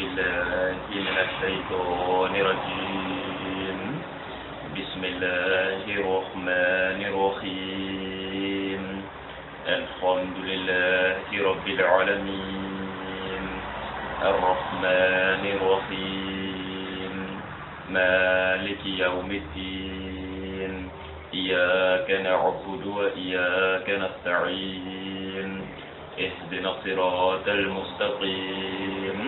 بالله من الشيطان الرجيم. بسم الله الرحمن الرحيم. الحمد لله رب العالمين الرحمن الرحيم مالك يوم الدين. إياك نعبد وإياك نستعين. اهدنا الصراط المستقيم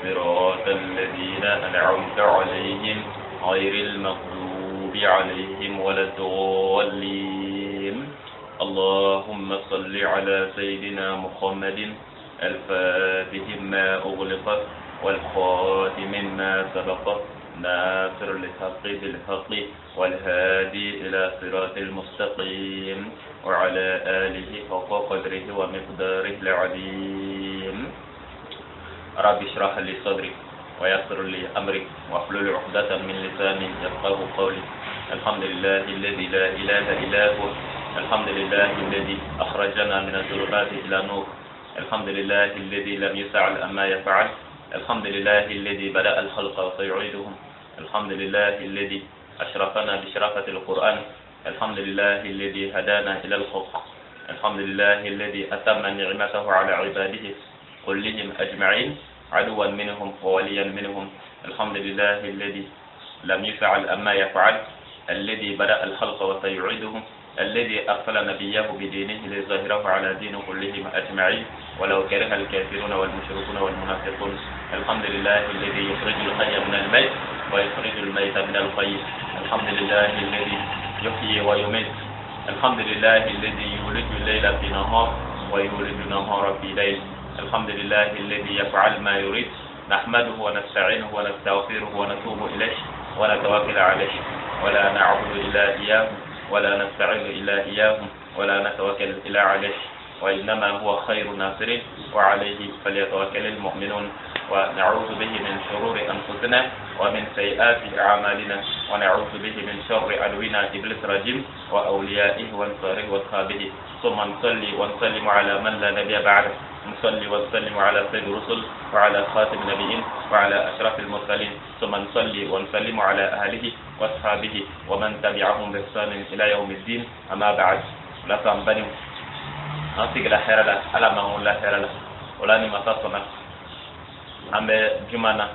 صراط الذين أنعمت عليهم غير المغضوب عليهم ولا الضالين. اللهم صل على سيدنا محمد الفاتح ما أغلق والخاتم ما سبق ناصر الحق بالحق والهادي إلى صراط المستقيم وعلى آله حق قدره ومقداره العظيم. رب اشرح لي صدري ويسر لي أمري واحلل عقدة من لساني يفقه قولي. الحمد لله الذي لا إله إلا هو. الحمد لله الذي أخرجنا من الظلمات إلى النور. الحمد لله الذي لم يسأل أما يفعل. الحمد لله الذي بدأ الخلق وسيعيدهم. الحمد لله الذي أشرفنا بشرافة القرآن. الحمد لله الذي هدانا إلى الحق. الحمد لله الذي أتم نعمته على عباده كلهم أجمعين عدوا منهم ووليا منهم. الحمد لله الذي لم يفعل أما يفعل. الذي بدأ الخلق وسيعيدهم. الذي أرسل نبيه بدينه ليظهره على دين كلهم أجمعين ولو كره الكافرون والمشركون والمنافقون. الحمد لله الذي يخرج الحي من الميت ويخرج الميت من الحي. الحمد لله الذي يحيي ويميت. الحمد لله الذي يولج الليل في نهار ويولج النهار في ليل. الحمد لله الذي يفعل ما يريد. نحمده ونستعينه ونستغفره ونتوب إليه ونتوكل عليه ولا نعبد إلا إياه ولا نستعين إلا إياه ولا نتوكل إلا عليه وإنما هو خير ناصرين وعليه فليتوكل المؤمنون. ونعوذ به من شرور أنفسنا ومن سيئات أعمالنا ونعوذ به من شر عدونا إبليس رجيم وأوليائه وانصاره وأصحابه. ثم نصلي ونسلم على من لا نبي بعده. نصلي ونسلم على سيد الرسل وعلى خاتم النبيين وعلى أشرف المرسلين. ثم نصلي ونسلم على أهله وأصحابه ومن تبعهم بإحسان إلى يوم الدين. أما بعد لا تنبني أنتك لا خير له على ما هو لا خير له ولا نمتصنا. أما جمعنا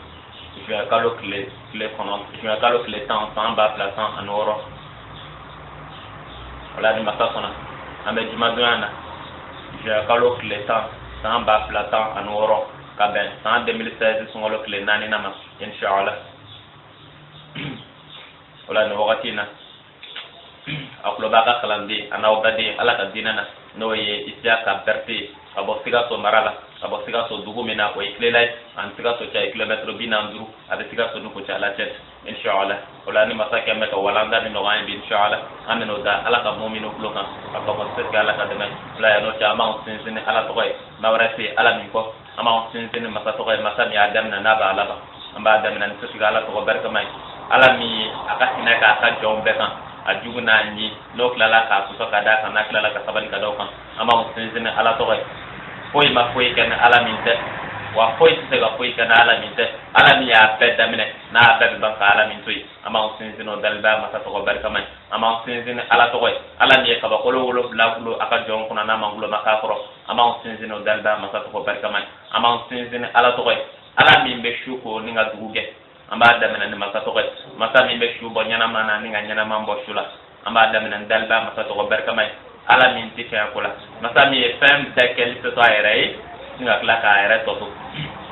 je vais calculer le temps sans bas plaçant en euro. Voilà ni matasona. Ame jumaduna je vais calculer le temps sans bas plaçant en euro. Kaben en 2016 sont le nani nama inshallah. Voilà no wakatina. Aklo baka kalandi ana obadi ala kadinana no ye isiaka berti abo siga so marala abo siga so dugu mena ko iklelay an siga so cha kilometre binanduru ade siga so nuko cha la tet inshallah wala ni masaka meka walanda ni no gani inshallah an no da ala ka mu'minu blokan abo ko se ala ka deme la ya no cha ma sin ala to koy mawrati ala min ko ama sin masa to koy masa mi adam na ba ala ba amba adam na to siga ala to ko barka mai ala mi akasina ka jombe kan ajuguna ni no klala ka so ka da kana klala ka sabali ka do kan ama sin ala to koy foy ma foy kan ala min te wa foy se ga foy kan ala min te ala mi ya bedda mine na bedda ban ka ala min toy ama sin no dalba ma ta to ko barka man ama sin ala to koy ala mi ka ba ko lo bla lo aka jon kuna na mangulo maka koro ama sin no dalba ma ta to ko barka man ama sin ala to koy ala mi be shuko ni nga duguge amba damina ni maka to koy masa mi be shubo nyana mana ni nga nyana mambo shula amba damina dalba ma ta to ko barka man ala min ti fa kula masa mi fem de kel to ayre ni nga kla ka ayre to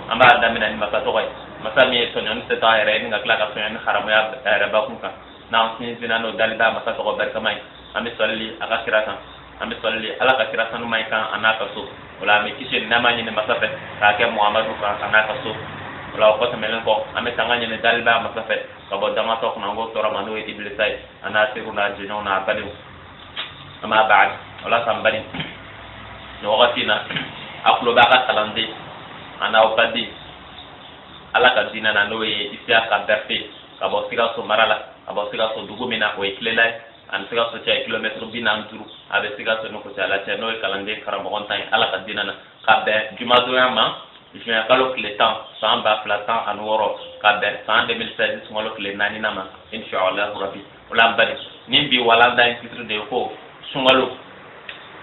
amba damina ni maka to koy masa mi to nyon te to ayre ni nga kla ka fen haramu ya ayre ba kunka na sin zina no dalba masa to ko barka man ami salli aka kiratan ami salli ala ka kiratan mai kan anaka so wala mi kishin na mani ni masa fe ka ke muhammadu ka anaka so wala ko ta melen ko ame tanganya ne dalba masafet ka bo dama to ko ngo to ramanu iblisai ana siru na jino na bali ama ba'd wala sambali no wakatina aklo ba ka talande ana obadi ala ka dina na no e isia ka berfe ka bo siga so marala ka bo siga so dugumina ko iklela an siga so cha kilometre binan turu abe siga so no ko cha la cha no kalande karamo kontan ala ka dina na ka be jumadu ma juin kalo kile tan san ba fila tan ani wɔɔrɔ ka bɛn san 2016 sunkalo kile 4 na ma inshallah rabbi wala bari ni bi wala da in titre de ko sunkalo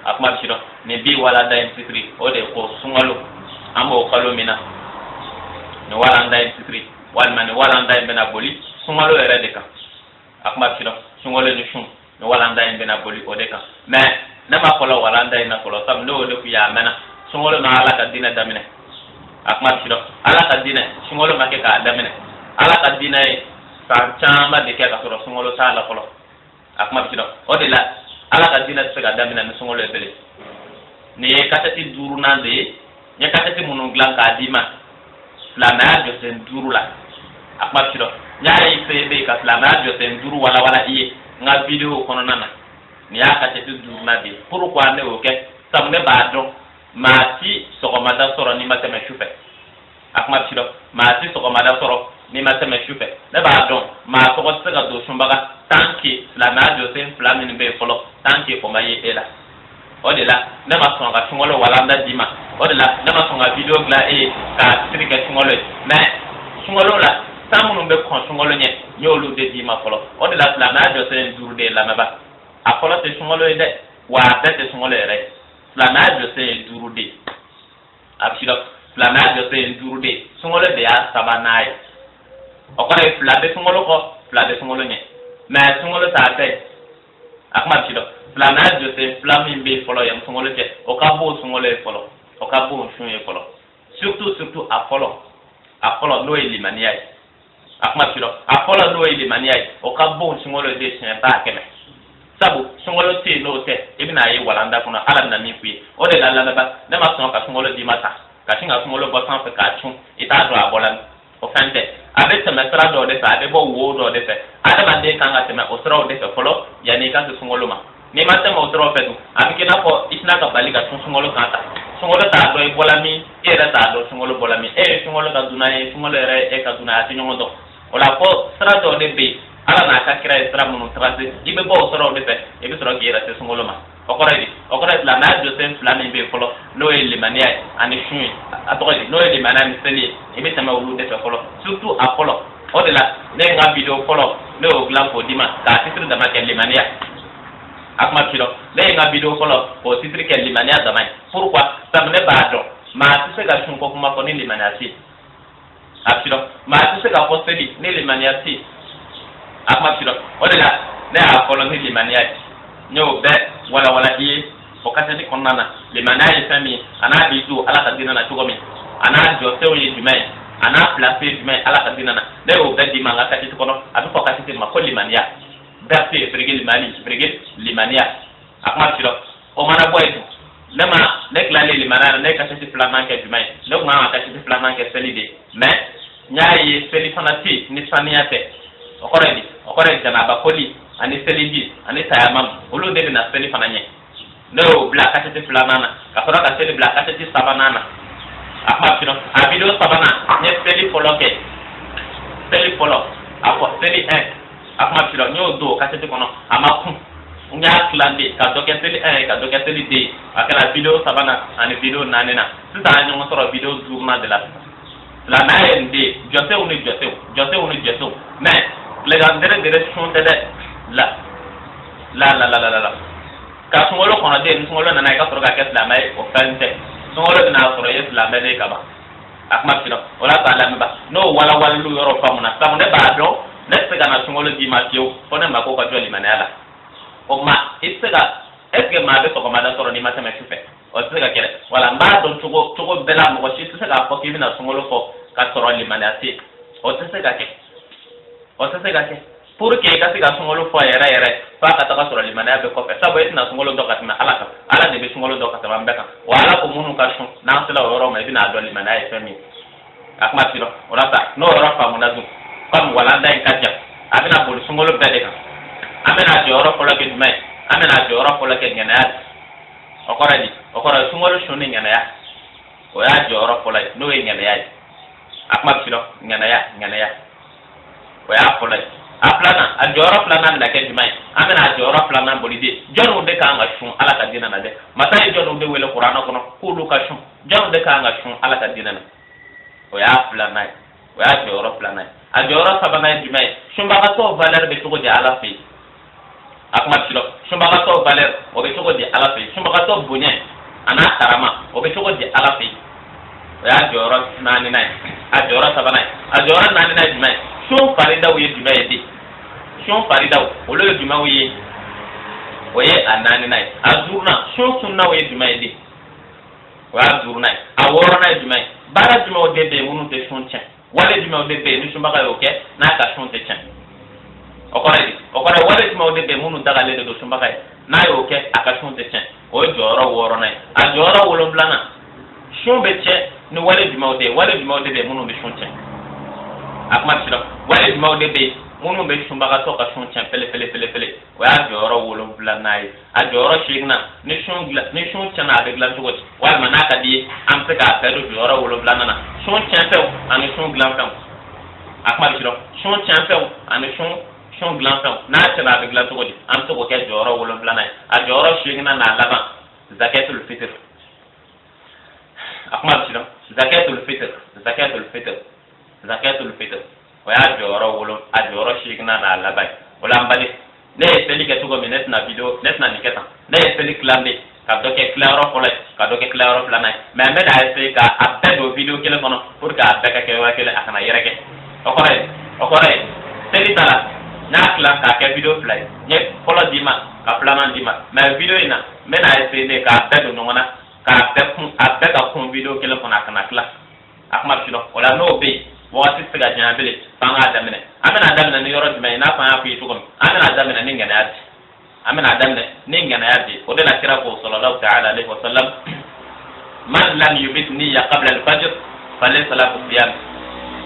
akuma bishiro ni bi wala da in titre o de ko sunkalo amo kalo mina ni wala da in titre walma ni wala da in bena boli sunkalo yɛrɛ de kan akuma bishiro sunkalo ni sun ni wala da in bena boli o de kan mais ne ma fɔlɔ wala da in na fɔlɔ sabu ne o de ku ya mɛna sunkalo na ala ka dinɛ daminɛ akuma bishiro ala ka dinɛ sunkalo ma kɛ k'a daminɛ ala ka dinɛ ye san caman de kɛ ka sɔrɔ sunkalo t'a la fɔlɔ akuma bishiro o de la ala ka dinɛ tɛ se ka daminɛ ni sunkalo ye bele nin ye kasɛti 5nan de ye n ye kasɛti minnu dilan k'a d'i ma silamɛya jɔsen 5 la akuma bishiro n y'a ye fɛn bɛ yen ka silamɛya jɔsen 5 walawala i ye n ka video kɔnɔna na nin y'a kasɛti 5nan de ye pourquoi ne y'o kɛ sabu ne b'a dɔn maa ti sɔgɔmada sɔrɔ n'i ma tɛmɛ sufɛ akuma bishiro maa ti sɔgɔmada sɔrɔ n'i ma tɛmɛ sufɛ ne b'a dɔn maa tɔgɔ tɛ se ka don sunbaga tant que silamɛya jɔsen 2 minnu bɛ yen fɔlɔ tant que o ma ye e la o de la ne ma sɔn ka sunkalo walanda d'i ma o de la ne ma sɔn ka video dilan e ye k'a siri kɛ sunkalo ye mais sunkalo la san minnu bɛ kɔn sunkalo ɲɛ n y'olu de d'i ma fɔlɔ o de la silamɛya jɔsen 5 de ye lamɛnba a fɔlɔ tɛ sunkalo ye dɛ wa a bɛɛ tɛ sunkalo yɛrɛ ye silamɛya jɔsen ye 5 de ye a bishiro silamɛya jɔsen ye 5 de ye sunkalo de y'a 3nan ye o kɔrɔ ye 2 bɛ sunkalo kɔ 2 bɛ sunkalo ɲɛ mais sunkalo t'a bɛɛ a kuma bishiro silamɛya jɔsen 2 min bɛ yen fɔlɔ yan sunkalo cɛ o ka bon sunkalo ye fɔlɔ o ka bon sun ye fɔlɔ surtout a fɔlɔ n'o ye limaniya ye a kuma bishiro a fɔlɔ n'o ye limaniya ye o ka bon sunkalo de siɲɛ 100 sabu sunkalo tɛ yen n'o tɛ i bɛna ye walanda kɔnɔ ala bɛna min f'i ye o de la lamɛnba ne ma sɔn ka sunkalo d'i ma ta ka sin ka sunkalo bɔ sanfɛ k'a cun i t'a dɔn a bɔla min o fɛn tɛ a bɛ tɛmɛ sira dɔw de fɛ a bɛ bɔ wo dɔw de fɛ adamaden kan ka tɛmɛ o siraw de fɛ fɔlɔ yanni i ka se sunkalo ma n'i ma tɛmɛ o siraw fɛ dun a bɛ k'i n'a fɔ i tɛna ka bali ka sun sunkalo kan ta sunkalo t'a dɔn i bɔla min e yɛrɛ t'a dɔn sunkalo bɔla min e ye sunkalo ka dunan ye sunkalo yɛrɛ e ka dunan a tɛ ɲɔgɔn dɔn o la fɔ sira dɔw de bɛ yen ala n'a ka kira ye sira minnu tracé i bɛ bɔ o siraw de fɛ i bɛ sɔrɔ k'i yɛrɛ se sunkalo ma o kɔrɔ ye di o kɔrɔ ye silamɛya jɔsen 2 min bɛ yen fɔlɔ n'o ye limaniya ye ani sun ye a tɔgɔ di n'o ye limaniya ni seli ye i bɛ tɛmɛ olu de fɛ fɔlɔ surtout a fɔlɔ o de la ne ye n ka video fɔlɔ ne y'o dilan k'o d'i ma k'a titre dama kɛ limaniya a kuma bishiro ne ye n ka video fɔlɔ k'o titre kɛ limaniya dama ye pourquoi sabu ne b'a dɔn maa tɛ se ka sun ko kuma fɔ ni limaniya tɛ yen a bishiro maa tɛ se ka fɔ seli ni limaniya tɛ yen a kuma bishiro o de la ne y'a fɔlɔ ni limaniya ye n y'o bɛɛ walawala i ye o kasɛti kɔnɔna na limaniya ye fɛn min ye a n'a b'i to ala ka dinɛ na cogo min a n'a jɔsenw ye jumɛn ye a n'a place ye jumɛn ye ala ka dinɛ na ne y'o bɛɛ d'i ma n ka kasɛti kɔnɔ a bɛ fɔ kasɛti ma ko limaniya verset birigil limaniya a kuma bishiro o mana bɔ yen ne tilalen limaniya na ne ye kasɛti 2nan kɛ jumɛn ye ne tun kan ka kasɛti 2nan kɛ seli de ye mais n y'a ye seli fana tɛ yen ni saniya tɛ o kɔrɔ ye di o kɔrɔ ye janaba koli ani seliji ani tayamam olu de bɛna seli fana ɲɛ ne y'o bila kasɛti 2nan na ka sɔrɔ ka seli bila kasɛti 3nan na a kuma bishiro a video 3nan n ye seli fɔlɔ kɛ seli fɔlɔ a fɔ seli 1 a kuma bishiro n y'o don kasɛti kɔnɔ a ma kun n y'a tilan de ka dɔ kɛ seli 1 ye ka dɔ kɛ seli 2 ye a kɛra video 3nan ani video 4nan sisan an ye ɲɔgɔn sɔrɔ video 5nan de la silamɛya ye nin de ye jɔsenw ni jɔsenw mais tilekandere sun tɛ dɛ la ka sunkalo kɔnɔ den ni sunkalo nana i ka sɔrɔ ka kɛ silamɛ ye o fɛn tɛ sunkalo bɛna sɔrɔ i ye silamɛ de ye ka ban a kuma bishiro o la k'a lamɛnba n'o walawalelu yɔrɔ faamuna sabu ne b'a dɔn ne tɛ se ka na sunkalo d'i ma fiyewu fo ne ma ko ka jɔ limaniya la o ma i tɛ se ka est ce que maa bɛ sɔgɔmada sɔrɔ n'i ma tɛmɛ sufɛ o tɛ se ka kɛ wala n b'a dɔn cogo bɛɛ la mɔgɔ si tɛ se k'a fɔ k'i bɛna sunkalo fɔ ka sɔrɔ limaniya tɛ yen o tɛ se ka kɛ pour que i ka se ka sunkalo fɔ yɛrɛ f'a ka taga sɔrɔ limaniya bɛ kɔfɛ sabu e tɛna sunkalo dɔ ka tɛmɛ ala kan ala de bɛ sunkalo dɔ ka tɛmɛ an bɛɛ kan wa ala ko minnu ka sun n'an sera o yɔrɔ ma i bɛna dɔn limaniya ye fɛn min a kuma bishiro o la sa n'o yɔrɔ faamuna dun comme walanda in ka jan a bɛna boli sunkalo bɛɛ de kan an bɛna jɔyɔrɔ fɔlɔ kɛ jumɛn ye an bɛna jɔyɔrɔ fɔlɔ kɛ ŋɛnɛya o kɔrɔ di o kɔrɔ sunkalo sun ni ŋɛnɛya o y'a jɔyɔrɔ fɔlɔ ye n'o ye ŋɛnɛya ye a kuma bishiro ŋɛnɛya o y'a fɔlɔ ye a filanan a jɔyɔrɔ filanan bɛna kɛ jumɛn ye an bɛna a jɔyɔrɔ filanan boli de jɔnniw de kan ka sun ala ka dinɛ na dɛ masa ye jɔnniw de wele kuranɛ kɔnɔ k'olu ka sun jɔnniw de kan ka sun ala ka dinɛ na o y'a filannan ye o y'a jɔyɔrɔ filannan ye a jɔyɔrɔ sabanan ye jumɛn ye sunbagatɔw valeur bɛ cogo di ala fɛ yen a kuma ci la sunbagatɔw valeur o bɛ cogo di ala fɛ yen sunbagatɔ bonya a n'a karama o bɛ cogo di ala fɛ yen o y'a jɔyɔrɔ naaninan ye a jɔyɔrɔ sabanan ye a jɔyɔrɔ naaninan ye jumɛn ye sun faridaw ye jumɛn ye de sun faridaw olu ye jumɛnw ye o ye a naaninan ye a duurunan sun sunnaw ye jumɛn ye de o y'a duurunan ye a wɔɔrɔnan ye jumɛn ye baara jumɛnw de bɛ yen minnu tɛ sun tiɲɛ wale jumɛnw de bɛ yen ni sunbaga y'o kɛ n'a ka sun tɛ tiɲɛ o kɔrɔ ye wale jumɛnw de bɛ yen minnu dagalen de don sunbaga ye n'a y'o kɛ a ka sun tɛ tiɲɛ o ye jɔyɔrɔ wɔɔrɔnan ye a jɔyɔrɔ wolonfilanan sun bɛ tiɲɛ ni wale jumɛnw de ye wale jumɛnw de bɛ yen minnu bɛ sun tiɲɛ a kuma ci la wale jumɛnw de bɛ yen minnu bɛ sunbagatɔ ka sun tiɲɛ pele o y'a jɔyɔrɔ wolonfilanan ye a jɔyɔrɔ seeginan ni sun tiɲɛna a bɛ dilan cogo di walima n'a ka di ye an bɛ se k'a bɛɛ don jɔyɔrɔ wolonfilanan na sun tiɲɛfɛnw ani sun dilanfɛnw a kuma ci la sun tiɲɛfɛnw ani sun dilanfɛnw n'a tiɲɛna a bɛ dilan cogo di an bɛ se k'o kɛ jɔyɔrɔ wolonfilanan ye a jɔyɔrɔ seeginan n'a laban zakatul fitr a kuma ci la zakatul fitr o y'a jɔyɔrɔ seeginan n'a laban ye o la n bali ne ye seli kɛ cogo min ne tɛna nin kɛ tan ne ye seli tilan de ka dɔ kɛ tilayɔrɔ fɔlɔ ye ka dɔ kɛ tilayɔrɔ filanan ye mais n bɛ n'a essayer ka a bɛɛ don video kelen kɔnɔ pour que a bɛɛ ka kɛ yɔrɔ kelen a kana yɛrɛkɛ o kɔrɔ ye seli ta la n y'a tilan k'a kɛ video fila ye n ye fɔlɔ d'i ma ka filanan d'i ma mais video in na n bɛ n'a essayer de k'a bɛɛ don ɲɔgɔn na k'a bɛɛ ka kun video kelen kɔnɔ a kana tila a kuma bɛ o la n'o bɛ yen wagati tɛ se ka janya bilen f'an k'a daminɛ an bɛna daminɛ ni yɔrɔ jumɛn ye n'a fɔ an y'a fɔ i ye cogo min an bɛna daminɛ ni ŋaniya di o de la kira ko sallallahu ta'ala alayhi wa sallam man lam yubit niyya qabla al-fajr falaysa lahu siyam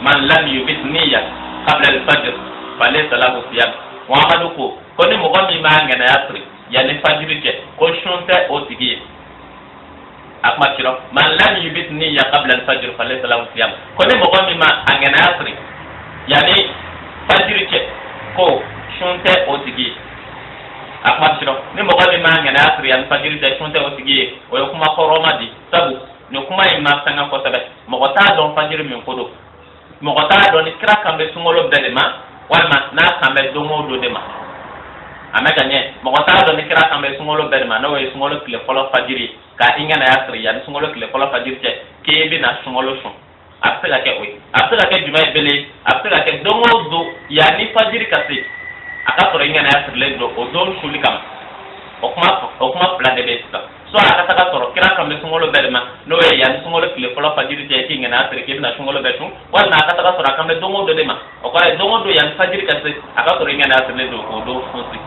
man lam yubit niyya qabla al-fajr falaysa lahu siyam Muhammadu ko ni mɔgɔ min b'a ŋaniya siri yanni fajiri cɛ ko sun tɛ o tigi ye a kuma ci la man lam yubit niyya qabla al-fajr falaysa lahu siyam ko ni mɔgɔ min ma a ŋaniya siri yanni fajiri cɛ ko sun tɛ o tigi ye a kuma ci la ni mɔgɔ min ma a ŋaniya siri yanni fajiri cɛ sun tɛ o tigi ye o ye kuma hɔrɔma di sabu ni kuma in ma fɛngɛ kosɛbɛ mɔgɔ t'a dɔn fajiri min ko don mɔgɔ t'a dɔn ni kira kan bɛ sunkalo bɛɛ de ma walima n'a kan bɛ don o don de ma a mɛ ka ɲɛ mɔgɔ t'a dɔn ni kira kan bɛ sunkalo bɛɛ de ma n'o ye sunkalo tile fɔlɔ fajiri ka i ŋaniya siri yanni sunkalo tile fɔlɔ fajiri cɛ k'e bɛna sunkalo sun a bɛ se ka kɛ o ye a bɛ se ka kɛ jumɛn ye bele a bɛ se ka kɛ don o don yanni fajiri ka se a ka sɔrɔ i ŋaniya sirilen don o don suli kama o kuma fila de bɛ sisan soit a ka taga sɔrɔ kira kan bɛ sunkalo bɛɛ de ma n'o ye yanni sunkalo tile fɔlɔ fajiri cɛ k'i ŋaniya siri k'i bɛna sunkalo bɛɛ sun walima a ka taga sɔrɔ a kan bɛ don o don de ma o kɔrɔ ye don o don yanni fajiri ka se a ka sɔrɔ i ŋaniya sirilen don k'o don sun si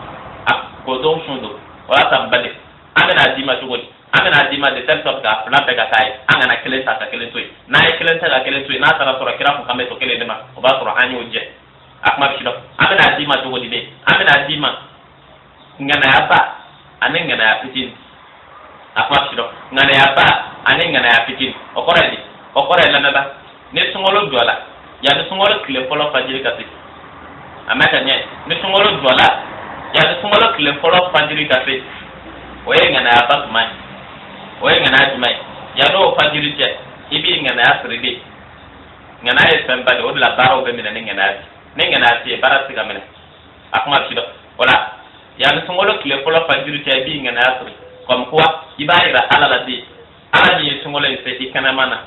k'o don sun don o y'a san bali an bɛna d'i ma cogo di an bɛna d'i ma de telle sorte k'a fila bɛɛ ka k'a ye an kana kelen ta ka kelen to yen n'a ye kelen ta ka kelen to yen n'a taara sɔrɔ kira kun kan bɛ to kelen de ma o b'a sɔrɔ an y'o jɛ a kuma bɛ si dɔn an bɛna d'i ma cogo di de an bɛna d'i ma ŋanaya ba ani ŋanaya fitinin a kuma bɛ si dɔn ŋanaya ba ani ŋanaya fitinin o kɔrɔ ye di o kɔrɔ ye lamɛnba ni sunkalo jɔla yanni sunkalo tile fɔlɔ fajiri ka se a mɛ ka ɲɛ ni sunkalo jɔla yanni sunkalo tile fɔlɔ fajiri ka se o ye ŋanaya ba tuma ye o ye ŋanaya jumɛn ye yanni o fajiri cɛ i b'i ŋanaya siri de ŋanaya ye fɛnba de o de la baaraw bɛ minɛ ni ŋanaya ni ŋanaya tɛ yen baara tɛ se ka minɛ a kuma bɛ si dɔn o la yanni sunkalo tile fɔlɔ fajiri cɛ i b'i ŋanaya siri comme quoi i b'a yira ala la de ala min ye sunkalo in se i kɛnɛma na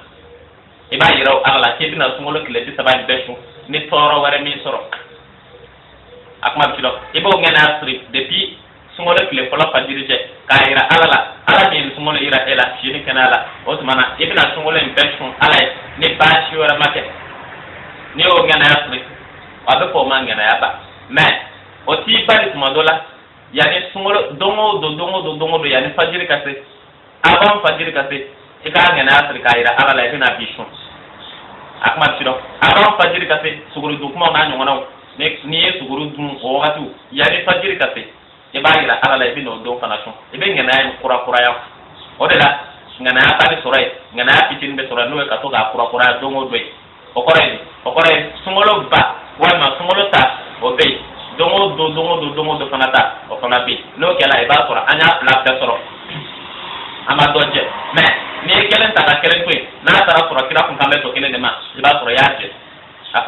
i b'a yira ala la k'i bɛna sunkalo tile 30 in bɛɛ sun ni tɔɔrɔ wɛrɛ min sɔrɔ a kuma bɛ si dɔn i b'o ŋanaya siri depuis sunkalo tile fɔlɔ fajiri cɛ k'a yira ala la ala min ye sunkalo yira e la sini kɛnɛya la o tuma na i bɛna sunkalo in bɛɛ sun ala ye ni baasi wɛrɛ ma kɛ n'i y'o ŋanaya siri a bɛ fɔ o ma ŋanaya ba mais o t'i bali tuma dɔ la yanni sunkalo don o don yanni fajiri ka se avant fajiri ka se i k'a ŋanaya siri k'a yira ala la i bɛna bi sun a kuma bɛ si dɔn avant fajiri ka se suguri dun kumaw n'a ɲɔgɔnnaw n'i ye suguri dun o wagatiw yanni fajiri ka se i b'a yira ala la i bɛ n'o don fana sun i bɛ ŋanaya in kurakuraya o de la ŋanaya ta bɛ sɔrɔ yen ŋanaya fitinin bɛ sɔrɔ yen n'o ye ka to k'a kurakuraya don o don ye o kɔrɔ ye sunkalo ba walima sunkalo ta o bɛ yen don o don fana ta o fana bɛ yen n'o kɛra i b'a sɔrɔ an y'a fila bɛɛ sɔrɔ an b'a dɔ jɛ mais n'i ye kelen ta ka kelen to yen n'a taara sɔrɔ kira kun kan bɛ to kelen de ma i b'a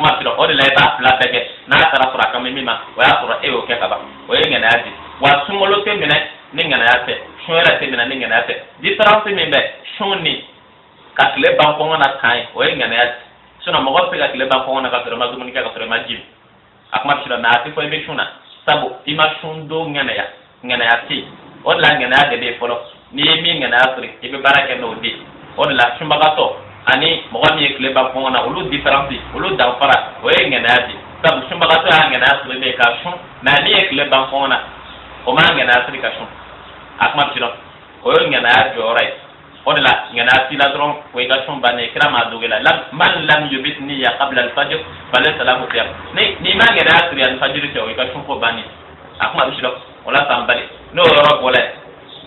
akma tiro o de la ba la tege na tara sura kam mima wa ya sura e o ke kaba o ye ngana adi wa sungolo te mena ni ngana ya te shwera te mena ni ngana ya te difference mi be shoni ka kle ba ko ngana kai o ye ngana ya suna mo ko pe ka kle ba ko ngana ka tiro ma dumuni ka tiro ma jim akma tiro na ati ko be shuna sabu ima shundo ngana ya ti o de la ngana ya de folo ni mi ngana ya suri ibe baraka no di o de la shumbagato ani mogo mi kle ba ko na ulu difference ulu da fara o ye ngana ya di sabu shumbagato ya ngana ya suri be ka shun na ni kle ba ko na o ma ngana ya suri ka shun akma tiro o ye ngana ya jorai o de la ngana ya ti la dron ko ka shun ba ne kira ma dogela man lam yubitni ya qabla al fajr falaysa lahu siyam ni ma ngana ya suri al fajr te o ka shun ko bani akma tiro wala tambali no yoro bole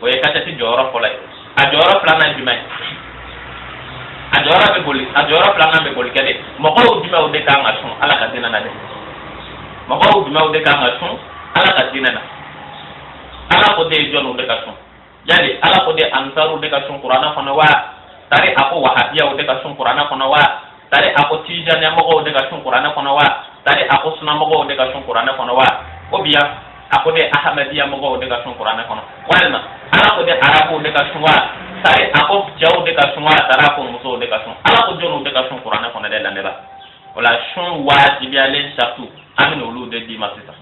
o ye ka ti joro fole a joro plana jumai a jora plana be boli kede mo ko duma o de ka ngashun ala ka dina na de mo ko duma o de ka ngashun ala ka dina na ala ko de jonu de ka sun yani ala ko de ansaru de ka sun qur'ana kono wa tare ako wahabiya o de ka sun qur'ana kono wa tare ako tijani mo ko de ka sun qur'ana kono wa tare ako sunna mo ko de ka sun qur'ana kono wa o biya ako de ahmadiyya mo ko de ka sun qur'ana kono walma ala ko de arabu de ka sun wa tare ako jaw de ka sun wa tare ako muso de ka sun ala ko jonu de ka sun qur'ana kono de la neba wala shun wajibi alen shatu amin ulu de di masita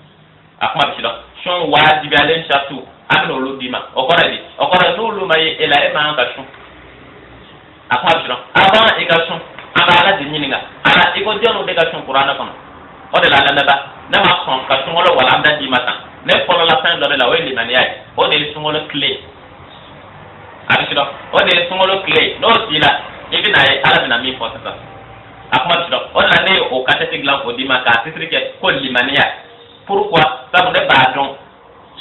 akma bisida shun wajibi alen shatu amin ulu di ma okora nulu mai ela e ma ka shun akma bisida aba e ka shun aba ala de nyininga ala e ko jonu de ka shun qur'ana kono o de la neba na ma son ka shun wala wala anda di mata ne ko la fin de la weli maniai o de sun wala clé abisida o de sun wala clé no dila ibina ala bina mi fotata akma bisida o la ne o ka tete glan ko di ma ka titrike ko limania pourquoi sabu ne ba don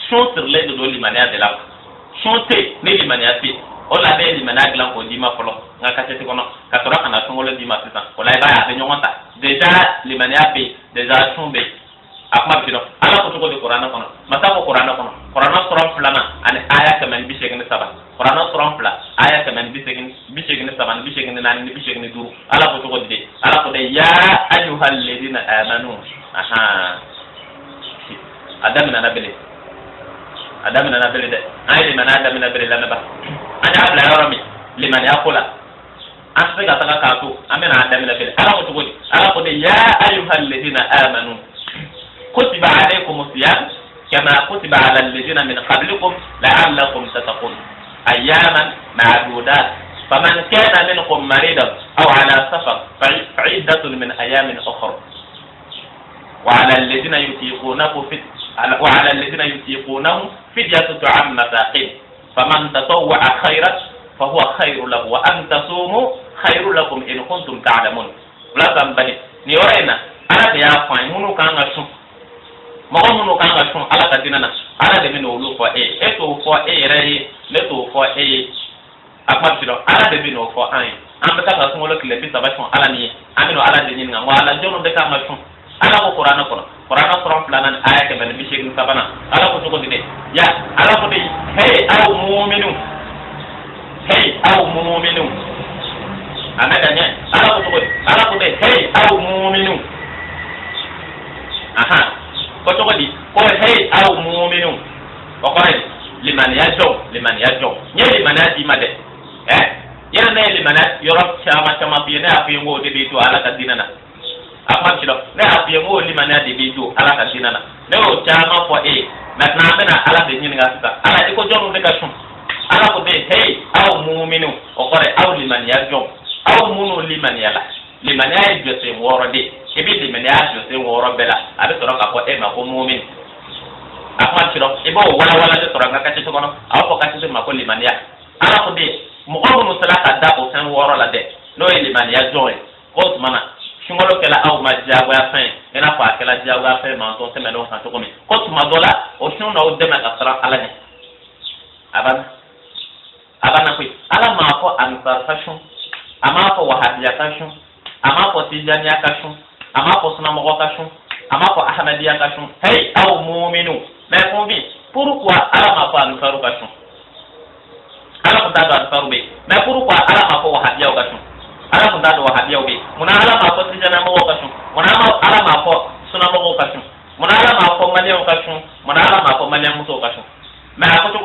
son sur les de limania de la chanter ne limania ti o la ne limania glan ko di ma folo nga ka tete kono ka tora kana sun wala di ma sisan o la ba ya de nyonta déjà limania be déjà chombe akma bisida ala ko to de qur'ana kono mata ko qur'ana suram flama ani aya kaman bi shegni saba qur'ana suram fla aya kaman bi shegni saba bi shegni nani bi shegni duru ala ko to de ala ko de ya ayyuhal ladina amanu aha adamina nabele de ay liman adamina nabele la naba ani abla yarami liman yaqula asbe ga taka kaatu amena adamina nabele ala ko to de ala ko de ya ayyuhal ladina amanu كتب عليكم الصيام كما كتب على الذين من قبلكم لعلكم تتقون أياما معدودات فمن كان منكم مريضا أو على سفر فعدة من أيام أخرى وعلى الذين يطيقونه فدية طعام مساكين فمن تطوع خيرا فهو خير له وأن تصوموا خير لكم إن كنتم تعلمون لا تنبني نيورينا أنا يا فاين منو كان mɔgɔ minnu kan ka sun ala ka dinɛ na ala de bɛna olu fɔ e ye e t'o fɔ e yɛrɛ ye ne t'o fɔ e ye a kuma bi dɔn ala de bɛna o fɔ an ye an bɛ taa ka sunkalo tile 30 sun ala ni ye an bɛna ala de ɲininka wa ala jɔnw de kan ka sun ala ko kuranɛ kɔnɔ kuranɛ sɔrɔ 2 ni aya 183 ala ko cogo di de ya ala ko de hey aw mu'minu a mɛ ka ɲɛ ala ko cogo di ala ko de hey aw mu'minu aha ko cogo di ko hey aw mu'minu o ko liman yajjo nye liman di ma de yana ne liman yoro chama bi ne afi ngo de bitu ala ka dinana akma chilo ne afi ngo liman de bitu ala ka dinana ne o chama fo maintenant bena ala de nyin nga sita ala iko jonu de ka shum ala ko de hey aw mu'minu o ko aw liman yajjo aw munu liman yala liman yajjo se woro de ebi liman yajjo se woro bela abi soro ka ko ma ko mu'min akma chiro ibo wala de soro nga ka chito kono aw ko ka chito ma ko liman ya ala ko de mo ko no sala ka da o san woro la de no liman yajjo ko mana shingolo kala aw ma jago ya fin ena fa kala jago ya fin ma to se me don kan to komi ko tuma dola o shun na o de ma ka sara ala ni abana ko ala ma ko ansar fashion ama ko wahabiya fashion ama ko tijaniya fashion ama ko sunna mo fashion ama ko ahmadiyya fashion hey aw mu'minu mais ko bi pourquoi ala ma ko ansar fashion ala ko da ansar be mais pourquoi ala ma ko wahabiya fashion ala ko da wahabiya be muna ala ma ko tijaniya mo fashion mona ala ma ko suna mo ka sun mona ala ma ko mali ka sun mona ala ma ko mali muso ka sun ma ko to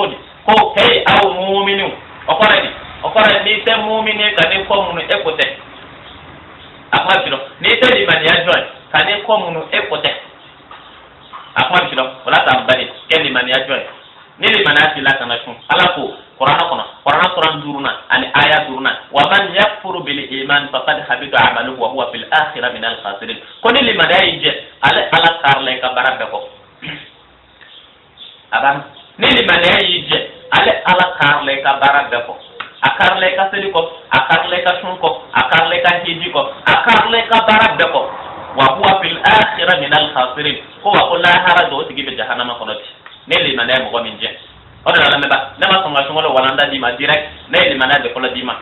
ko hey aw mu'minu o ko ni te mu'mini ka ni ko munu ekote akwa biro ni te di mani ya joy ka ni ko munu ekote akwa biro wala ta bani ke di mani ya joy ni di manati la kana sun ala ko Qur'an suran duruna ani aya duruna wa man yakfuru bil iman faqad habita amaluhu wa huwa fil akhirati min al khasirin koni li madai je ala karle ka baraka ko aban ni li madai je ala karle ka baraka ko akarle ka seli ko akarle ka sun ko akarle ka hiji ko akarle ka baraka ko wa huwa fil akhirati min al khasirin ko wa qul la haraju tigibe jahannama ko ni li madai mo min je o da la meba ne ma songa songo walanda di ma direct ne li mana de ko la di ma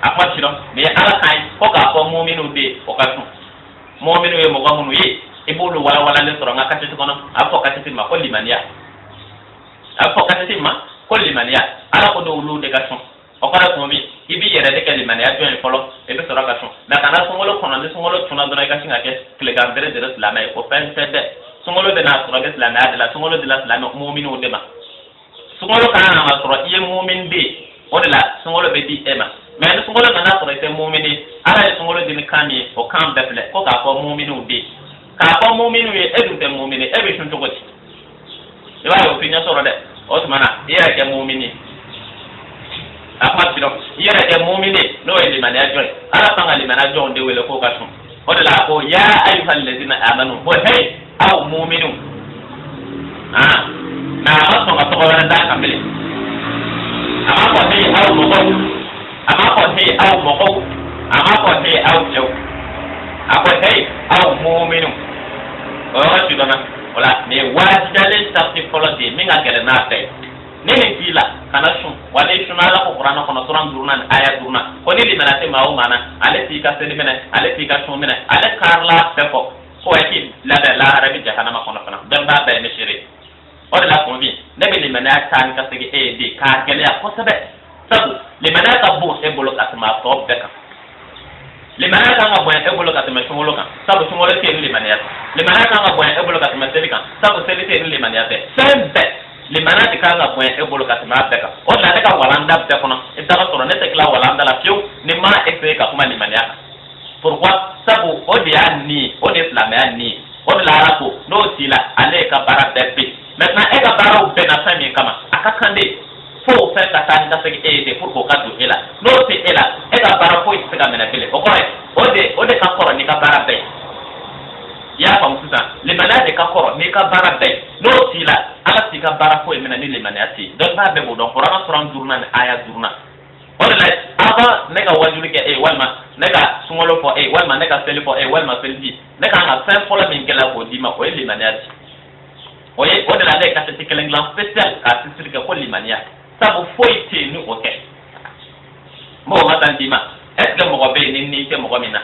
akwa chiro me ala kai ko ka ko mu'minu be o ka sun mu'minu e mo ga munu yi ibulu wala le soro nga katiti kono afo katiti ma ko limania afo katiti ma ko limania ala ko do lu de ka sun o ka ko mi ibi yere de ka limania jo en folo e be soro ka sun da kana songolo kono ne songolo tuna do na ka singa ke kle gandere de islam e ko pen fede songolo de na soro de islam de la songolo de la islam mu'minu de ma sungolo kana na soro iye mu'min de o de la sungolo be di ema mais sungolo kana soro ite mu'mini ala sungolo de ni kami o kam defle ko ka ko mu'minu de ka ko mu'minu ye edu te mu'mini e be shun to goti e ba yo pinya soro de o tmana ira ke mu'mini akwa bino ira ke mu'mini no e limani ajoy ala panga limani ajoy de wele ko ka sun o de la ko ya ayyuhal ladina amanu wa hey aw mu'minu na ma songa to wala da kamele ama ko he aw mo ko ama ko he aw jew akwa he aw mu'minu o wa ti dona wala ne wajidale tafi folodi minga gele na te ne ne fila kana shun wale shun ala ko qur'ana kono suran duruna aya duruna ko ne li manate mawo mana ale ti ka seli mena ale ti ka shun mena ale karla befo ko yaki la arabi jahannama kono kana dan ba be meshiri o de la convi ne be limana tan ka sege e de ka gele ko sabe sabu limana ka bo e bolo ka ma to beka limana ka nga bo e bolo ka ma shungolo kan sabu shungolo te limana ya limana ka nga bo e bolo ka ma seli kan sabu seli te limana ya te sembe limana de ka nga bo e bolo ka ma beka o la de ka walanda be kono e da ko ne te kla walanda la fiu ne ma e se ka kuma limana ya pourquoi sabu o de ani o de islam ya ni o de la ko no tila ale ka bara bebe maintenant e ka bara u bena fami kama akakande fo fe ka tan ka segi e de pour ko ka do ela no te ela e ka bara ko se ka mena bele o ko o de ka koro ni ka bara be ya fa musa le mana de ka koro ni ka bara be no tila ala ti ka bara ko mena ni le mana ti don ba be bo don qur'an suran durna ni aya durna o de la aba ne ka wajuli ke e walma ne ka sungolo fo e walma ne ka seli fo e walma selji ne ka nga sen fo la min kala ko di ma ko le mana ti oye o de la de ka te kelenglan spécial ka sisiri ke ko limania sabu foi te nu o ke mo matan dima est ce mo ko be ni te mo ko mina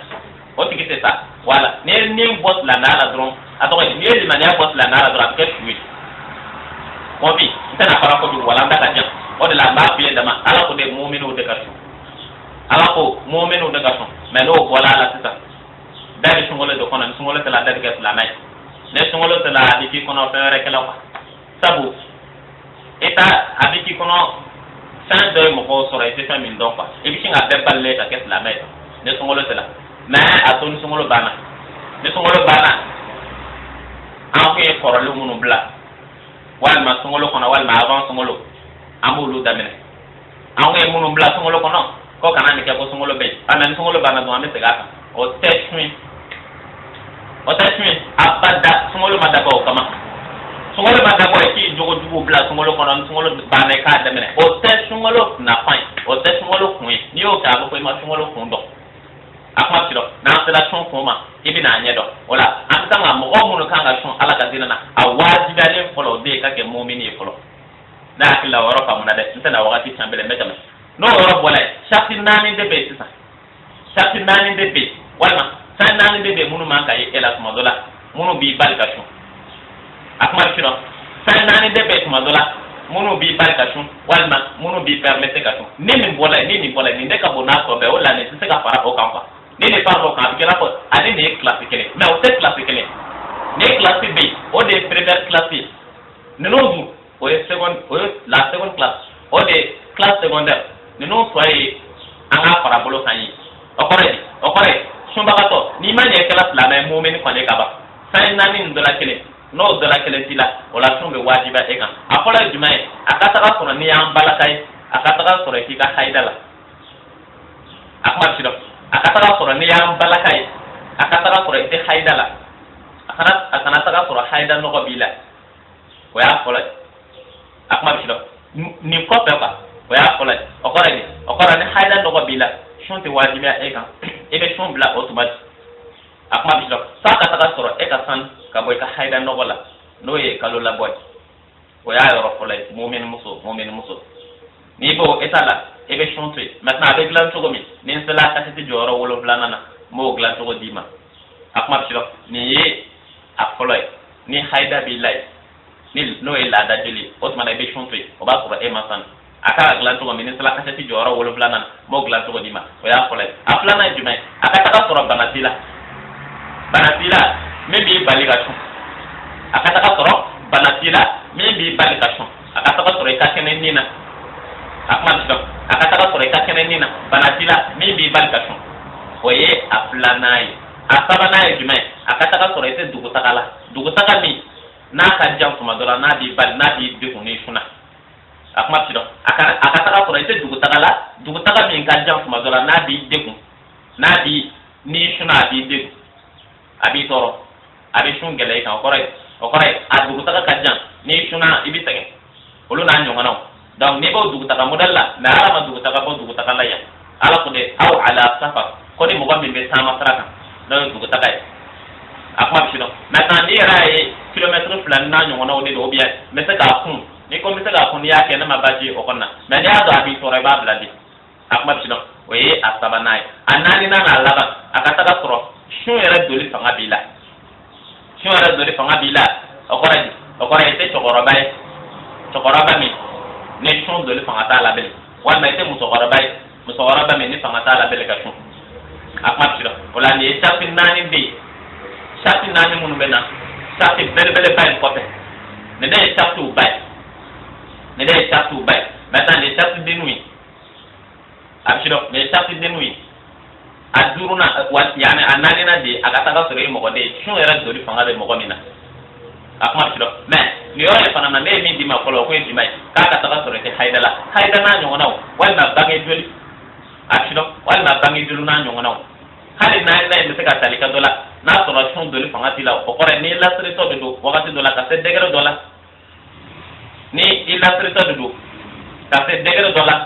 o tiki c'est ça voilà ni boss la nala dron ato ni limania boss la nala dron ke oui mo bi tana para ko du wala ndaka jam o de la ba bi dama ala ko de mu'minu de ka su ala ko mu'minu de ka su mais no wala la c'est ça dari sungole do kono sungole la dari ke la mai ne sungolo tala diki kono fere kala ko sabu eta abiki kono san de mo ko soro ite fami ndo kwa e bi singa be balle ta kes la mai ne sungolo tala na atun sungolo bana ne sungolo bana an ko e korolu munu bla wal ma sungolo kono wal ma avant sungolo amulu damene an ko e munu bla sungolo kono ko kana ni ke ko sungolo be anan sungolo bana do ame tegaka o teshmi abada sungolo madaba o kama sungolo madaba o ki jogo dubu bla sungolo kono sungolo bana ka damene o te sungolo na fine o te sungolo kun ni o ka ko ma sungolo kun do akwa tiro na sala chon ko ma ibi na anye do wala an tanga mo o munu kanga chon ala ka dinana awaji dale folo de ka ke mu'mini folo na kila waro fa munade ntana wakati tambele metame no waro bola shati nani de be sisa shati nani de be wala san nani de be munu man ka ela kuma dola munu bi balka chon akma tiro san nani de be kuma dola munu bi balka chon wala munu bi permettre ka chon ni bola ni de ka bona so be wala ne se ka fara o kampa ni ne farlo kan kira ko ani ne classe kele mais o te classe kele ne classe B o de première classe ne non o second o la seconde classe o de classe secondaire ne non soye anga parabolo kan yi o kore sumbagato ni ma ne classe la mais mu'min ko ne kaba sai nani ndola kele no dola kele tila o la sumbe wajiba e kan akola jumae akata ka sura ni am balakai akata ka sura ki ka haidala akma sido akata ka sura ni am balakai akata ka sura ti haidala akana ta ka sura haida no ko bila o ya kola akma sido ni ko pe ka o ya kola o kora ni haida no ko bila shunti wajiba e kan e be shun bla automatique akma sido sa ka ta ka sura e ka san ka boy ka haida no wala no ye kalo la boy o ya yoro folay mu'min muso ni bo etala e be chonté maintenant avec lan to gomi ni sala ka ti joro wolo blanana mo glan to dima akma silo ni ye afolay ni haida billahi ni no e la da jeli osman e be chonté o ba ko e masan aka glan to gomi ni sala ka ti joro wolo blanana mo glan to dima o ya folay aflana jumay aka ta ka soro banatila maybe baligation akata ka soro banatila maybe baligation akata ka soro ka kenen nina akman do akata ka soro ka kenen nina banatila maybe baligation oye aflanai asabanai jume akata ka soro ite dugutaka mi na ka jam tuma dola na di bal na di de kuni shuna akman do akata ka soro ite dugutaka mi ka jam tuma dola na di de kun na di ni shuna di de abi toro abi shun gele kan okore adugu taka kajan ni shuna ibi tege olu na nyonga no donc ni bo dugu taka modalla na ala ma dugu taka bo dugu taka la ya ala ko de aw ala safa ko ni mo ba min be sama saraka no dugu taka akma bishino maintenant ni rae kilomètre flan na nyonga no de do biya mais ta ga kun ni ko mi ta ga kun ya ke na mabaji okonna mais ya do abi toro ba bladi akma bishino oye asabanai anani na na laga akata ka soro shun yɛrɛ doli fanga b'i la okora ite cɛkɔrɔba min ni shun doli fanga t'a la bele walima ite musokɔrɔba min ni fanga t'a la bele ka shun a kuma bisi la o la nin ye sarti naani bɛ yen sarti naani minnu bɛ na sarti belebeleba in kɔfɛ nin de ye sartiw ba ye maintenant nin ye sarti denw ye a bisi la nin ye sarti denw ye a duruna yani a naanina de a ka taga sɔrɔ e mɔgɔ de ye sun yɛrɛ doli fanga bɛ mɔgɔ min na a kuma sɔrɔ mais nin yɔrɔ in fana na ne ye min d'i ma fɔlɔ o ko ye jumɛn ye k'a ka taga sɔrɔ i tɛ hayida la hayida n'a ɲɔgɔnnaw walima bange joli a sɔrɔ walima bange joli n'a ɲɔgɔnnaw hali naanina in bɛ se ka tali ka dɔ la n'a sɔrɔ sun doli fanga t'i la o kɔrɔ ni laseretɔ de don wagati dɔ la ka se dɛgɛrɛ dɔ la ni i laseretɔ de don ka se dɛgɛrɛ dɔ la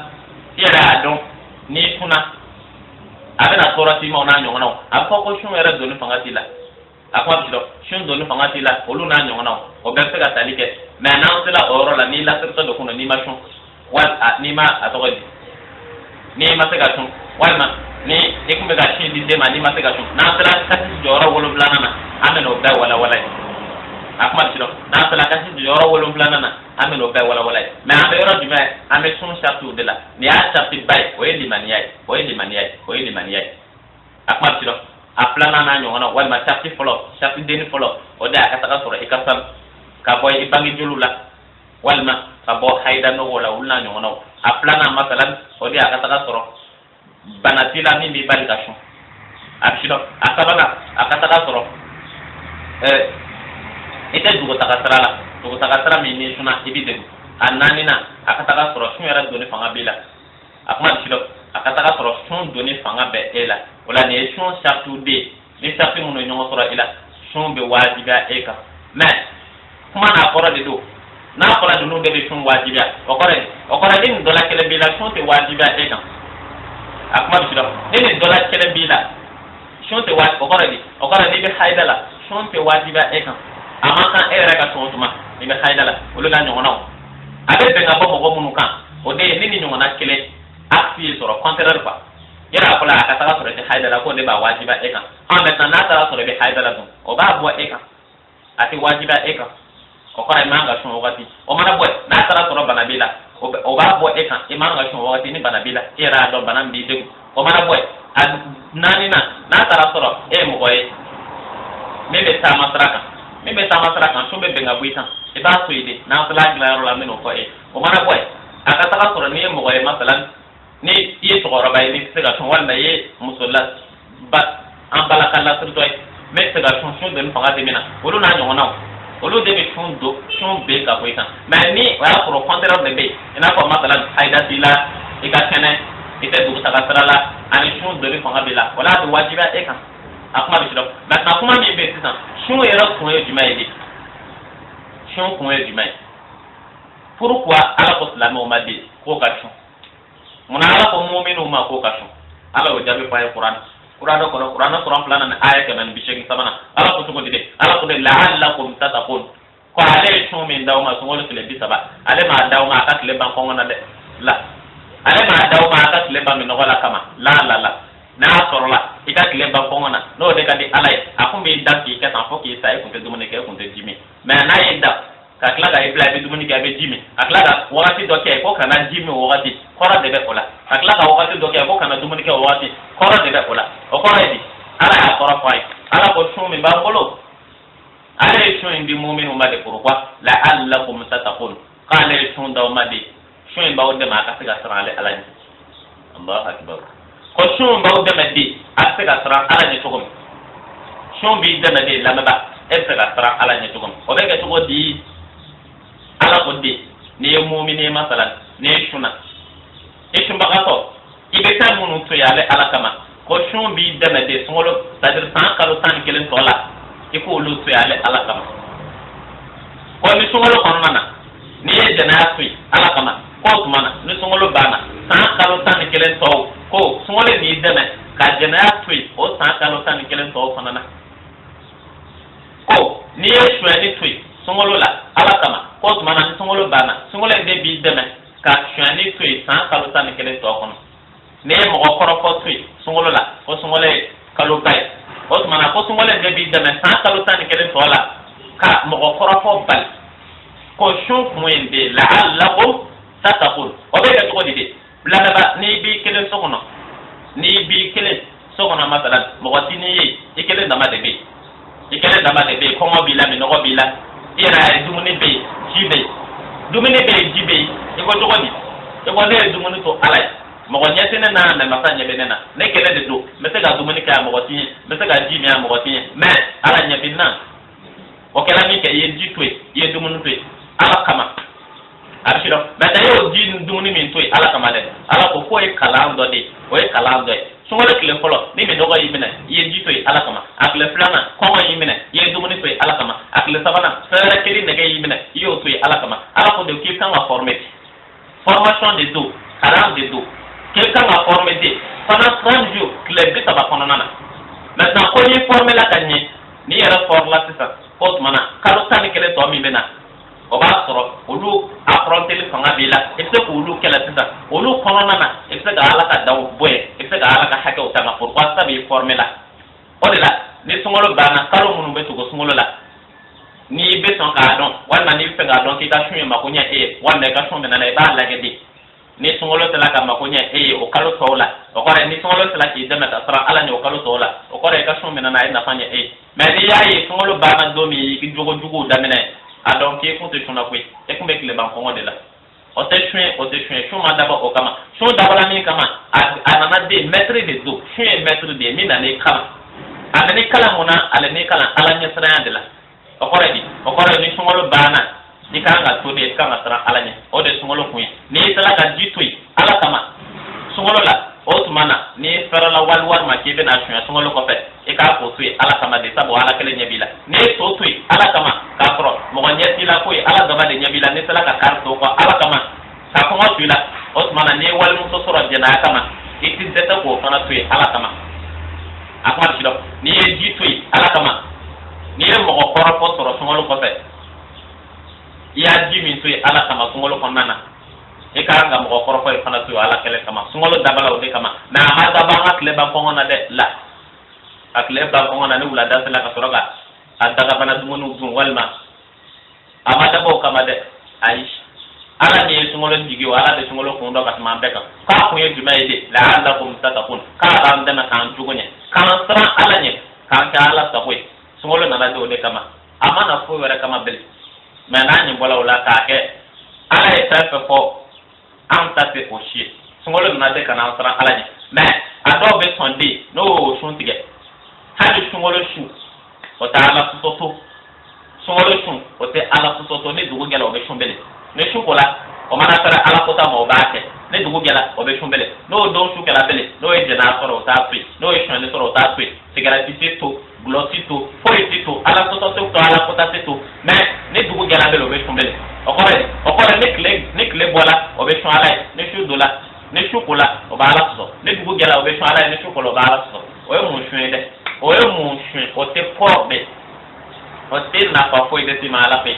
i yɛrɛ y'a dɔn n'i kunna a bɛna tɔɔrɔ s'i ma o n'a ɲɔgɔnnaw a bɛ fɔ ko sun yɛrɛ doni fanga t'i la a kuma bɛ sɔrɔ sun doni fanga t'i la olu n'a ɲɔgɔnnaw o bɛɛ bɛ se ka tali kɛ mais n'an sera o yɔrɔ la n'i laseretɔ dɔ kunna n'i ma sun walima n'i ma a tɔgɔ di n'i ma se ka sun walima ni i kun bɛ ka sin di den ma n'i ma se ka sun n'an sera kasi jɔyɔrɔ 7 na an bɛna o bɛɛ walawala ye a kuma bɛ sɔrɔ n'an sera kasi jɔyɔrɔ 7 na an bɛna o bɛɛ walawala ye mais an bɛ yɔrɔ jumɛn an bɛ sun saritiw de la nin y'a sariti ba ye o ye limaniya ye a kuma bɛ sɔrɔ a filanan n'a ɲɔgɔnna walima sariti fɔlɔ sariti denni fɔlɔ o de y'a ka taga sɔrɔ i ka sanu ka bɔ i bange joliw la walima ka bɔ hayida nɔgɔw la olu n'a ɲɔgɔnnaw a filanan masalan o de y'a ka taga sɔrɔ bana t'i la min b'i bali ka sun a bɛ sɔrɔ a sabanan a ka taga sɔrɔ i tɛ dugutaga sira la dugutaga sira min n'i sunna i b'i degun a naaninan a ka taga sɔrɔ sun yɛrɛ doni fanga b'i la a kuma bɛ sɔrɔ a ka taga sɔrɔ sun doni fanga bɛ e la o la nin ye sun saritiw de ye ni sariti minnu ye ɲɔgɔn sɔrɔ i la sun bɛ wajibiya e kan mais kuma n'a kɔrɔ de don n'a fɔra ninnu bɛɛ bɛ sun wajibiya o kɔrɔ ni nin dɔ la kelen b'i la sun tɛ wajibiya e kan a kuma bɛ sɔrɔ ni nin dɔ la kelen b'i la sun tɛ wajibiya o kɔrɔ n'i bɛ hayida la sun tɛ wajibiya e kan a man kan e yɛrɛ ka sɔn o tuma n'i bɛ hayida la olu la ɲɔgɔnnaw a bɛ bɛn ka bɔ mɔgɔ minnu kan o de ye ni nin ɲɔgɔnna kelen acte ye sɔrɔ contraire quoi yɛrɛ a fɔla a ka taga sɔrɔ i tɛ hayida la k'o de b'a wajibiya e kan maintenant n'a taara sɔrɔ i bɛ hayida la dun o b'a bɔ e kan a tɛ wajibiya e kan o kɔrɔ i man ka sun o wagati o mana bɔ n'a taara sɔrɔ bana b'i la o b'a bɔ e kan i man ka sun o wagati ni bana b'i la i yɛrɛ y'a dɔn bana min b'i degun o mana bɔ nani na tara soro mo koy me be sama saraka so be benga buita e ba so ide na sala gla ro la meno ko o mana boy aka tara soro ni mo koy masalan ni ye to ro bay ni sega ton wala ye musulla ba an bala kala sur toy me sega ton so den fanga de mina olu na nyo na olu de be ton do ton be ka buita mais ni wala pro contraire de be ina ko masalan haida dila e ka kene ite du saka sarala ani ton de fanga be la wala do wajiba e kan akuma bi do maintenant kuma mi be tisan shun era kun e juma idi shun kun e juma pourquoi ala ko salama o madi ko ka shun muna ala ko mu'minu ma ko ka shun ala o jabe fa Qur'an Qur'an plana na aya kan bi shegi sabana ala ko to dide ala ko de la'allakum tattaqun ko ale shun min daw ma so wala tele bi saba ale ma daw ma ka tele ban ko ngona de la ale ma daw ma ka tele ban min wala kama la na sorola ika kile ba fongona no de kadi alay akumbe daki ka tan foki sai ko te dumuni ke ko te jimi mais na yida ka kala ga ibla be dumuni ke be jimi akla ga wati do ke ko kana jimi wati kora de be kola akla ga wati do ke ko kana dumuni ke wati kora de be kola o kora di ala ya kora fai ala ko shumi ba bolo ala shumi ndi mu'minu ma de pourquoi la allakum tattaqun qala shumi daw ma de shumi ba wonde ma ka siga sarale ala ni Allahu akbar ko shun ba de medi asega sara ala ni togom shun bi de medi la maba esega sara ala ni togom o be ke togo di ala ko di ni mu'mini masalan ni shuna e shun ba gato ibe ta munu to yale ala kama ko shun bi de medi songolo sadir san kalo tan kelen tola e ko lu to yale ala kama ko ni songolo konana ni e jana asui ala kama ko tumana ni songolo bana san kalo tan kelen to ko sungole ni deme ka jana tui o san kalo tan kelen to fanana ko ni e shwani tui sungolo la ala kama ko tumana ni sungolo bana sungole de bi deme ka shwani tui san kalo tan kelen to kono ne mo ko koro ko tui sungolo la ko sungole kalo bay ko tumana ko sungole de bi deme san kalo tan kelen to la ka mo ko koro ko bal ko shuf muende la'allakum tattaqun o be ko dide blanaba ni bi kelen sokono ni bi kelen sokono masalan mo watini yi ikelen dama de be ko mo bi la mi no bi la ira dumuni be jibe e ko to ni e ko de dumuni to alai mo ko nyetene na masanya be na ne kelen de do me se ga dumuni ka mo watini me se ga jibe mo watini me ala nya binna o kala mi ke ye jitwe ye dumuni to ala kama arshiro bata yo din dumuni min toy ala kamade ala ko foy kalando de oy kalando so wala kile folo ni mi dogo yimina ye di toy ala kama akle plana ko mo yimina ye dumuni toy ala kama akle sabana sara kiri ne gay yimina yo toy ala kama ala ko de ki kan wa formation de do karam de do ki kan wa formé pendant 30 jours kle bi taba kono nana maintenant ko ni formé la kanyi ni era for la sisa ko mana karo tan kele to mi bena o ba soro olu affronter le fanga bila e se ko olu kala tata olu konona na e se ga ala ka daw boy e se ga ala ka hakka o tanga pourquoi ça bi formula o de la ni sungolo bana kalo munu be to go sungolo la ni be son ka don wala ni be ga don ki ka shunye makonya e wala ka shunye na ba la gedi ni sungolo tala ka makonya e o kalo tola o kore ni sungolo tala ki dama ta sara ala ni o kalo tola o kore ka shunye na na fanya e mais ni yayi sungolo bana do mi ki jogo damene adon ki ko te shuna kwe e kumbe kile ban kongo de la o te shwe shuma daba o kama shuma daba la mi kama anana de maître de do shwe maître de mi na ne kala ana ne kala mona ala ne kala ala nya sra de la o kore ni shuma lo bana ni kanga to de kanga sra ala nya o de shuma lo kwe ni tala ka jitui ala kama shuma lo la o tumana ni fara la war ma ke be na shuma lo ko fe e ka ko tui ala kama de sabo ala kele nya bila ni to tui ala kama ka pro mo nyeti la ko ala gaba de nya bila ni tala ka karto ko ala kama ka ko tui la o tumana ni wal mu so soro jena kama itin teta ko fana tui ala kama akma tido ni e ji tui ala kama ni e mo ko ko soro so lo ko fe ya ji min tui ala kama so lo ko nana e ka nga mo ko ko fana tui ala kele kama so lo dabala o de kama na ma dabanga kle ba ko na de la akle ba ko na ni wula da sala ka soroga adaga bana dumunu dum walma amada bo kama de aish ala ni sungolo jigi wala de sungolo ko ndo ka ma beka ka ko ye jumay de la allakum tatakun ka ram dana kan jugunye kan sara ala nye kan ka ala takwe sungolo na la do de kama amana fo wera kama bel mana ni bola wala ka ke ala e ta fo am ta pe ko shi sungolo na de kan sara ala nye mais ado be sonde no shun tige hali sungolo shu o ta ala soto sungolo shu o te ala soto ne dugu gela o be shun bele ne shu kola o mana tara ala kota mo baake ne dugu gela o be shun bele no do shu kala bele no e jena soro ta fi no e shun ne soro ta fi sigara tito glotito foitito ala soto to ala kota tito mais ne dugu gela bele o be shun bele o kore ne kle bola o be shun ala ne shu dola ne shu kola o ba ala so ne dugu gela o be shun ala ne shu kola o ba ala so o e mo shun de o e mo shun o te porbe o te na pa foi de ti mala pe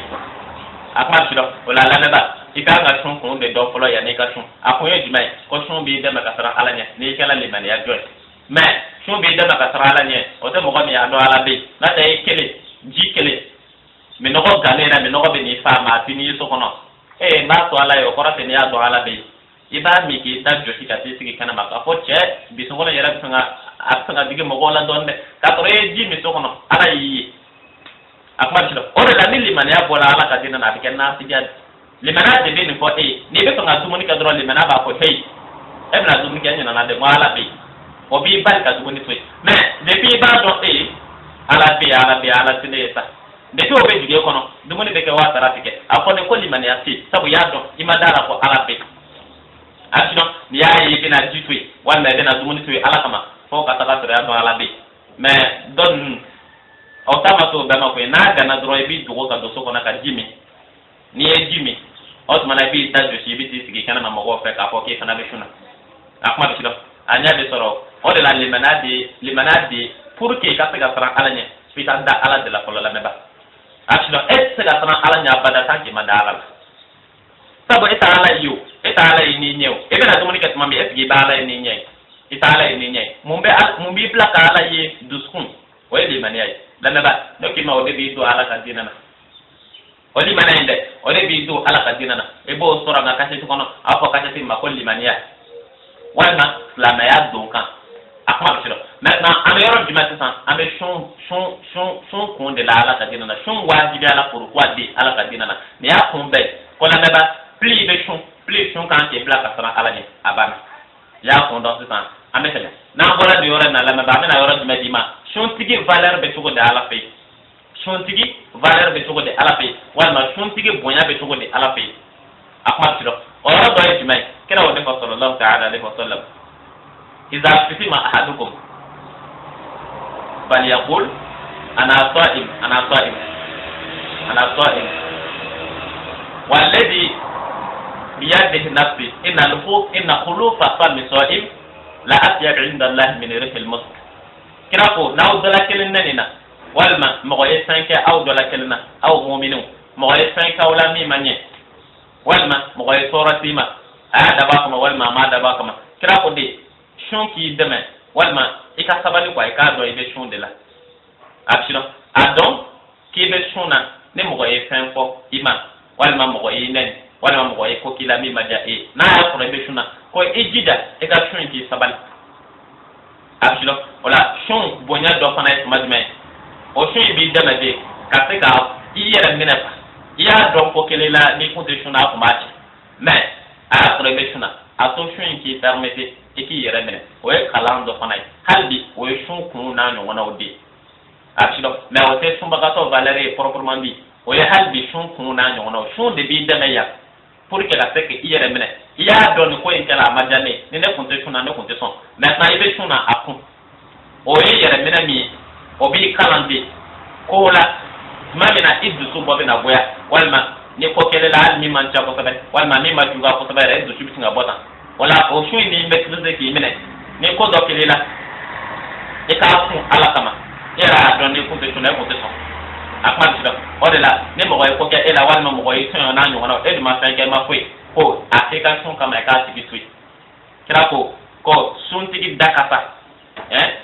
akma shiro wala la neba ikanga shun kun de do folo ya ne ka shun akunye jumai ko shun bi de makasara alanya ne kala le mane ya joy mais shun bi de makasara alanya o te mo ko mi ya do ala be na te kele ji kele mi no ko galera mi no ko be ni fa ma tini so kono ba to ala yo ko rate ni ya do ala be iba mi ki ta joshi ka ti sigi kana maka fo che bi so kono yara sanga dige mo ko la donde ka to ji mi so kono ala yi akma shiro o la ni limane ya bola ala ka dina na bi kenna sigad limana de be ni fo ni be to nga tumuni ka dro limana ba ko hey ebna tumuni ka nyana na de mo ala be o bi bal ka tumuni to mais de bi ba do ala tine sa de to be dige kono dumuni be ke wa tarafike akone ko limane ya ti sabu ya do imadara ko ala be asino ni ya yi bina jitwi wala bina tumuni to ala kama fo ka ta ya do ala be mais don otama to bama ko na gana dro bi dugo ka do so kona ka jimi ni e jimi otama bi ta jo shi bi ti sigi kana ma go fe ka fo ke kana be shuna akma be shilo anya be soro o de la limanadi pour que ka ga fara alanya spita da ala de la polo la meba asino et se ga fara alanya bada tanki madala sabo eta ala yu eta ala ni nyew e be na to monika tuma bi et gi ba ala ni nyey eta ala ni nyey mumbi plaka ala ye duskun o e limani ay la meba no ki ma o de bi do ala ka dinana o limani inde o de bi do ala ka dinana e bo sora ga kasse to kono afo kasse ti ma ko limani ay wana la maya do kan akma bishiro maintenant am yoro dimati san am shon kon de la ala ka dinana shon wajibi ala pourquoi de ala ka dinana ne ya kon be ko la meba pli be shon kan ke bla ka sara ala ni abana ya kon do san am tele na bola de yoro na la meba am na yoro dimati ma shon tigi valeur be tugo de ala fe shon tigi valeur be tugo de ala fe wala shon tigi bonya be tugo de ala fe akma bishiro o yoro do dimai kira wa nabi sallallahu ta'ala alaihi wasallam idza fitima ahadukum falyaqul ana sa'im walladhi biyadihi nafsi inna khulufa fami sa'im la atyab 'inda Allah min rihil musk kira ko naw dala kelina nina walma moye 5 aw dala kelina aw mu'minu moye 5 wala mi manye walma moye soratima daba kama walma ma daba kama kira ko de shon ki deme walma ika sabali kwa ika do ibe shon de la abshino adon ki be shona ne mo e fen fo ima walma mo e nen walma mo e ko kila mi maja e na ya ko ibe shona ko ejida e ga shon ki sabali abshino wala shon bonya do fana e majme o shon bi deme de ka se ka iyere minefa iya do ko kelela ni ko de shona ko machi mais a probeshuna ato shun ki permete eki yere mene o e kalando fanai halbi o e shun kun na no wana odi achido mais o te shun bagato valeur proprement dit o e halbi shun kun na no wana shun de bi dana ya pour que la seke yere mene ya don ko en kala majane ni ne konte shun na ne konte son maintenant ibe shun na akun o e yere mene mi o bi kalande ko la mamina iddu su bobe na boya walma ni ko kele la mi man cha ko sabe wala mi ma juga ko sabe re do chubi nga bota wala o shu ni maîtriser ki mine ni ko do kele la e ka fu ala kama era don ni ko te tuna ko te so akma ti do o de la ne mo ko ke ela wala mo ko yi tun na nyu wona e ma fa ke ma fui ko afrika sun kama ka ti bitui kira ko sun tigi dakata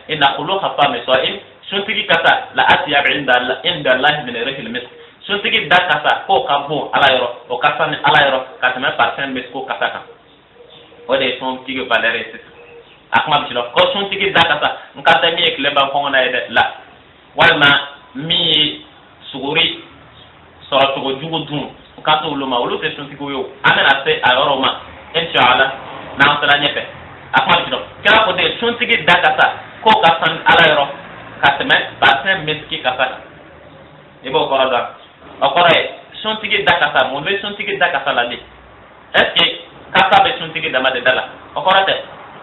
ina khulu khata mi sa'im sun tigi kata la atiyab inda Allah min rihil misk suntigi da kasa ko ka bon ala yɔrɔ o kasa ni ala yɔrɔ ka tɛmɛ parfum bɛ ko kasa kan o de ye suntigi valeur ye sisan a kuma bɛ sɔrɔ ko suntigi da kasa n ka tɛ min ye tile ban kɔngɔ na ye dɛ la walima min ye suguri sɔrɔ cogo jugu dun n ka t'olu ma olu tɛ suntigiw ye o an bɛna se a yɔrɔw ma inshallah n'an sera ɲɛfɛ a kuma bɛ sɔrɔ kira ko de suntigi da kasa ko ka san ala yɔrɔ ka tɛmɛ parfum miski kasa kan i b'o kɔrɔ dɔn o kɔrɔ ye suntigi da kasa mun bɛ suntigi da kasa la de est ce que kasa bɛ suntigi dama de da la o kɔrɔ tɛ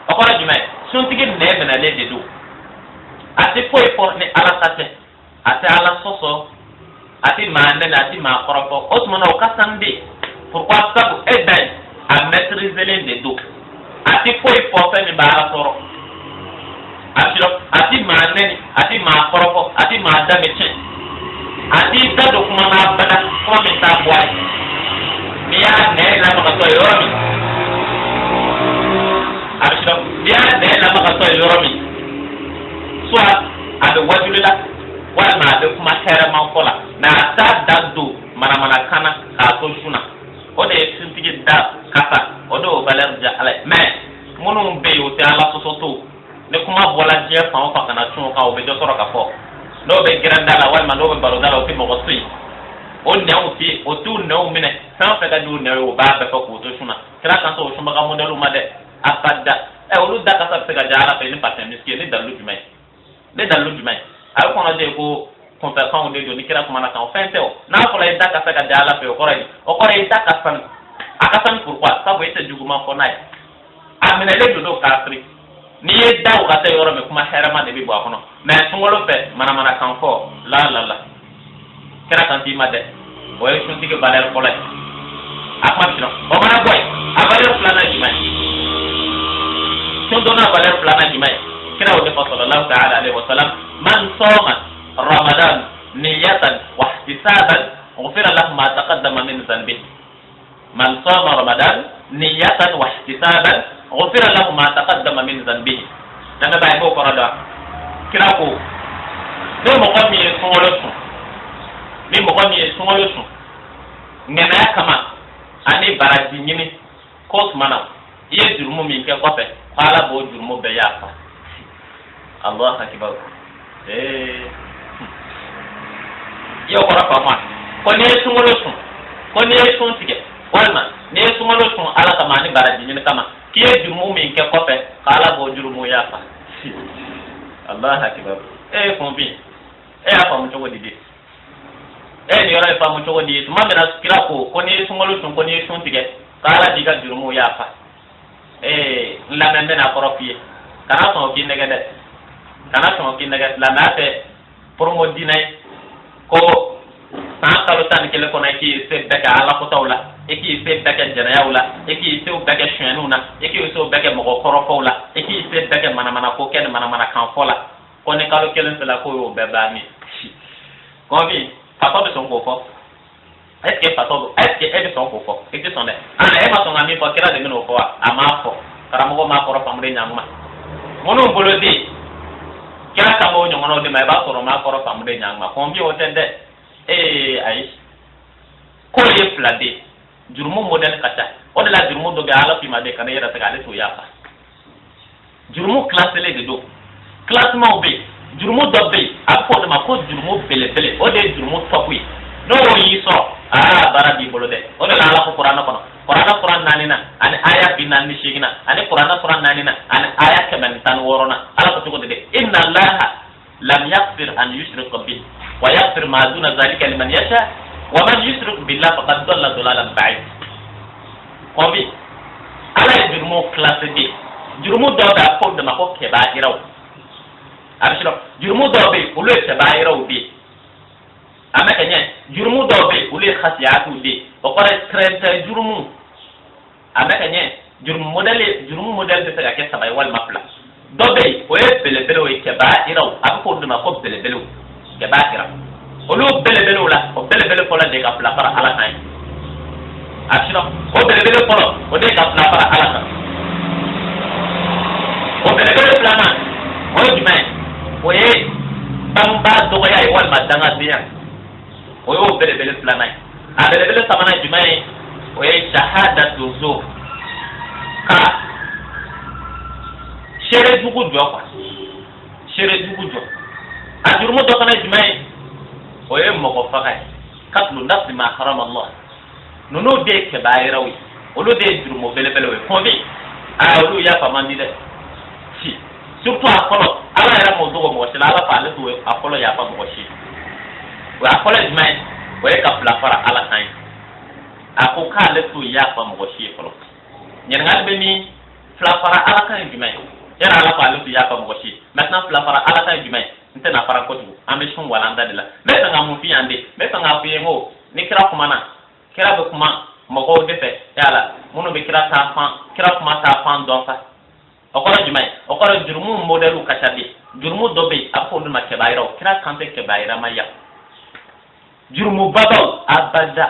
o kɔrɔ jumɛn ye suntigi nɛɛ minɛlen de don a tɛ foyi fɔ ni ala ta tɛ a tɛ ala sɔsɔ a tɛ maa nɛnɛ a tɛ maa kɔrɔfɔ o tuma na o ka san de pourquoi sabu e da ye a maîtriselen de don a tɛ foyi fɔ fɛn min b'a ala sɔrɔ a tɛ maa nɛni a tɛ maa kɔrɔfɔ a tɛ maa danbe tiɲɛ a t'i da don kuma na bada kuma min t'a bɔ a ye n'i y'a nɛɛ lamagatɔ ye yɔrɔ min a bɛ sɔrɔ n'i y'a nɛɛ lamagatɔ ye yɔrɔ min soit a bɛ wajuli la walima a bɛ kuma hɛrɛman fɔ la mais a t'a da don manamanakan na k'a to sun na o de ye suntigi da kasa o de y'o valeur diya ala ye mais minnu bɛ yen o tɛ ala sɔsɔ to ni kuma bɔla diɲɛ fan o fan ka na cun o kan o bɛ dɔ sɔrɔ ka fɔ n'o bɛ gɛrɛn da la walima n'o bɛ baro da la o tɛ mɔgɔ to yen o nɛnw tɛ o t'u nɛnw minɛ fɛn o fɛn ka di o nɛnw ye o b'a bɛɛ fɔ k'o to sun na kira kan tɛ o sunbaga modèle ma dɛ abada olu da kasa bɛ se ka diya ala fɛ ni parfum miski ye ni dalilu jumɛn ye ne dalilu jumɛn ye a bɛ kɔnɔ de ko kunfɛkanw de don ni kira kumana kan o fɛn tɛ o n'a fɔra i da kasa ka diya ala fɛ o kɔrɔ ye i da ka sanu a ka sanu pourquoi sabu e tɛ juguman fɔ n'a ye a minɛlen don n'o kafiri n'i ye da o ka taa yɔrɔ min kuma hɛrɛma de bɛ bɔ a kɔnɔ mais sunkalo fɛ manamanakan fɔ la kira kan t'i ma dɛ o ye suntigi valeur fɔlɔ ye a kuma bɛ o mana bɔ yen a valeur filanan jumɛn sun donna valeur filanan jumɛn ye kira o de fɔ sallallahu ta'ala alaihi wa sallam man soma ramadan niyatan wa ihtisaban ghufira lahu ma taqaddama min dhanbihi man soma ramadan niyatan wa ihtisaban ghufira lahu ma taqaddama min dhanbihi dama bay bo ko rada kira ko do mo ko mi sungolo sun ni mo ko mi sungolo sun ngena kama ani baraji nyini ko mana ye jurumu mi ke ko fe fala bo jurumu be ya fa Allah akbar yo ko rafa ma ko ni sungolo sun ko ni sun tige walma ni sungolo sun ala kama ni baraji nyini kama kiye jurumu min ke kɔfɛ k'ala b'o jurumu yafa Allah akbar fɔnbi y'a faamu cogo di de nin yɔrɔ ye faamu cogo di tuma min na kira ko n'i ye sunkalo sun ko n'i ye sun tigɛ k'ala b'i ka jurumu yafa n lamɛn bɛ n'a kɔrɔ f'i ye kana sɔn o k'i nɛgɛ dɛ kana sɔn o k'i nɛgɛ silamɛya tɛ promo diinɛ ye ko san kalo 11 kɔnɔ i k'i se bɛɛ kɛ ala kotaw la i k'i se bɛɛ kɛ jɛnɛyaw la i k'i sew bɛɛ kɛ sonyɛniw na i k'i sew bɛɛ kɛ mɔgɔ kɔrɔfɔw la i k'i se bɛɛ kɛ manamana ko kɛ ni manamana kan fɔ la ko ni kalo 1 sera ko y'o bɛɛ bannen kɔnbi fatɔ bɛ sɔn k'o fɔ est ce que e bɛ sɔn k'o fɔ i tɛ sɔn dɛ e ma sɔn ka min fɔ kira de bɛ n'o fɔ wa a m'a fɔ karamɔgɔ m'a kɔrɔ faamu de ɲankuma minnu bolo den kira kan b'o ɲɔgɔnnaw de ma i b'a sɔrɔ m'a kɔrɔ faamu de ɲankuma kɔnbi o tɛ dɛ ayi ko ye fila de jurumu modèle ka ca o de la jurumu dɔ bɛ ala f'i ma de kana yɛrɛ se k'ale to yafa jurumu classé de don classement bɛ yen jurumu dɔ bɛ yen a bɛ fɔ o de ma ko jurumu belebele o de ye jurumu top ye n'o y'i sɔrɔ baara b'i bolo dɛ o de la ala ko kuranɛ kɔnɔ kuranɛ sura 4 nan ani aya 48 nan ani kuranɛ sura 4 nan ani aya 116 nan ala ko cogo di dɛ inna allaha lam yaghfir an yushrika bihi wa yaghfir ma duna zalika liman yasha wa man yushrik billahi faqad dalla dalalan ba'id kɔnbi ala ye jurumu classé de jurumu dɔw bɛ a fɔ de ma ko kɛba'iraw a bɛ sɔrɔ jurumu dɔw bɛ yen olu ye kɛba'iraw de ye a mɛ ka ɲɛ jurumu dɔw bɛ yen olu ye khasiyatiw de ye o kɔrɔ ye tɛrɛntɛ jurumu a mɛ ka ɲɛ jurumu modèle bɛ se ka kɛ 3 ye walima 2 dɔ bɛ yen o ye belebelew ye kɛba'iraw a bɛ fɔ olu de ma ko belebelew kɛba'iraw olu belebelew la o belebele fɔlɔ de ka fila fara ala kan ye a bɛ sɔrɔ o belebele fɔlɔ o de ka fila fara ala kan o belebele filanan o ye jumɛn o ye bangebaa dɔgɔya ye walima dangadenya o yo bele bele planai a bele bele samana jumai o ye shahadatu zur ka shere dugu jɔ quoi shere dugu jɔ a jurumu dɔ fana jumai o ye mɔgɔ faga ye katlu nafsi ma harama Allah nunu de kebayiraw ye olu de ye jurumu belebelew ye fɔn bi olu yafa man di dɛ si surtout a fɔlɔ ala yɛrɛ m'o dogo mɔgɔ si la ala fɛ ale t'o a fɔlɔ yafa mɔgɔ si o a fɔlɔ jumɛn ye o ye ka fila fara ala kan ye a ko k'ale t'o yafa mɔgɔ si ye fɔlɔ ɲininkali bɛ min fila fara ala kan ye jumɛn ye yɛrɛ ala fɛ ale t'o yafa mɔgɔ si ye maintenant fila fara ala kan ye jumɛn ye n tɛna fara kojugu an bɛ sun walanda de la n bɛ fɛ ka mun f'i yan de n bɛ fɛ k'a f'i ye n ko ni kira kumana kira bɛ kuma mɔgɔw de fɛ yala minnu bɛ kira kuma taa fan dɔn sa o kɔrɔ jumɛn ye o kɔrɔ jurumu modèle ka ca de jurumu dɔ bɛ yen a bɛ fɔ olu ma kɛbayiraw kira kan tɛ kɛbayira ma yan jurumu babaw abada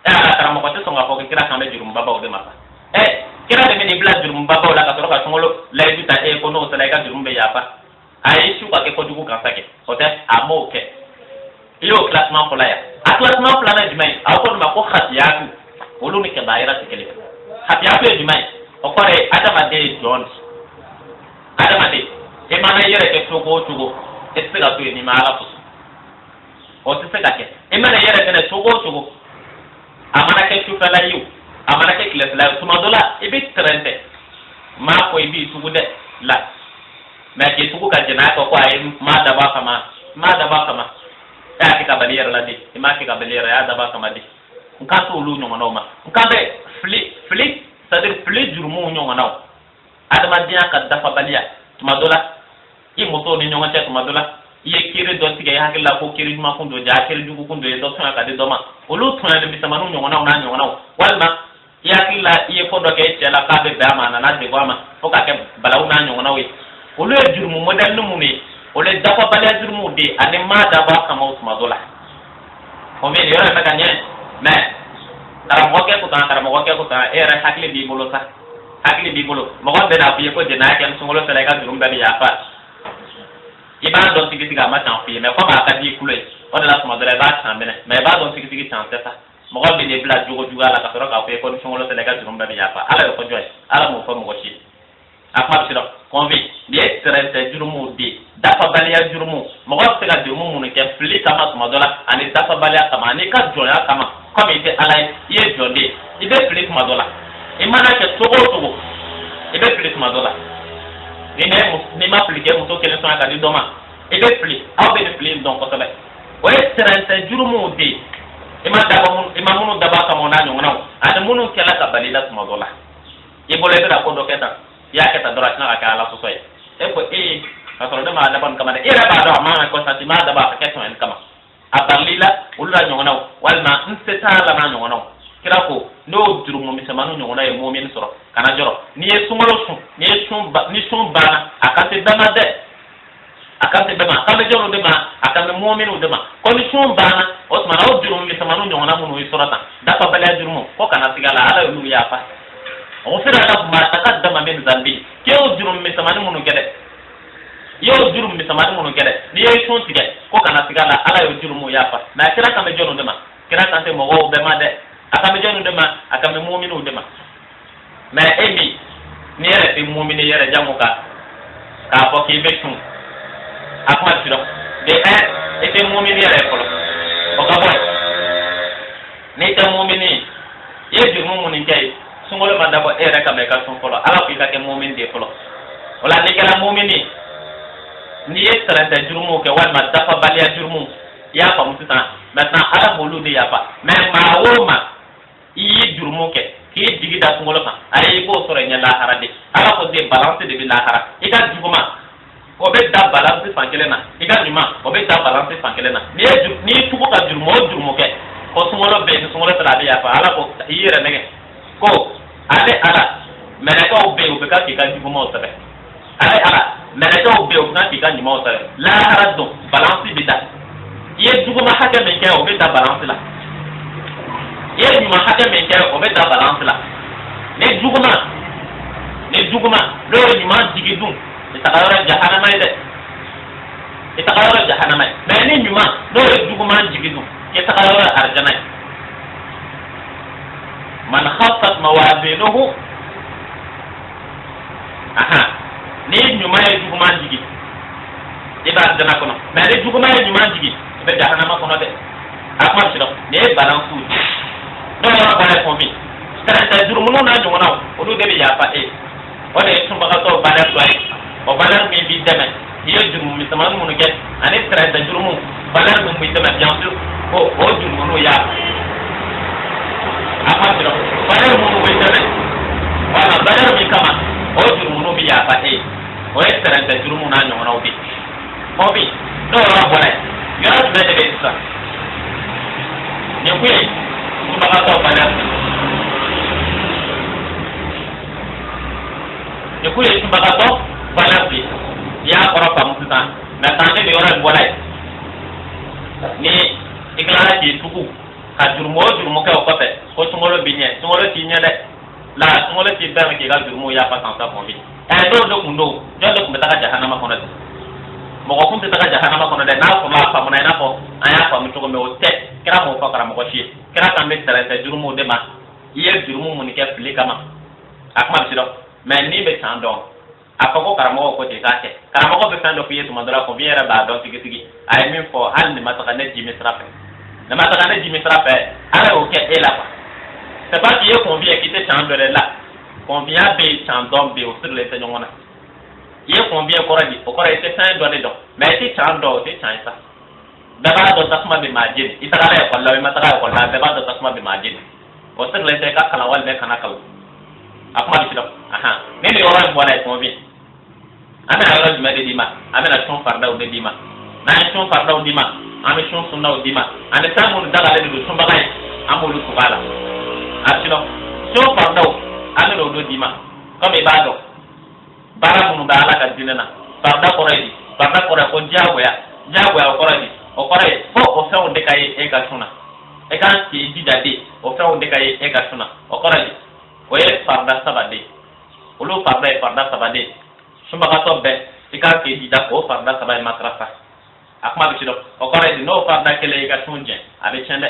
ala karamɔgɔ tɛ sɔn k'a fɔ ko kira kan bɛ jurumu babaw de ma sa kira de bɛ n'i bila jurumu babaw la ka sɔrɔ ka sunkalo layidu ta ko n'o sera i ka jurumu bɛ yafa a ye su ka kɛ kojugu kan sa kɛ o tɛ a m'o kɛ i y'o classement fɔlɔ yan a classement filanan jumɛn ye a ko olu ma ko hasiyatu olu ni kɛbayira tɛ kelen hasiyatu ye jumɛn ye o kɔrɔ ye adamaden ye jɔn de adamaden i mana i yɛrɛ kɛ cogo o cogo i tɛ se ka to yen n'i ma ala fo o tɛ se ka kɛ i mana i yɛrɛ fɛnɛ cogo o cogo a mana kɛ sufɛla ye o a mana kɛ tilefɛla ye o tuma dɔ la i bɛ tɛrɛntɛ maa fɔ i b'i tugu dɛ la mɛ k'i tugu ka jɛn'a kɔ ko ayi maa dabɔ a kama maa dabɔ a kama e y'a kɛ ka bali i yɛrɛ la de i m'a kɛ ka bali i yɛrɛ i y'a dabɔ a kama de n kan t'olu ɲɔgɔnnaw ma n kan bɛ fili c'est-à-dire fili jurumuw ɲɔgɔnnaw adamadenya ka dafabaliya tuma dɔ la i musow ni ɲɔgɔn cɛ tuma dɔ la i ye kiri dɔ tigɛ i hakili la ko kiri ɲuman kun dɔ ja kiri jugu kun dɔ ye dɔ tɔɲɔ ka di dɔ ma olu tɔɲɔli misɛnmaninw ɲɔgɔnnaw n'a ɲɔgɔnnaw walima i hakili la i ye ko dɔ kɛ i cɛ la k'a bɛ bɛn a ma a nana degun a ma fo k'a kɛ balawu n'a ɲɔgɔnnaw ye olu ye jurumu modèle minnu ye olu ye dafabaliya jurumuw de ye ani maa dabɔ a kama o tuma dɔ la o min yɔrɔ in bɛ ka ɲɛ mɛ karamɔgɔkɛ ko tan e yɛrɛ hakili b'i bolo sa hakili b'i bolo mɔgɔ bɛ n'a f'i ye ko jɛnɛya kɛ ni sunkalo sera i ka jurumu bɛɛ bɛ yafa i b'a dɔn tigitigi a ma can f'i ye mɛ comme a ka di i kulo ye o de la tuma dɔ la i b'a can minɛ mɛ i b'a dɔn tigitigi can tɛ sa mɔgɔ bɛ n'i bila jogo juguya la ka sɔrɔ k'a f'i ye ko ni sunkalo sera i ka jurumu bɛɛ bɛ yafa ala y'o fɔ jɔn ye ala m'o fɔ mɔgɔ si ye a kuma bɛ se dɔn kɔnfi nin ye tɛrɛntɛ jurumuw de ye dafabaliya jurumu mɔgɔ bɛ se ka jurumu minnu kɛ fili kama tuma dɔ la ani dafabaliya kama ani ka jɔnya kama comme i tɛ ala ye i ye jɔn de ye i bɛ fili tuma dɔ la i mana kɛ cogo o cogo i bɛ fili tuma dɔ la n'i ma fili kɛ muso kelen sɔnna ka di dɔ ma i bɛ fili aw bɛ nin fili in dɔn kosɛbɛ o ye tɛrɛntɛ jurumuw de ye i ma minnu dabɔ a kama o n'a ɲɔgɔnnaw ani minnu kɛla ka bali la tuma dɔ la i bolo i bɛ ka ko dɔ kɛ tan i y'a kɛ tan dɔrɔn a tɛna ka kɛ ala sɔsɔ ye e ko ka sɔrɔ ne m'a dabɔ nin kama dɛ e yɛrɛ b'a dɔn a man kan ka constater i m'a dabɔ a ka kɛ tɔɲɔni kama a barili la olu la ɲɔgɔnnaw walima n se t'a la n'a ɲɔgɔnnaw kira ko n'o jurumu misɛnmaninw ɲɔgɔnna ye mɔmini sɔrɔ kana jɔrɔ n'i ye sunkalo sun ni sun banna a kan tɛ bɛɛ ma dɛ a kan tɛ bɛɛ ma a kan bɛ jɔnw de ma a kan bɛ mɔminiw de ma ko ni sun banna o tuma na o jurumu misɛnmaninw ɲɔgɔnna minnu y'i sɔrɔ tan dafabaliya jurumu ko kana siga la ala y'olu yafa o sera ka kuma a ka dama min zambi k'e y'o jurumu misɛnmanin minnu kɛ dɛ i y'o jurumu misɛnmanin minnu kɛ dɛ n'i ye sun tigɛ ko kana siga la ala y'o jurumu yafa mɛ a kira kan bɛ jɔnw de ma kira kan tɛ mɔgɔw bɛɛ ma dɛ a kan bɛ jɔnw de ma a kan bɛ mɔminiw de ma mɛ e min n'i yɛrɛ tɛ mɔmini yɛrɛ jango kan k'a fɔ k'i bɛ sun a kuma ti dɔn de i tɛ mɔmini yɛrɛ fɔlɔ o ka bɔ yen n'i tɛ mɔmini i ye jurumu minnu kɛ ye sunkalo ma dabɔ e yɛrɛ kama i ka sun fɔlɔ ala ko i ka kɛ mɔmini de fɔlɔ o la n'i kɛra mɔmini n'i ye tɛrɛntɛ jurumuw kɛ walima dafabaliya jurumuw i y'a faamu sisan maintenant ala b'olu de yafa mɛ maa o maa i ye jurumu kɛ k'i jigi da sunkalo kan ayi i b'o sɔrɔ i ɲɛ lahara de ala ko de balance de bɛ lahara i ka juguma o bɛ da balance fan kelen na i ka ɲuman o bɛ da balance fan kelen na n'i tugu ka jurumu o jurumu kɛ ko sunkalo bɛ yen ni sunkalo sera a bɛ yafa ala ko i yɛrɛ nɛgɛ ko ale ala mɛlɛkɛw bɛ yen u bɛ ka k'i ka jugumaw sɛbɛ ale ala mɛlɛkɛw bɛ yen u bɛ ka k'i ka ɲumanw sɛbɛ lahara don balance bɛ da i ye juguma hakɛ min kɛ o bɛ da balance la i ye ɲuman hakɛ min kɛ o bɛ da balance la ni juguma n'o ye ɲuman jigi dun i taga yɔrɔ jahanama ye dɛ i taga yɔrɔ jahanama ye mɛ ni ɲuman n'o ye juguman jigi dun يتغير أرجمه من خفت موازينه نيد نما يجومان جيجي إذا أرجمه كنا ما يجومان يجومان جيجي إذا جهنم كنا ده أكمل شلون نيد بالانسو نورا بنا كومي كنا تجرمنا نجومنا ولو ده بيجابا وده يسمى كتو بدر سوي وبدر مين بيدمن هي جرم مثمان منوجت أنا ترى تجرمه بدر مين بيدمن جامسو o jurumunu ya amatiro badar munu wetare wala badar mi kama o jurumunu bi ya fa o estaranta jurumu na nyona obi do ra bole ya be de be sa ne kuye ku ba ta badar ne kuye ku ba ta badar bi ya ora pa mutan na tande de ora bolai ni iklara ki tuku ka jurmo ka ko fe ko sungolo binye sungolo ti nya de la sungolo ti ba ki ga jurmo ya pa san sa ko bi do kundo do kumeta ka jahannama kono de mo ko kumeta ka jahannama kono de na ko ma fa mo na ko aya fa mo to ko me o te kira mo fa kara mo ko shi kira kan be tere te jurmo de ma iye jurmo mo ni ke fili kama akma bi do me ni be san do akoko kara mo ko te ka te kara mo ko be san do fiye to mandora ko biera ba do tigi ay min fo hal ni mata ka ne jimi strafe na mata kana di misra pe ala o ke ela pa c'est pas qu'il convient qui te chambre là convient be chambre be o sur les tenyona il convient coradi o coradi te san do do mais ti chambre te chansa daba do tasma be majin itara ko la mata ko la daba do tasma be majin o sur les te ka kala wal me kana kaw akma bi do ne ne ora mo la convient amena ora me de dima amena son farda o de dima na son farda o dima ame shon sunna o dima ane tamu daga le do sun bagay amolu kubala asilo so fardo ane do dima comme ibado bara mun da ala ka dinena farda koredi ko jagoya o koredi fo o fe onde kay e ga suna e kan ti didade o fe onde kay e ga suna o koredi o ye farda sabade ulu farda sabade sumba ka tobbe e kan ti dida ko farda sabade matrafa akma bi do o kore di no farda kele ga sunje abe chende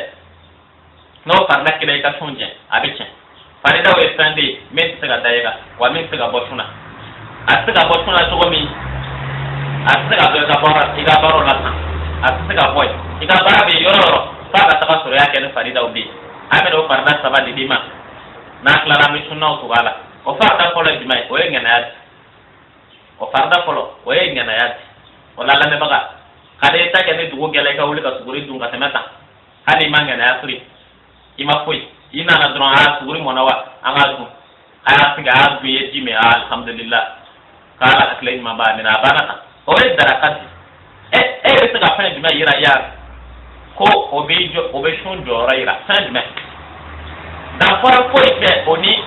no farda kele ga sunje abe chen farida we stande met sega daiga wa met sega botuna asega botuna to mi asega do ga bara iga baro la asega boy iga bara be yororo faga ta sura yake no farida ubi ame do farda sabadi dima na klara mi sunna to gala o farda kolo di mai o ngena ya o farda kolo o ngena ya wala la me baga kade ta ke ne dugo gele ka wuli ka suguri dunga temata hali manga na asri ima koi ina na dron a suguri monawa anga du aya siga azu ye jime alhamdulillah kala aklay ma ba mina baraka o e darakat e siga fa jima yira ya ko obe shon jora yira fa jima da fara ko ite oni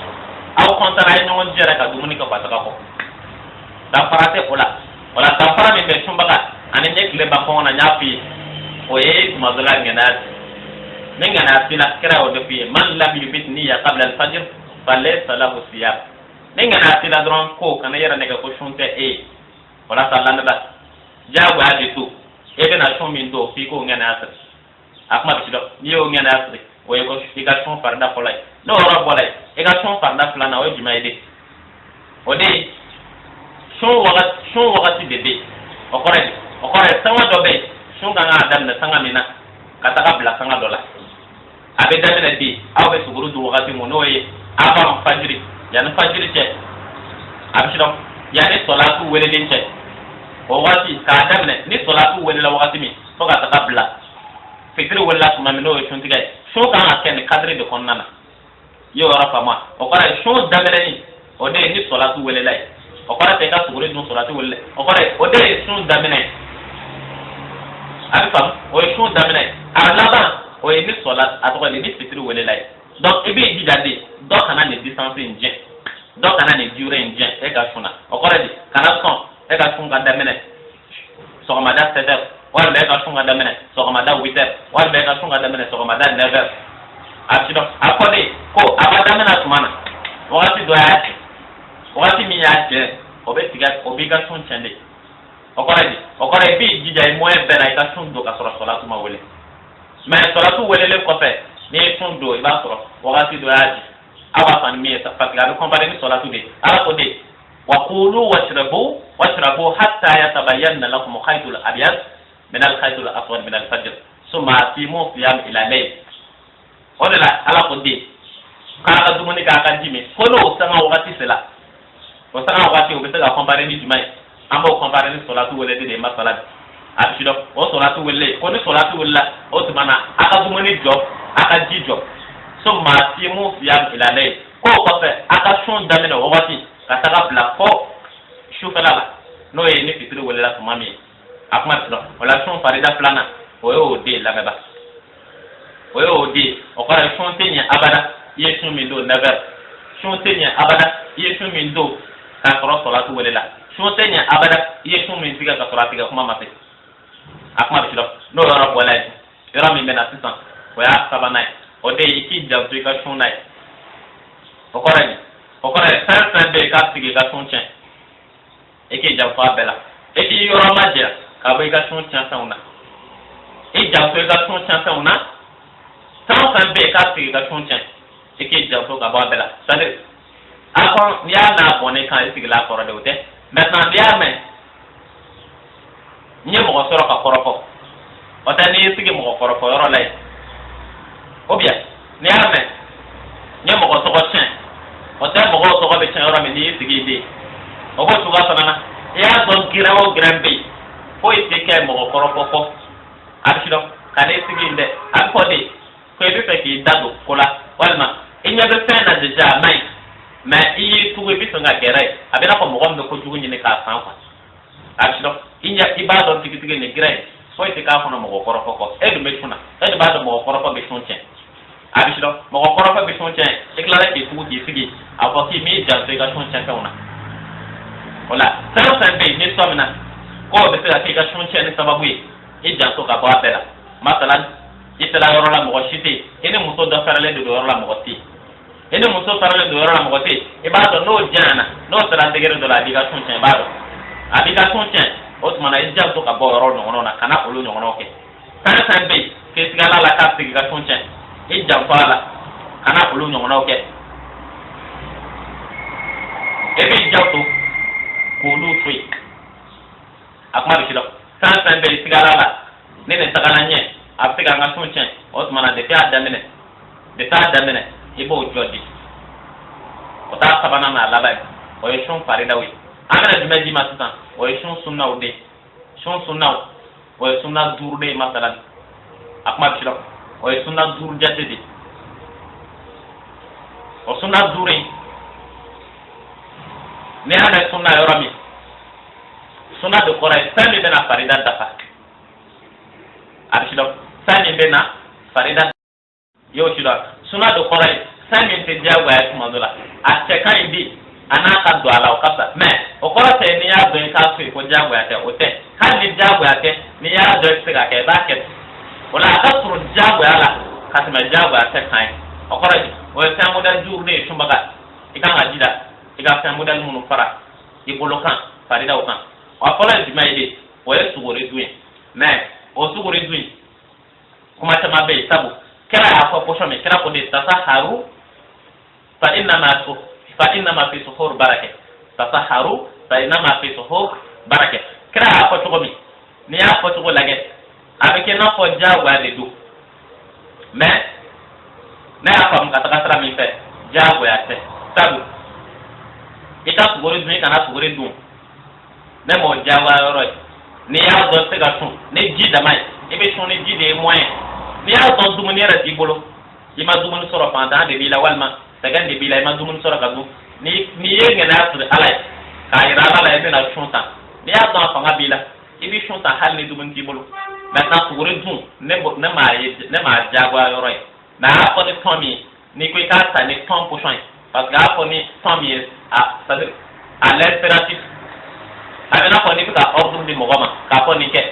au kontara no jera ka dumuni ka pataka ko da fara te wala da fara me be shumbaga ane nyek le ba ko na nyafi o ye mazala ngana sila kira o defi man lam yubit niyya qabla al-fajr falaysa lahu siyam ngana sila dron ko kana yara ne ko shunte wala sallan da jago ade tu e be na shon min do fi ko ngana asri akma bi do niyo ngana asri o ye ko figa shon farda kolay no ora bolay e ga shon farda flana o jimaide o de shon wakati bebe o kore sanga dobe shunga nga adam na sanga mina kataka bla sanga dola abe damina di abe suguru du wakati monoye aba fajiri yana fajiri che abshiro yani salatu wele dinche o wati ka damina ni salatu wele la wakati mi to kataka bla fitri wala kuma mino shuntiga shuka nga ken kadri de konnana yo rafa ma o kore shun damina ni o de ni salatu wele lai o kore te ka suguru du salatu wele o kore o de shun damina alifam o shun damina alaba o ni solat atoko ni fitri wele lai donc ebe bidade do kana ne distance nje do kana ne durée nje e ga shuna o kore di kana son e ga shun ga damina so ma da 7h wala be ga shun ga damina so ma da 8h wala be ga shun ga damina so ma da 9h akido akode ko abadamina tumana wakati do ya wakati mi ya je obiga shun chende o kore bi jija mo e bena ka shun do ka sora sola tuma wele mais salatu welele ko fe ni tun do iba soro wakati do yaji awa fan mi ta fatga do compare ni salatu de ala ko de wa qulu washrabu hatta yatabayyana lakum khaytul abyad min al khaytul aswad min al fajr summa atimu siyam ila layl odela ala ko de ka dumuni ka kan jimi ko no sama wakati sela o sama wakati o be ta compare ni jumai ambo compare ni salatu welele de masala abishido o salatu welle ko ni salatu wella o tumana aka dumuni job aka ji job so ma ti mu siyam ila lay ko fe aka shon damene o wati ka taga bla ko shufala no e ni fitru wella ko mami akma tro wala shon farida plana o yo de la gaba o yo de o kara shon tenya abada ye shon min do never shon tenya abada ye shon min do ka tro salatu wella shon tenya abada ye shon min tiga ka salatu ga kuma mate akma bishiro no yoro wala yoro mi mena sisan o ya sabanai o de iki jamtu ka shunai o kore san be ka sigi ka shunchen eke jamtu abela eke yoro maja ka be ka shunchen sauna e jamtu ka shunchen sauna san be ka sigi ka shunchen eke jamtu ka ba bela sade akon ya na bone kan sigi la koro de ote maintenant dia men nye mo soro ka korofo o ta ni sigi mo korofo yoro lai o bien ni ame nye mo ko so chen o ta mo ko so be chen yoro me ni sigi de o ko tuga sana ya don kirawo grambe fo itike mo ko korofo ko abishido ka ni sigi de akode ko e be ki dado kola walma inya be pena de jamai ma iyi tuwe bi so nga gere abena ko mo ko ko tugu ni ka san kwa abishido inya ibado tikitige ne gire fo itika ko no mo ko korofo ko e do me tuna e do ba do mo ko korofo be tun chen abishido mo ko korofo be tun chen iklara ke tugu ti sigi apo ki mi ja se ga tun chen ka una wala san be ni so mina ko be se ga ke ga tun chen ni sababu e ja so ka ba bela masalan itala yoro la mo ko shite ene muso do farale do yoro la mo ko ti ene muso farale do yoro la mo ko ti e ba do no jana no sara de gere do la diga tun chen ba do adiga tun chen o tumana ija to ka bo yoro no na kana olu no no ke san be ke sigala la ka siga tun chen ija fala kana olu no no ke e bi ija to ko lu tui akma bi shilo san be sigala la ne ne tagala nye afika nga tun chen o tumana de ta damene ibo jodi o ta sabana na labai o yeshun farida wi amana jume di masitan o yeshun sunna ude shun sunna o sunna durde masalan akma bishiro o sunna dur jadidi o sunna dure ne ana sunna yorami sunna de kora sami bena farida dafa abishiro sami bena farida yo shiro sunna de kora sami te jawa ya kumandola ateka indi anaka do ala okasa me okora te ni ya do ka su ko jago ya te ote kan ni jago ya te ni ya do se ga ke ba ke wala aka suru jago ya la ka te me jago ya te kai okora ni o te amuda jurde shumbaga ikanga jida ika te amuda munu fara ibolokan farida okan okora di maide o e sugore duin me o sugore duin kuma ta mabe tabu kera ya ko posho me kera ko de tasaharu fa inna fi suhur barake tasaharu fa inna fi suhur barake kra ko to mi ni ya ko to lage avec na ko jagwa de du mais na ya ko mkata kasra mi fe jagwa ya te tabu ita sugore du kana sugore du ne mo jagwa yoro ni ya do se ga tun ne ji da mai e be tun ni ji de moyen ni ya do du mo ni ra ti bolo ima du mo soro panta de bi la walma sagan de bila ma dumun sora kabu ni yenge na sur alay ka ira ala ebe na shunta ni ya don fanga bila ibi shunta hal ni dumun tibulu maintenant pour redun ne ma jagwa yoro na ko ni tomi ni ko ka ta ni ton pochon parce que ko ni tomi a ça dire à l'impératif abena ko ni ka ordre di mogoma ka ko ni ke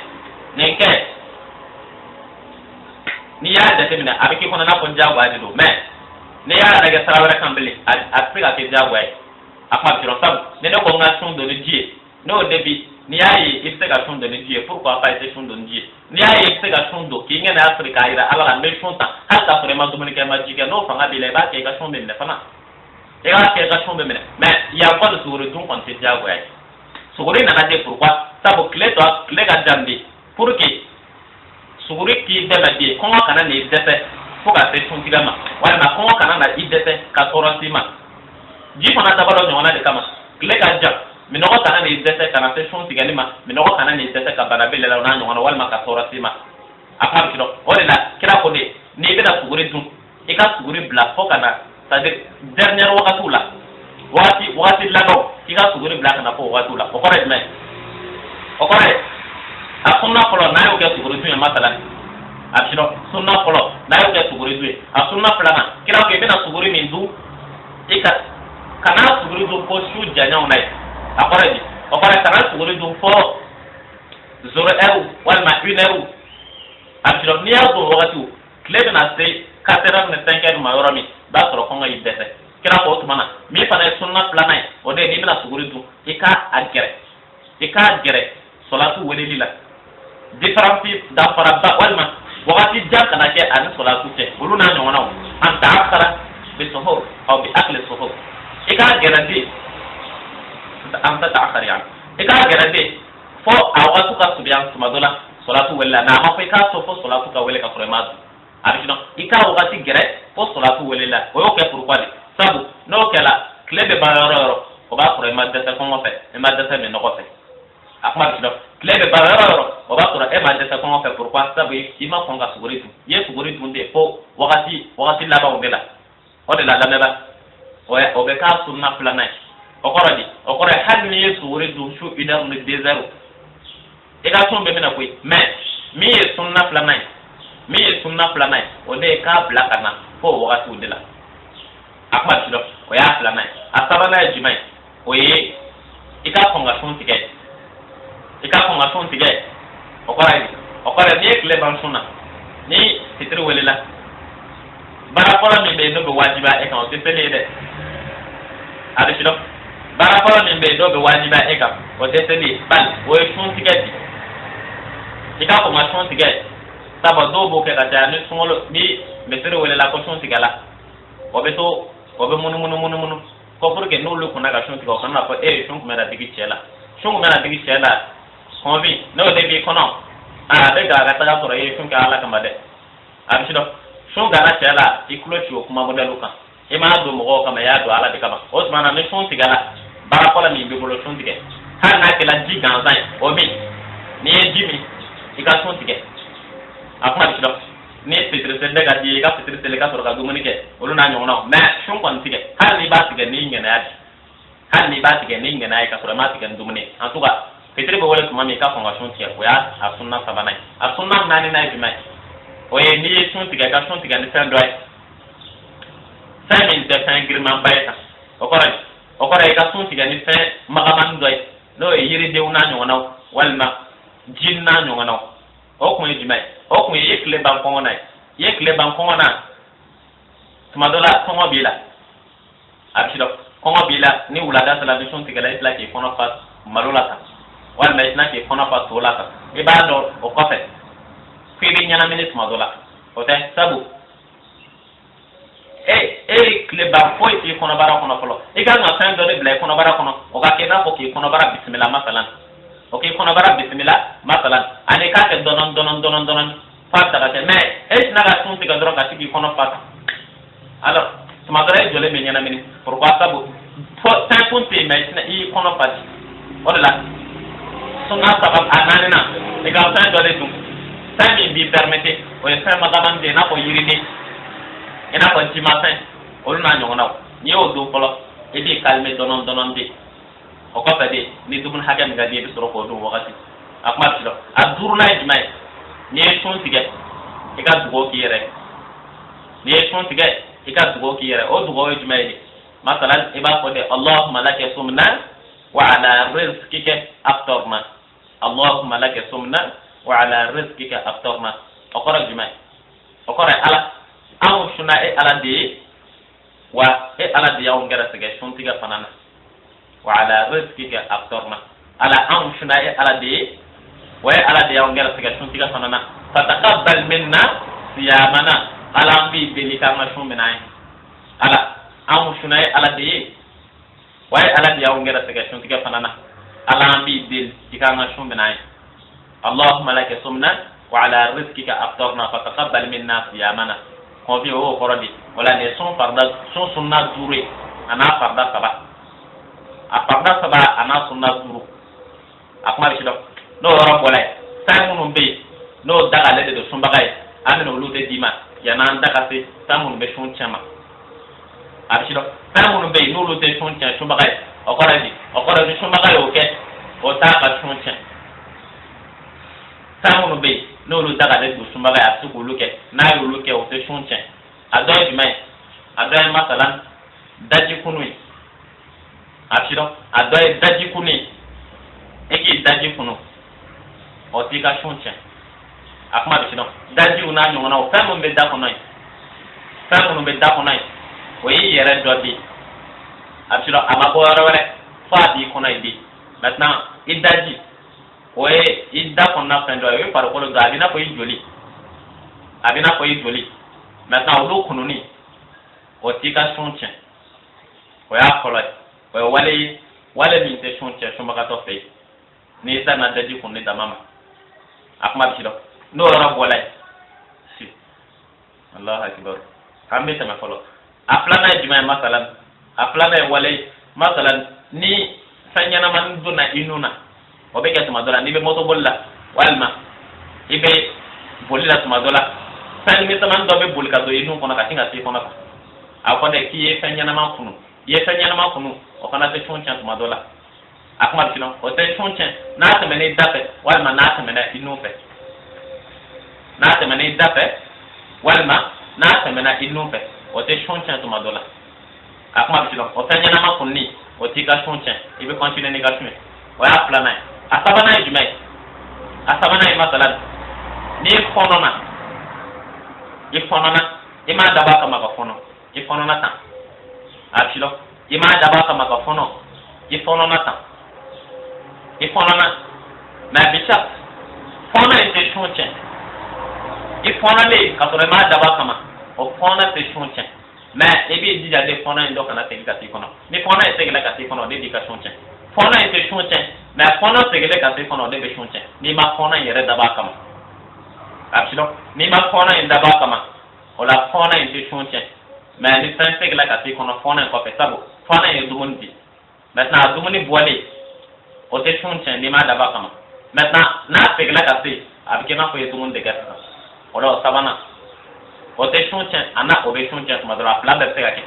ni ya da temina abiki ko na ko jagwa di do mais ne ya daga sarawara kambele a tsika ke jagwai akma biro sab ne da ko nga sun do ji no debi ni ayi ibsega shundo ni die pourquoi pas ite shundo ni die ni ayi ibsega shundo ki ngene afrika ira ala la me shunta hata fure ma dumuni ke majike no fanga bile ba ke ga shombe ne fana e ga ke ga shombe mene mais ya pas de sourire dun kon te diago ay sourire na te pourquoi sabo clé ga jambi pour que sourire ki de la die ko kana ni dete ko ga te shuntiga ma wala ma ko kana na idete ka torosima ji fana tabalo nyona de kama clé ga jam minogo kana ni dete kana te shun tigani ma minogo kana ni dete ka barabele la na nyona wal maka tora sima akam kilo wala kira ko de ni bena suguri dun e ka suguri bla fo kana c'est-à-dire dernière wakatu la wati la do ki ka suguri bla kana fo wakatu la o kore me o kore a sunna folo na yo ke suguri dun masala abshiro sunna folo na yo ke suguri dun a sunna plana kira ko bena suguri min du e ka kana suguri dun ko shu janya unai akore kana suguri dum fo 0 heure wala ma 1 heure abiro ni azo wakati klebe na se 4 heures ne 5 heures ma yorami ba soro ko ngai bete kira ko tumana mi fa na sunna plana o de ni na suguri dum ika gere salatu wali lila différence da faraba wala ma wakati jaka na ke an salatu te bulu na nyona an ta akara bi suhur aw bi akli suhur ika gere di anta ta'akhir yani ika gerade fo awatu ka subiyan sumadola salatu wala na ma fa so fo salatu ka wala ka fremadu abino ika wakati gere fo salatu wala la o yoke pourquoi sabu no kala klebe ba yoro o ba fremadu de ko ngofe e ma de me no ngofe akma bino klebe ba yoro o ba kura e ma de ko ngofe pourquoi sabu ima ko nga suguritu ye suguritu de fo wakati la ba ngela o de la meba o be ka sunna plana okoro had ni yesu wori du shu 1 heure ni 2 heures e ga tombe mena koy mais mi sunna planai o de ka blakana fo wakati udela akma tilo o ya planai asabana jimai o ye ika konga shon tige okoro ni ekle ban sunna ni fitri welela bara pora mi be no be wajiba e kan o tele de adishilo bara fɔlɔ min bɛ yen dɔw bɛ wajiba e kan o tɛ seli bali o ye sun tigɛ di i ka kɔn ka sun tigɛ sabu dɔw b'o kɛ ka caya ni sunkalo ni misiri welela ko sun tigɛ la o bɛ munumunu ko pour que n'olu kunna ka sun tigɛ o kana fɔ sun kun bɛ na digi cɛ la sun kun bɛ na digi cɛ la kɔnbi n'o de b'i kɔnɔ a bɛ ga ka taga sɔrɔ i ye sun kɛ ala kama dɛ a bɛ sidɔn sun gana cɛ la i kulo ci o kuma modèle kan i m'a don mɔgɔw kama i y'a don ala de kama o tuma na ni sun tigɛ la bara fɔlɔ min b'i bolo sun tigɛ hali n'a kɛla ji gansan ye o min n'i ye ji min i ka sun tigɛ a kuma bɛ sidɔn ni fitiri seli ka di ye i ka fitiri seli ka sɔrɔ ka dumuni kɛ olu n'a ɲɔgɔnnaw mais sun kɔni tigɛ hali n'i b'a tigɛ n'i ŋɛnɛya ye ka sɔrɔ i m'a tigɛ ni dumuni ye en tout cas fitiri bɛ wele tuma min i ka kɔn ka sun tigɛ o y'a sunna sabanan ye a sunna naaninan ye jumɛn ye o ye n'i ye sun tigɛ i ka sun tigɛ ni fɛn dɔ ye fɛn min tɛ fɛn girimanba ye kan o kɔrɔ i ka sun tigɛ ni fɛn magamani dɔ ye n'o ye yiridenw n'a ɲɔgɔnnaw walima jin n'a ɲɔgɔnnaw o kun ye jumɛn ye o kun ye i ye tile ban kɔngɔ na ye i ye tile ban kɔngɔ na tuma dɔ la kɔngɔ b'i la a bɛ sidɔn kɔngɔ b'i la ni wulada sera ni sun tigɛla i tila k'i kɔnɔ fa malo la kan walima i tila k'i kɔnɔ fa to la kan i b'a dɔn o kɔfɛ f'i bɛ ɲɛnamini tuma dɔ la o tɛ sabu tile ban foyi t'i kɔnɔbara kɔnɔ fɔlɔ i kan ka fɛn dɔ de bila i kɔnɔbara kɔnɔ o ka kɛ i n'a fɔ k'i kɔnɔbara bisimila masalan o k'i kɔnɔbara bisimila masalan ani k'a kɛ dɔɔnin f'a daga kɛ mais e tɛna ka sun tigɛ dɔrɔn ka se k'i kɔnɔ fa alors tuma dɔ la e jɔlen bɛ ɲɛnamini pourquoi sabu fɛn kun tɛ yen mais i y'i kɔnɔ fa o de la sunna saba a naaninan i ka fɛn dɔ de dun fɛn min b'i permettre o ye fɛn magaman de i n'a fɔ yiriden i n'a fɔ jimafɛn olu n'a ɲɔgɔnnaw n'i y'o don fɔlɔ i b'i calmer dɔɔnin de o kɔfɛ de ni dumuni hakɛ min ka di i bɛ sɔrɔ k'o dun wagati a kuma bɛ sidɔn a duurunan ye jumɛn ye n'i ye sun tigɛ i ka dugawu k'i yɛrɛ n'i ye sun tigɛ i ka dugawu k'i yɛrɛ o dugawu ye jumɛn ye de masalan i b'a fɔ de allahumma laka sumna wa ala rizqika aftarna allahumma laka sumna wa ala rizqika aftarna o kɔrɔ jumɛn o kɔrɔ ye ala anw sunna e ala de ye wa e ala de y'anw gɛrɛsɛgɛ sun tigɛ fana na wa ala rizqika aftarna ala an shuna ala de wa ala de yawngela tiga shun tiga fanana fataqabbal minna siyamana ala bi belika ma shun minai ala an shuna ala de wa ala de yawngela tiga shun tiga fanana ala bi bel tiga ma shun minai اللهم لك صمنا وعلى رزقك أفطرنا فتقبل منا صيامنا كونفي هو قردي ولا نسون فردا سون سنة زوري أنا فردا سبا أفردا سبا أنا سنة زورو أكمل شدو نو رب ولا سامون بي نو دعا لدي سون بغاي أنا نقول ده ديما ينام دعا سي سامون بشون شما أبشدو سامون بي نقول ده شون شما شون بغاي أقرأ شون بغاي أوكي وتاقة شون شما samunu be n'olu daga de dusumbaga ya su kuluke na yuluke o te shunche adoy jumai adoy masalan daji kunui afiro adoy daji kuni eki daji kunu o tika shunche akma bishino daji una nyona o samunu be da kunai o yi yere dodi afiro amako wale fadi kunai di maintenant idaji oye idda konna fendo e par ko ga bina ko joli maintenant o do kununi o tika shunche o ya kolo o wale min te shunche shuma ka to fe ni da na daji kunni da mama akma bido no ro bola si allah akbar kambe ta ma folo aplana jima masalan aplana wale masalan ni sanyana man duna inuna o be ke tuma dola ni be moto bolla walma ibe bolila tuma dola san mi taman do be bolika do inu kono ka tinga ti kono ka a ko de ki ye fanya na ma kunu o kana te choncha tuma dola akma tino o te choncha na ta mene dape walma na ta mene inu fe o te choncha tuma dola akma tino o fanya na ma kunni o tika choncha ibe continue ni ka tune o ya plana asabana jumai asabana masalan ni fonona ima daba kama ka fono ifonona ta afilo ima daba kama ka fono ifonona ta ifonona na bicha fono ite chunche ifona le ka tore ma daba kama o fona te chunche ma ebi dija de fona ndo kana te ka ti kono ni fona ite la ka ti kono de di ka chunche fona ite chunche mais fona segele ka se fona de be chunche ni ma fona yere daba kama afilo ni ma fona in daba kama o la fona ite chunche mais ni san segele ka se kono fona ko pe sabo fona ye dumundi maintenant dumuni boile o te chunche ni ma daba kama maintenant na segele ka se abike na ko ye dumundi ka o la sabana o te chunche ana o be chunche ma dra plan de segake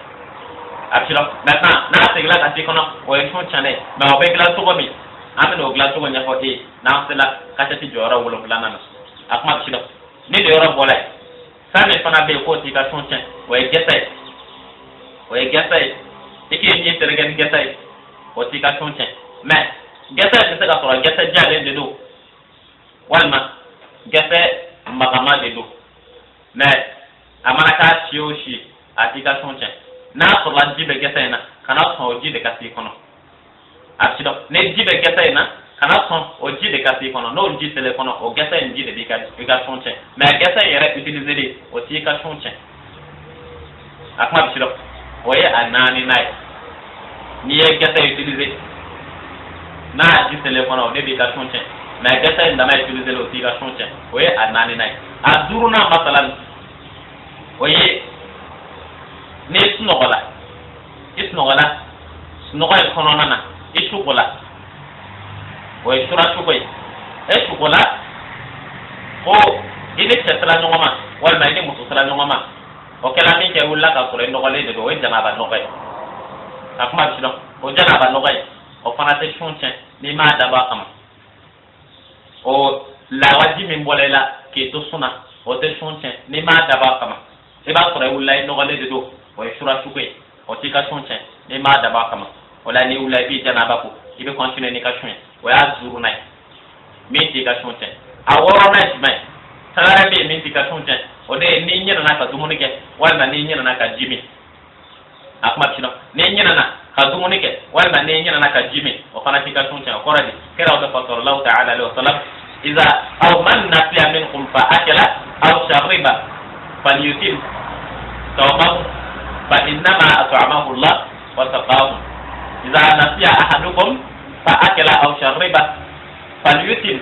afilo maintenant na segele ka se kono o ye chunche ne mais o be gla to gomi amen o glaso ko nyafo e na sela kata ti jora wolo plana na akma chilo ni de yoro bola sane fana be ko ti ka chonchen o e geta tiki ni teregen geta o ti ka chonchen mais geta se ka so geta jale de do walma geta magama de do mais amana ka chioshi atika chonchen na so la jibe geta na kana so jibe ka ti kono asido ne jibe geta ina kana son o jibe ka ti kono no ji telefono o geta en jibe bi ka chonche mais geta yere utiliser de o ti ka chonche akma bisido o ye anani nai ni ye geta utiliser na ji telefono o de bi ka chonche mais geta en dama utiliser o ti ka chonche o ye anani nai aduruna masalan o ye ne snogola snogola kono nana isukola o isura chukoy esukola o ine chetla nyoma wal ma ine muso sala nyoma o kala min ke wulla ka sore no gole de do en jana ba no kay akma bisino o jana ba no kay o fana te chonchen ni ma da ba kama o la waji min bolela ke to suna o te chonchen ni ma da ba kama e ba sore wulla no gole de do o isura chukoy o tika chonchen ni ma da ba kama wala ni wula bi jana ba ko ibe continue ni ka chun wa ya zuru nai mi ti ka chun ten a woro na ti mai tara be mi ti ka chun ten o de ni nyina na ka dumuni ke wala ni nyina na ka jimi akma chino ni nyina na ka dumuni ke wala ne nyina na ka jimi o fana tika sun ta ko radi kira wa sallallahu ta'ala alaihi wasallam idza aw man nasiya minkum fa akala aw shariba falyutim sawmahu fa innama at'amahu Allah wa saqahu idza nasiya ahadukum fa akala aw shariba falyutim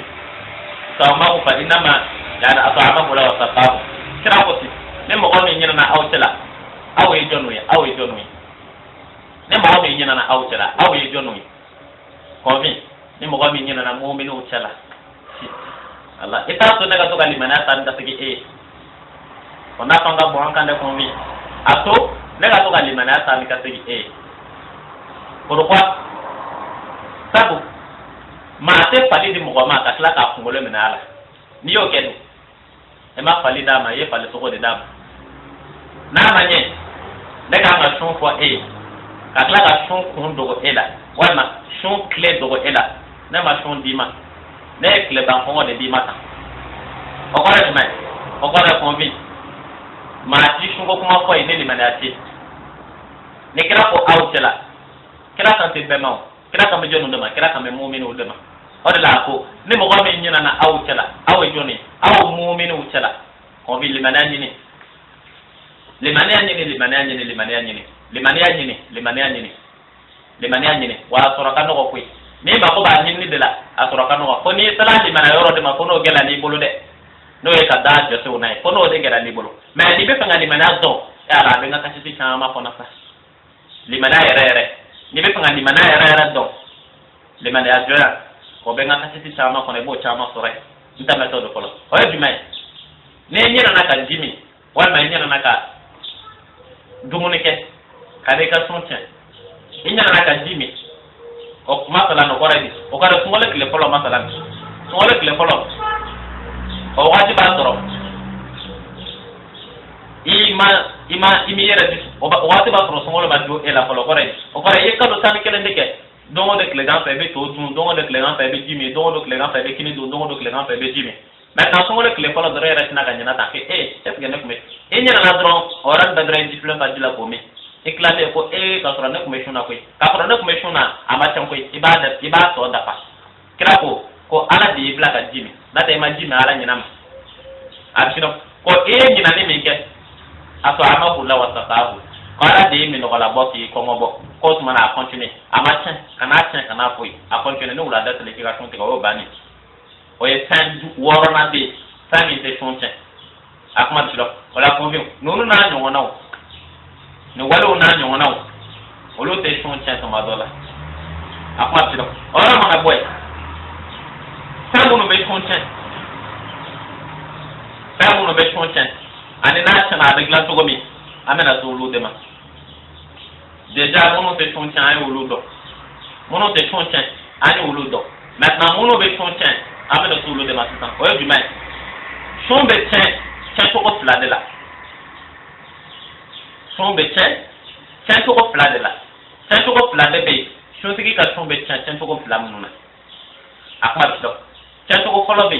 sawmahu fa innama yani at'amahu Allah wa saqahu kira ko ti ne mo ko ne nyina na aw tela aw e jonu ne mo mi nyina na awtela aw ye jonu ko vi ne mo mi nyina na mu'minu chala Allah ita to daga to kalimana tan da sigi e ona panga bo hankande ko vi ato daga to kalimana tan ka sigi e pourquoi sabu ma te pali di mo ma ka sala ka ngolo menala ni yo kedu e ma pali da ma ye pali to ko de dam na ma nye daga ma shon fo e kakla ka shon kun dogo ela walma shon clé dogo ela na ma shon dima ne clé ban ko de dima ta o ko re mai o ko re convi ma ti shon ko kuma ko ine ni manati ne kira ko awtela kira kan te be ma kira kan be jonu de ma kira kan be mu'minu de ma o de la ko ne mo ko me nyina na awtela aw joni aw mu'minu tela ko bi limanani ni limania nyini wa soraka no ko ni ba ko ba nyini de la asoraka no ko ni sala limana yoro de ma ko no gela ni bolo de no e ka da jo se unai ko no de gela ni bolo mais ni be fanga limana zo ya la be ngaka ci chama ko na fa limana yere ni be fanga limana yere do limana ya jo ko be ngaka ci chama ko ne bo chama sore nta metodo ko o e jumai ne nyina na ka jimi wa ma nyina na ka dumuni ke kare ka sonche inya na ka jimi o masala no koredi o kare sumole kile polo masala sumole kile polo o wajiba toro imi yere dis o wajiba toro sumole ba do ela polo koredi o kare ye ka do tami kele ndeke dongo de kle gan fa be to dun dongo de kle gan fa be jimi dongo de kle gan fa be kini dongo de kle gan fa be jimi maintenant sumole kile polo do rere na ganya na ta ke est que ne kume inya na dron oran da dren diplôme ba dila ko mi éclaté ko ka sura ne kume shuna ko ka sura ne kume shuna amachan ko ibada to da pa kira ko ala di ibla ka jimi na te ma jimi ala nyina ma absino ko nyina ne mi ke aso ama kula wa satahu ko ala di mi no la boki ko ngobo ko tuma na continue amachan kana foi a continue no la date le kira shunte ko bani o ye tan woro na be sami te shunte akuma tilo wala convio nunu na nyongo nawo ni wala na nyongo nawo olo te shunte to madola akuma tilo ora mana boy sabu no be shunte ani na chana de glan to gomi amena to lu de ma déjà mono te shunte ay ulu do mono te shunte ani ulu do maintenant mono be shunte amena to lu de ma sisan o du mai shon be tiens to ko fla de la shon be tiens to ko fla de la tiens to ko fla de be shon tiki ka shon be tiens to ko fla mununa akma do tiens to ko folo be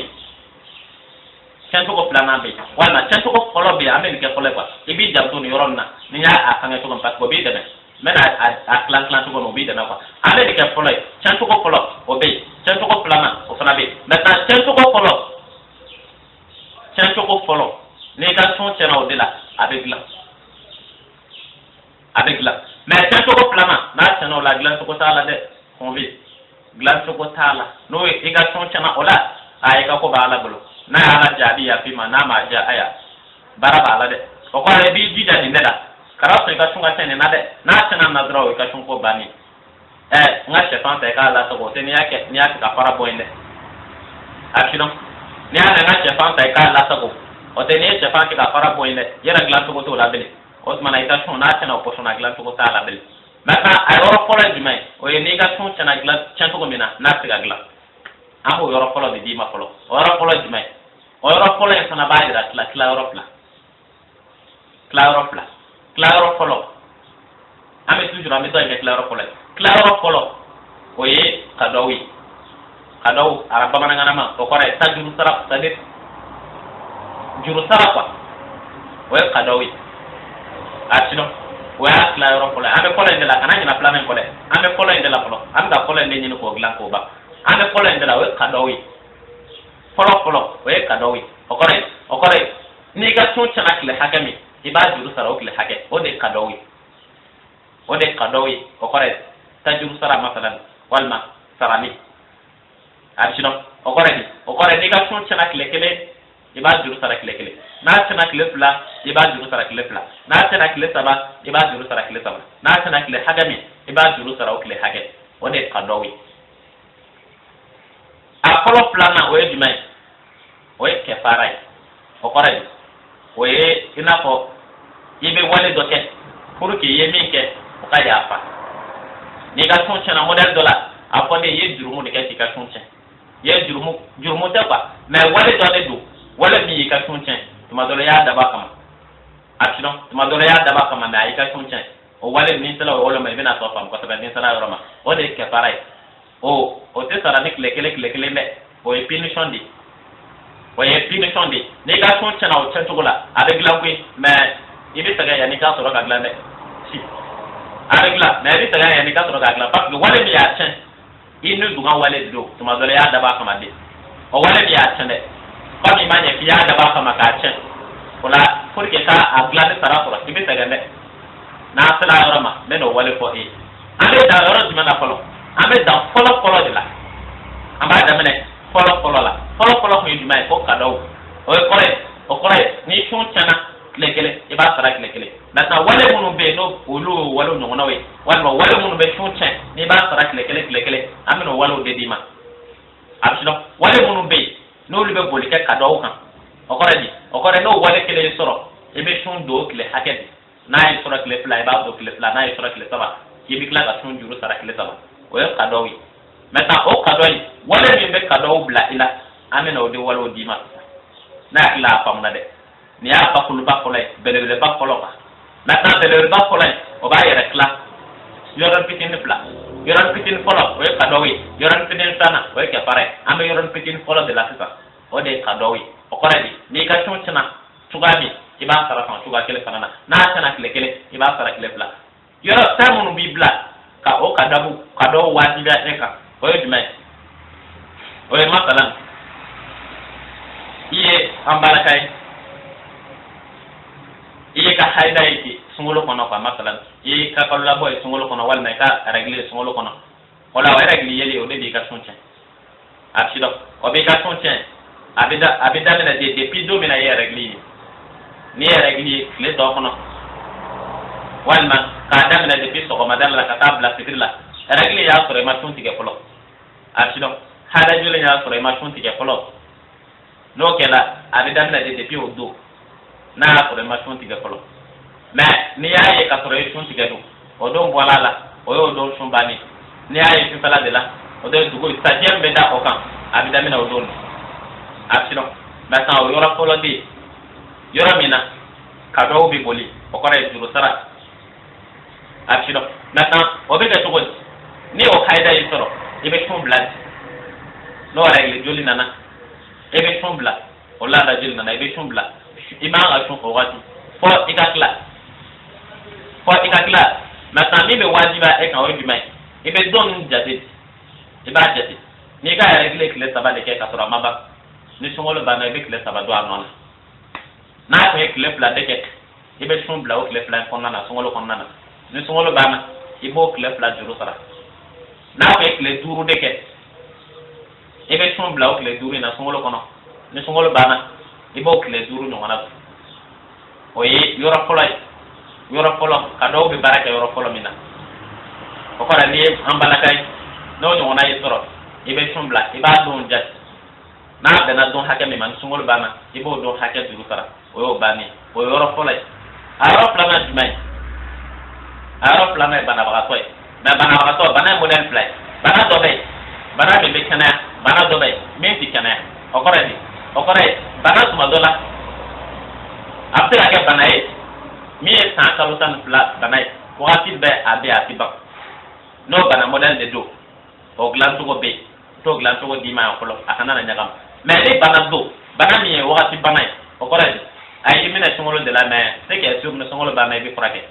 tiens to ko fla na be wala tiens to ko folo be amen ke folo kwa ibi jamto ni yoronna ni ya akanga to ko pat ko be de mena a clan to ko no be de na kwa amen ke folo tiens to ko folo o be tiens to ko fla na o fana be maintenant tiens to ko folo négation tiens au delà avec là mais tiens to ko plama na tiens la glace ko tala de convi glace ko tala no négation tiens ola ay ka ko bala bolo na ala jadi ya pima na ma ja aya bara bala de o ko re bi jida ni neda kara so ka sunga tiens na de na tiens na draw ka sun ko bani nga chefan ta ka la to ko ni yake ka para boinde akino ni ana nga chefan ta ka la to ko o te ne chefan ka para boinde yera glace ko to la bele o mana ita shon na tena ko shona glace ko ta la bele maka ay oro pole di mai o ye négation tena glace chanto ko mina na tiga glace amo yoro polo di ma polo oro polo di mai o yoro polo e sana ba dira la claro polo ame toujours ame to e claro polo o ye kadawi araba mana ngana ma to kore ta juru sarap tadi juru sarap o ye kadawi atino wa la yoro polo ame polo inde la kana nyina plan ko de ame polo inde la polo am da polo inde nyina ko glan ko ba ame polo inde la we kadowi polo we kadowi okore ni ga tun chana kile hakami iba juru sara okile hake o de kadowi okore ta juru sara masalan walma sarani abshino okore ni ga tun chana kile iba juru sara kile na chana kile fla iba juru sara kile fla na chana kile saba iba juru sara kile saba na chana kile hagami iba juru sara okile hage o de kadowi a polo plana o edimai o kefarai okore o ina ko ibe wale doke pour que yemi ke o ka yafa ni ga tun chana model dollar akone ye jurumu de ke ka tun chen ye jurumu te ba mais wale do do wala mi ka tun chen tuma dole ya daba kama atino tuma dole ya daba kama na ka tun chen o wale ni tala o wala mai bina so fam ko tabe ni sara roma o de ke parai o te sara ni kle me o e punition di ni ka tun chen o chen tugula avec la kui mais ibi taga ya ni ka soro ka glande si avec la mais ibi taga ya ni ka soro ka glande parce que wale mi ya chen inu duga wale do tuma dole ya daba kama de o wale mi ya chen de kami manya fiya da ba kama ka cin kula kurke ka a glani sara kura tibi taga ne na sala rama me no wale ko e ame da ro jima na folo ame da folo de la amba da mene folo la folo ko jima ko kadaw o kore ni chun chana lekele e ba sara lekele na ta wale munu be no olu walo no na we wale munu be chun chen ni ba sara lekele ame no walo de dima absino wale munu be no libe boli ke kado kan okore no wale kele soro ebe shun do kele hakedi na yi soro kele fly ba do kele fly na yi soro kele saba yibi kala ka shun juru sara kele saba o ye kado wi meta o kado yi wale mi be kado bla ila amena o de wale o di ma na ila pamna de ni ya pa kulu ba kolay belele ba koloka meta belele ba kolay o ba yere kla yoron pitin fla yoron pitin folo o ye kado wi yoron pitin sana o ye ke pare ame yoron pitin folo de la sisa o de kado wi o kore di ni ka chun chana tugami iba sara kan tuga kele sanana na chana kele iba sara kele fla yoro tamunu bi bla ka o kado wajibi eka o ye dime o ye masalan iye ambarakai iye ka haida yiki sungolo kono kwa masalan iye ka kalula boy sungolo kono wal mai ka regle sungolo kono wala wa regle yele o de bi ka sunche absido o be ka sunche abida mena de depuis do mena ye regle ni ye regle le do kono wal ma ka da mena depuis so ko madalla ka tabla sidilla regle ya sore ma sunti ke polo absido hada jule ya sore ma sunti ke polo no kela abida mena de depuis o do na sore ma sunti ke polo mais ni ya ye ka sore sunti ke do o do bola la o yo do sumbani ni ya ye fala de la o do dugo stagiaire be da o kan abida mena o do absido maintenant o yora polo di yora mina ka do bi boli o kore juru sara absido maintenant o be ka to ni o kaida yi soro ibe tum blad no regle joli nana ibe tum blad o la da joli nana ibe tum blad ima ga tum o wati fo ikakla maintenant ni be wajiba e kan o bi mai ibe don jadid iba jadid ni ga regle kle sabale ke ka soro maba ni sungolo bana ibe kle sabado anona na ko e kle blad de ke ibe tum blad o kle blad ko nana sungolo ko nana ni sungolo bana ibo kle blad juru sara na ko e kle duru de ke ibe tum blad o kle duru na sungolo kono ni sungolo bana ibo kle duru no wana o yi yoro polo kado be baraka yoro polo mina o ko ra ni ambala kai no no wana yitoro ibe tum blad iba don jat na dana don hake mi man sungolo bana ibo don hake duru sara o yo bani o yoro polo aro plana dumai aro plana bana baga toy na bana baga to bana model play bana do bay bana be kana bana do bay me ti kana o kore bana suma dola après la bana e mi e san kalutan pla bana e wakati be abe atiba no bana model de do o glan to go be to glan to go di ma ko lo akana na nyagam mais les bana do bana mi e wakati bana e o kore ay imina sungolo de la mais c'est que sur no sungolo bana e bi frake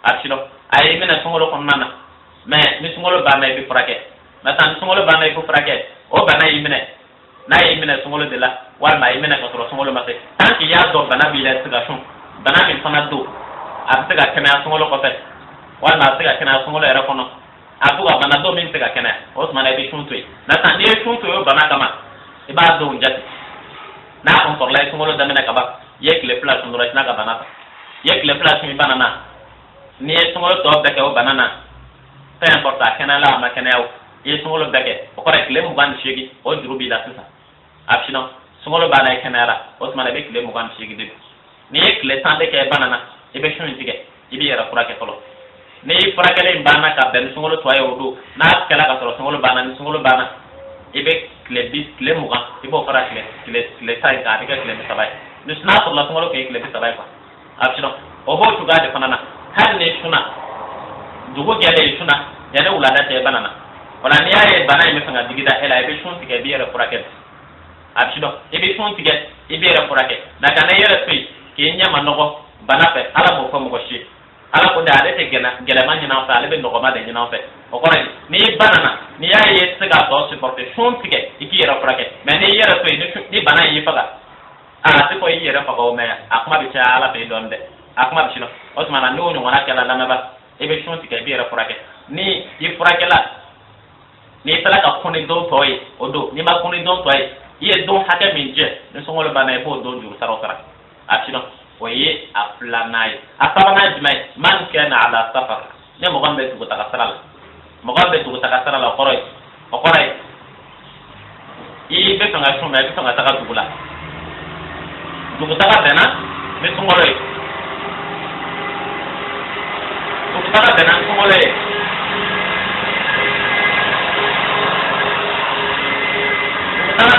abshiro ay mina sungolo kon nana mais ni sungolo ba nay bi frake na tan sungolo ba nay bu frake o ba nay mina na yi mina sungolo de la wal ma yi mina ko tro sungolo ma se tant que ya do bana bi la tiga shun bana bi fana do ab tiga kana sungolo ko fe wal ma tiga kana sungolo era kono abu ga bana do min tiga kana o ma na bi shun tu na tan ni shun tu o bana kama e ba do njati na on por la sungolo da mina kaba yek le place ndora na ka bana yek le place mi banana ni sungolo to beke o banana peu importe kana la ma kana o ye sungolo beke o ko rek le mu ban shegi o jurubi la sisa afino sungolo bana kana ra o ma na beke le mu ban shegi de ni yek le tande ke banana e be shun tige ibi era fura ke tolo ni fura ke le bana ka ben sungolo to ayo do na kala ka tolo sungolo bana ni sungolo bana ibe le bis le mu ga ibo fura le sai ka de ke le sabai ni sna to la sungolo ke le sabai ko afino o bo tuga de fanana har ne shuna dugo gele shuna ya da ulada te banana wala ni ay bana mi fanga digida ela be shun tige bi era furaket abshido ibe shun tige ibe era furaket daga na yera fi ke nyama nogo bana fe ala mo ko mo shi ala ko da te gele man nyina fa ale be nogo ma de nyina fe o ko ni banana ni ay siga to supporter shun tige iki era furaket mais ni yera fi ni bana yi faga te ko yi era faga o me akuma bi cha ala be donde akuma bi shino o tuma no no wana kala lana ba ebe shun tige bi era furaket ni yi furakela ni tala ka kuni don toy odo ni ma kuni don toy ye don haka min je ni so ngolo bana e bo don juru saro sara atino oye aflanai asabana jmai man kana ala safar ne mo gambe tu ta kasara mo gambe tu ta kasara la qoroy o qoray i be tanga shuma be tanga ta ka dugula dugu ta ka dena ni so ngolo dugu ta ka dena so ngolo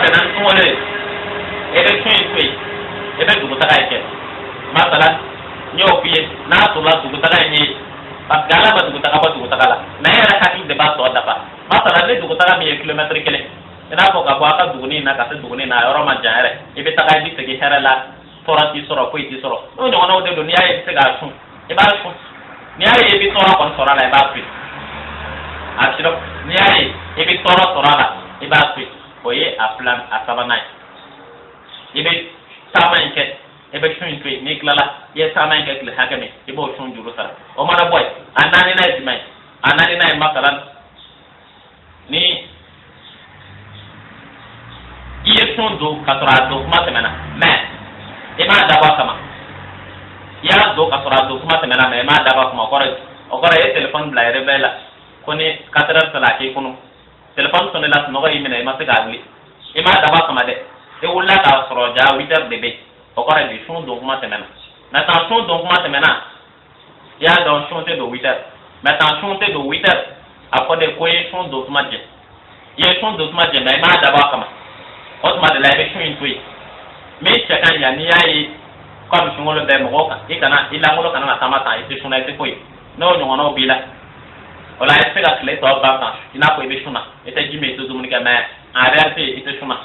benan tungole ebe tui ebe dugu taga ke masala nyo piye na to la dugu taga ni pasgala ba dugu taga la na era hakil de ba to dafa masala le dugu taga mi kilometre kele ina ko ka ba ka dugu ni na ka se dugu ni na ro ma jare ebe taga di te hera la tora ti soro ko ti soro no no no de dunia e se ga sun e ba sun ni ai e bi tora kon sora la e ba fi asiro ni ai e bi tora la e ba fi oye aflan asabanai ibe samanke ebe shunke ni klala ye samanke kle hakame ibo shun juru sara o mara boy anani na ismai anani na makalan ni iye shun do katora do kuma temena me ima daba kama ya do katora do kuma temena me ma daba kuma okore ye telephone bla rebela koni katara sala ke kunu telephone sonne la no yi mena ma se gagli e ma daba sama de e wulla ta soro ja witer bebe o ko re shun do kuma temena na ta shun do kuma temena ya do shun te do witer na ta shun te do witer a ko de ko ye shun do kuma je ye shun do kuma je ma daba kama o tuma de la be shun tui me chakan ya ni ai ko mi shun lo de mo ka e kana ila ngolo kana na tamata e shun na te ko no no no bila ola ese ga kle to ba ina ko ibe shuna ete jime to zumuni ka ma a realite ite shuna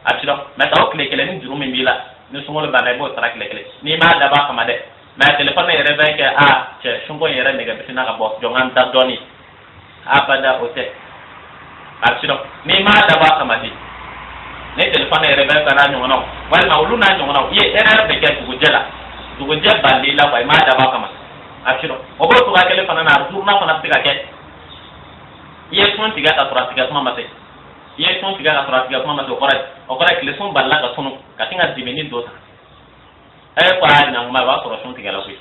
atiro meta o kle kele ni juru mi bila ni sungolo ba na bo tara kle ni ma da ba kama de ma telephone e rebe ke che shungo yere ne ga bitina ka bo jongan ta doni abada ote atiro ni ma da ba kama di ne telephone e rebe ka na nyono wal ma ulu na nyono ye era be ke dugu je bandi la ko ma da ba kama atiro o bo to ga kele fana na zurna fana tiga ke ye son tiga ta tora tiga kuma mate ye son tiga ta tora tiga kuma mate o kora kile son balla ka sunu ka tinga dimeni dota ay ko ay na ma ba ko son tiga la ko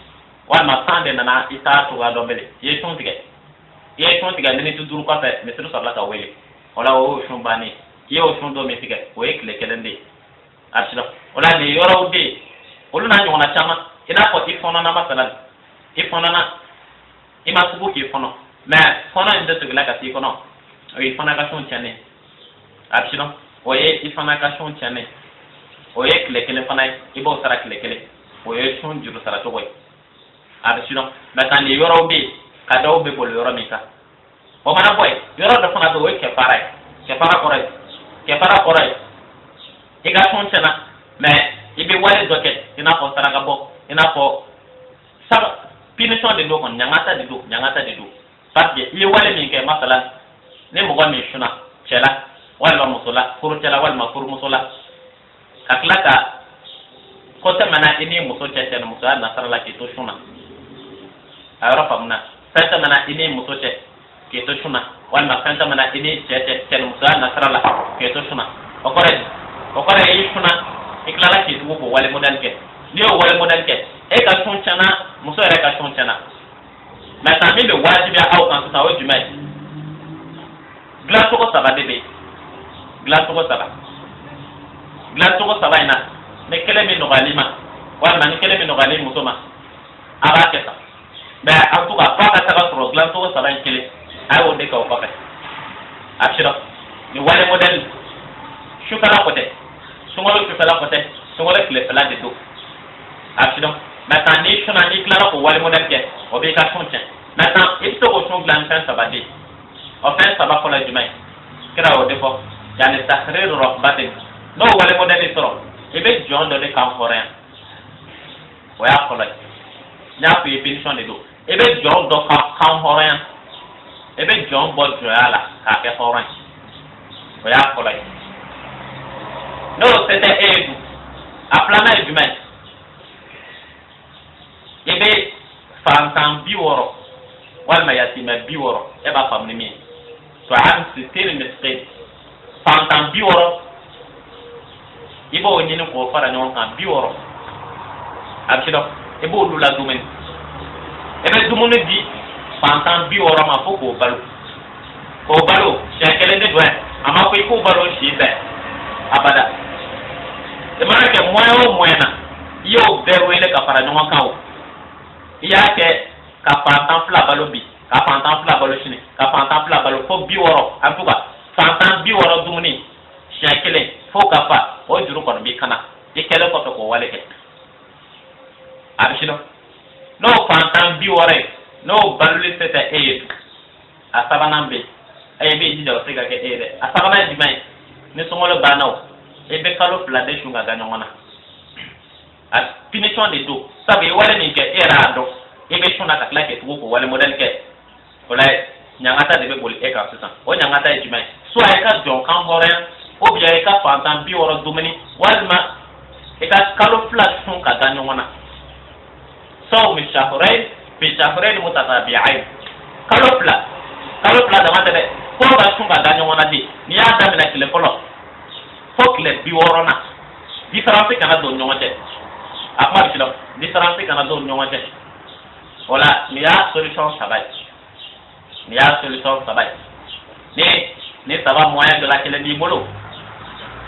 wa ma sande na ita to ga dombele ye son tiga ni tu duru ko fe mesru sabla ka wele ola o son bani ye o son do me tiga o e kile kelende atiro ola ni yoro de olu na nyona chama ina ko ifona na masala ifona na ima subu ki fono mais fona inde to la ka ti kono o ifona ka son tiane atiro o ye ifona ka son tiane o ye kile fana ibo sara kile o ye son juru sara to boy atiro mais kan yoro be ka daw be bol yoro mi ka o mana boy yoro da fana to o ke para korai iga son tiana mais ibe wale doket ina ko sara ka bo ina ko punition de do kon nyangata de do parce que i wale min ke masalan ne mo gon mi shuna chela wala musula furu chela wala mafuru musula aklaka kota mana ini muso cece na muso na sarala ki to shuna ayora famna fenta mana ini muso cece ki to shuna wala fenta mana ini cece cece muso na sarala ki to shuna okore yi shuna iklala ki to ko wale model ke niyo wale model ke e ka shun chana muso re ka shun chana na tambi be wajibi au kan ta o jumai glaso ko saba bebe glaso ko saba ina ne kele mi no galima wala ni kele mi no galima musoma aba kesa ba en tout cas pas ka saba pro glaso ko saba kele ay wonde ka o papa abshira ni wale model shukala kote sungolo kile fala de do abshira maintenant ni shona ni klara ko wale model ke o be ka shonche maintenant il to ko shon glan kan saba de o fen saba ko la jumai kira o defo yani tahrir rahbatin no wale model toro ebe john do de kan foren o ya ko la nya pe pension de do ebe john do kan foren ebe john bo joala ka ke foren o ya ko la no c'était ebu aplana jumai ebe fantan biworo walma yatima biworo eba famni mi to am sitin misqin fantan biworo ibo nyini ko fara nyon kan biworo abkido ebo lula dumen ebe dumunu di fantan biworo ma foko balo shekele de doin ama ko balo shibe abada e mara ke moyena yo bewele ka fara nyon kan o iya ke ka fantan fla balo bi ka fantan fla balo shini ka fantan fla balo fo biworo en tout cas fantan biworo dumuni shekele fo ka fa o juru kono bi kana ikele ko to ko wale ke abishino no fantan biwore no balule sete eyetu asabana mbe ebe jija o sega ke ede asabana dimai ni songolo banao ebe kalo fla de shunga ganyongona a punition de do sabe wale ni ke era do ebe shuna ka klake to ko wale model ke wala nyangata de be bol e ka susan o nyangata e dimai so ay ka jon kan horen o biya e ka fantan bi woro dumeni walma e ka kalo fla shun ka ganyongona so mi shahrain fi shahrain mutatabi'ain kalo fla da mata de ko ka shun ka ganyongona di ni ya da na kile polo fokle bi woro na différence kana do nyongote akma bisilo différence kana do nyongote wala ni ya solution sabai ni saba moyen de la kele di bolo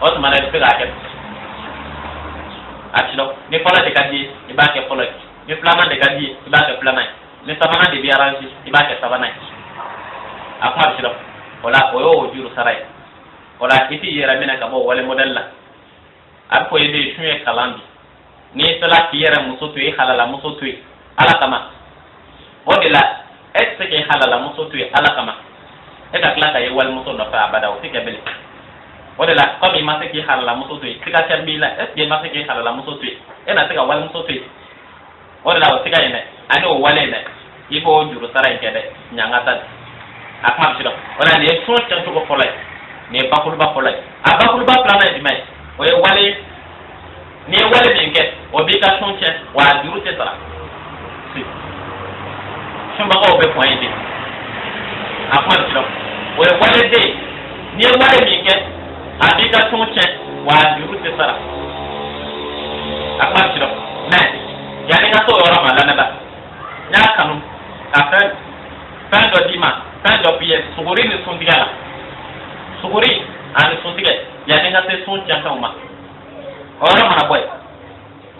o to mala de ga ke atilo ni fola de kadi iba ke fola ni plana de kadi iba ke plana ni sabana de biaranji iba ke sabana akma bisilo wala o juru sarai wala iti yera mina ka bo wale model la ar ko yede shuye kalambi ni sala ki yera musotu e halala musotu ala kama wodela est ke halala musotu ala kama e da klaka ye wal musotu fa abada o tike bele wodela ko mi mase ki halala musotu tika terbi la est ke mase ki halala musotu e na tika wal musotu wodela o tika yene ani o wale ne ifo juru sara kede nyangata akma bisilo wala ni so chanto ko folay ni bakul ba folay a bakul ba plana di mai o ye wale ni wale benke o bi ka sonche wa juru te sara si shumba ko be point de akma bisilo o ye wale de ni wale benke a bi ka sonche wa juru te sara akma bisilo na ya ni ka to yoro ma lana ba nya kanu ka fa do di ma fa do piye suguri ni sundigala suguri ani sundige ya ni ngate sun chaka uma ora mana boy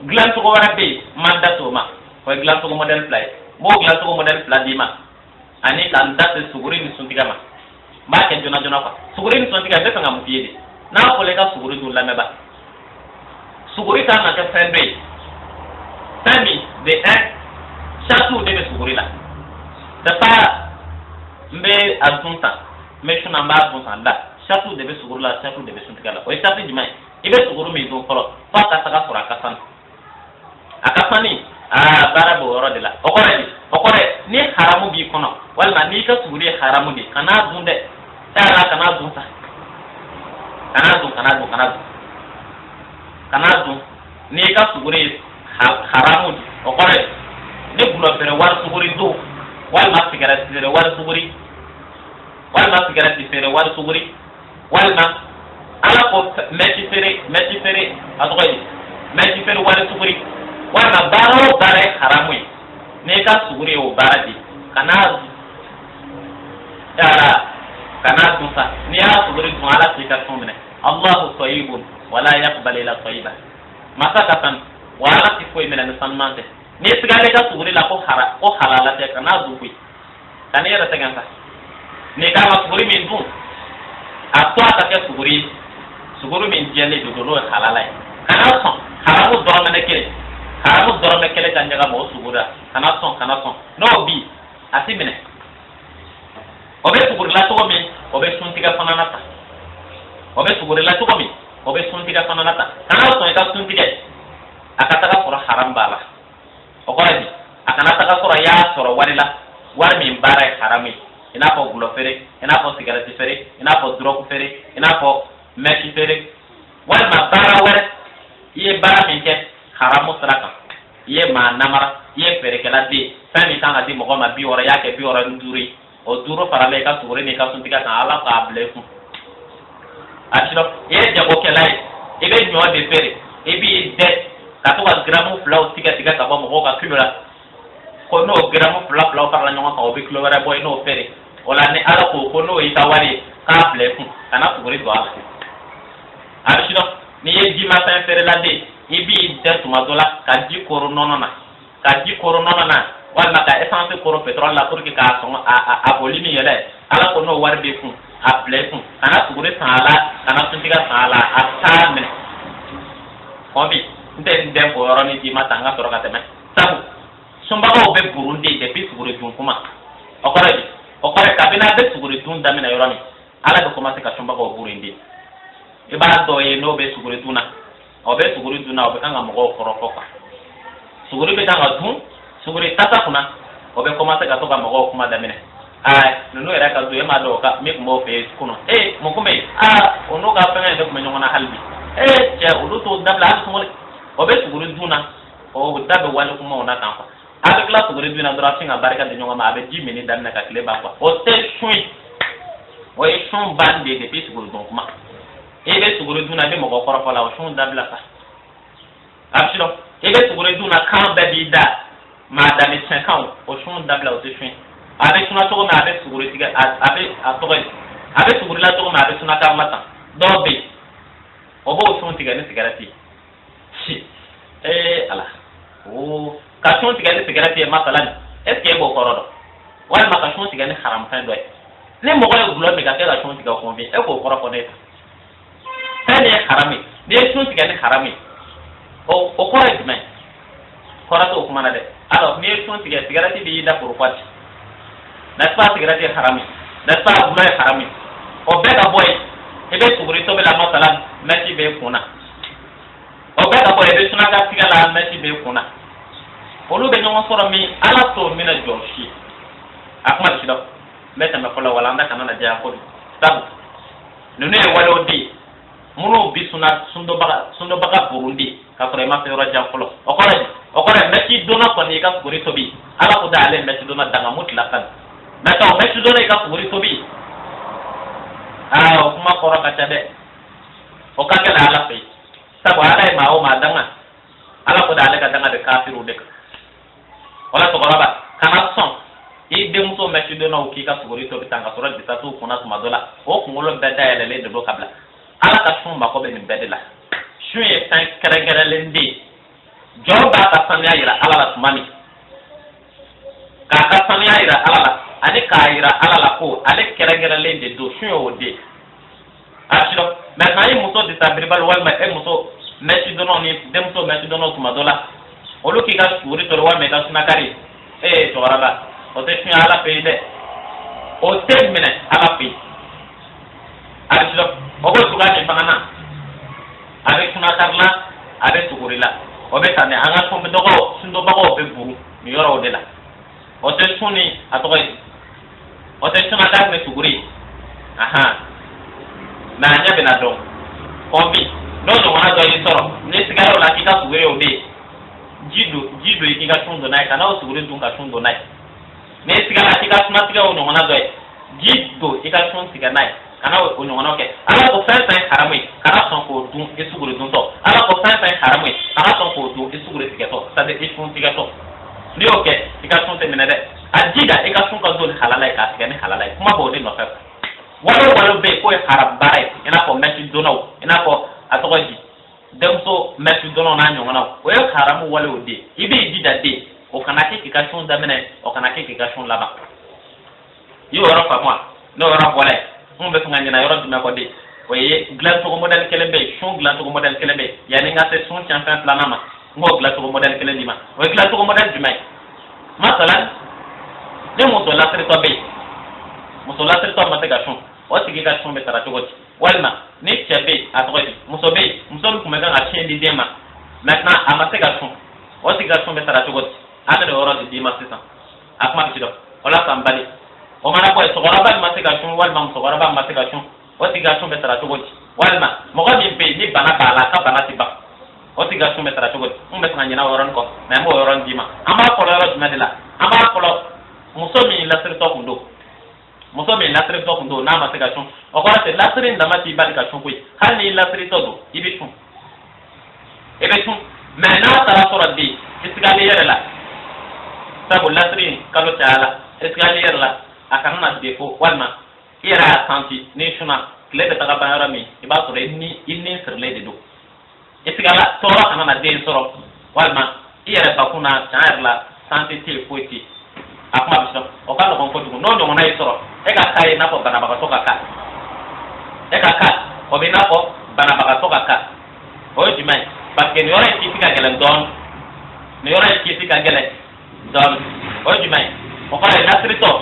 glan to ko wara be manda to ma ko glan to ko model play mo glan to ko model play di ma ani kan date suguri ni sundiga ma ba ke jona ko suguri ni sundiga be nga mu piede na ko le ka suguri dun la meba suguri ta na ka fende tami de chatu de suguri la da pa mbe azunta me shuna mba azunta da chatu de suguri la chatu de sundiga la o chatu jimai ibe suguru mi do kolo fa ka saka sura kasan akasani bara bo ro de la o ko haramu bi kono walma ni ka suguri haramu di kana dunde tara kana dunta kana dun ni ka suguri haramu di o kore ne bulo fere war suguri do walma sigara fere war suguri walma ala ko meti fere atoyi meti fere war suguri walma baro bare haramu ne ka suguri o baradi kana dunta ni ya suguri dun ala sika tumne Allahu tayyibun wala yaqbalu illa tayyiba masakatan wala tifoy mena sanmante ni sigale ka suguri la ko halala te kana dufi kana yara teganta ni ka ma suguri min dun atwa ta ke suguri min jelle do halala kana son haramu do me kele kan jaga mo sugura kana son no bi asimene obe suguri la to mi obe suntiga fananata kana son ka suntiga akataka sura haram bala o ko di akana taka sura ya sura warila war min bara harami ina ko gulo fere ina ko cigarette fere ina ko drogue fere ina ko meki fere wal ma bara war ye bara min ke haramu saraka ye ma namara ye fere kala di fami kan adi mo ma bi ora yake bi ora nduri o duro parale ka sura ni ka suntika kan ala ka blefu ashiro ye jago kelai ibe nyo de fere ebi de katuka gramu flau tiga ka ba mo ka kilola ko no gramu flau par la nyonga ka obi kilo wara boy no fere wala ne ala ko no ita wari ka blefu kana suguri do ala abishino ni ye di ma sa fere la de ibi de tuma dola ka di koro nono na wala ka essence koro petrol la pour que ka son a volume yele ala ko no wari be fu a blefu kana suguri sala kana suntiga sala ata men obi ndem ko yoroni di matanga to ka teme sabu sumba ko be Burundi depuis suguri dun kuma okore kabina be suguri dun damina yoroni ala ko commencer ka sumba ko Burundi e ba do ye no be suguri duna o be suguri duna o be kanga mo ko rofoka suguri be tanga dun suguri tata kuna o be commencer ka to ka mo ko kuma damina nunu era ka do e ma do ka mi mo fe kuno mo kume ono ka panga de ko nyona halbi je ulu to dabla ko o be suguri duna o dabe wale kuma ona kan fa avec la suguri duna dra singa barka de nyonga ma be 10 minutes dan na ka kle ba kwa o te shui o e shon bande de pe suguri dun kuma e be suguri duna be mo ko koro la o shon dabla fa abshiro e be suguri duna kan be bi da ma da mi 50 o shon dabla o te shui avec suna to ma be suguri tiga avec suguri la to ma be suna ka mata do be o bo shon tiga ni sigarati ala ka shon tiga ni sigarati masalan est ce que bo korodo wala ma ka shon tiga ni haram tan doy ne mo ko gulo mi ka ka shon tiga ko bi e ko koro ko ne tan ni harami ne shon tiga ni harami o ko re men korato ko mana de alors ne shon tiga sigarati bi da pour quoi n'est pas sigarati harami n'est pas gulo harami o be ka boy e be suguri to be la masalan meti be kuna o be ka boy be suna ka tiga la meti be kuna olu be nyongo soro mi ala to mina joshi akuma shido meta me kola wala ndaka na ja ko tabu nunu e walo di munu bi suna sundo baga Burundi ka fere ma fere ja ko o kore meti dona ko ni ka suguri to bi ala ko dale meti dona danga mutlakan meta o meti dona ka suguri to bi o kuma koro ka tabe o ka kala ala fe sabu ala ma o ma danga ala ko dale ka danga de kafiru de wala to baraba kana son e de muso meti dona o ki ka suguri to bitanga sura de tatu kuna suma dola o kumulo beda ele le de do kabla ala ka sun ba ko be ni bedela shuye tan kere lendi joba ka sanya ira ala la sumani ka sanya ira ala la ani ka ira ala la ko ale kere lendi do shuye o de ashiro mais na yi muso de tabribal wal ma e muso meti dono ni de muso meti dono kuma dola o lo ki ka suri to wal me ka sunakari to waraba o te shuye ala pe de o te mine ala pe ashiro o go suga ni fangana avec sunakarla avec sugurila o be tane anga ko be dogo sundo bago be buru ni yoro de la o te suni atoy o te suna da me suguri aha na nya bena do obi no no wana do ni soro ni sigaro la kita suguri obe jido ikinga tundo nai kana o suguri tunga tundo nai ne sigara kita suna tiga no wana do jido ika tun tiga nai kana o no wana ke ala ko fa haramai kana son ko dun e suguri dun to ala ko fa haramai kana son ko dun e suguri tiga to sa de e tun tiga to ni oke ika tun te menede ajida ika tun ka dun halalai ka tiga ni halalai kuma bo de no fa walo be ko haram bare ina ko metti dono ina ko atogoji demso metti dono na nyongona o yo haramu walo ode ibi dida de o kana ke ika tun da mene o kana ke ika tun laba yo ro fa moi no ro wala on be ngani na yoro dum ko de o ye glan to model kelembe shon glan to model kelembe ya ni ngate son champion planama ngo glan to model kelembe ma o glan to model du mai masalan de mo to la tre to be mo to la tre to ma te ga shon o tigi ka shon be tara to goti walma ni chebe atrobi muso ku mega a chen di dema maintenant a ma te ga shon o tigi ka shon be tara to goti ata de oro di ma sisa akma bido ola sambali o mana ko so gora ba ma te ga shon walma so gora ba ma te ga shon o tigi ka shon be tara to goti walma mo ga mi be ni bana bala ka bana tiba o tigi ka shon be tara to goti be ngani na oron ko na mo oron di ma ama ko la di madela ama ko muso mi la tre to kundo muso mi la tre to kundo na ma te ga shon o ko te la tre nda ma ti ba ka shon ko hal ni la tre to do ibi tun mais na tara sura di isgali yere la sabu la tre kalo taala isgali yere la akan na de ko walma ira santi ni shuna kle de taga bayara mi iba sura ni inni sirle de do isgala sura kana na de sura walma ira bakuna taar la santi te poeti akuma biso o ka no ko no no na isoro e ka kai na ko bana baka soka ka e ka ka o bi na ko bana baka soka ka o di mai parce que yore ti fika gelen don ne yore ti fika gelen don o di mai o ka na trito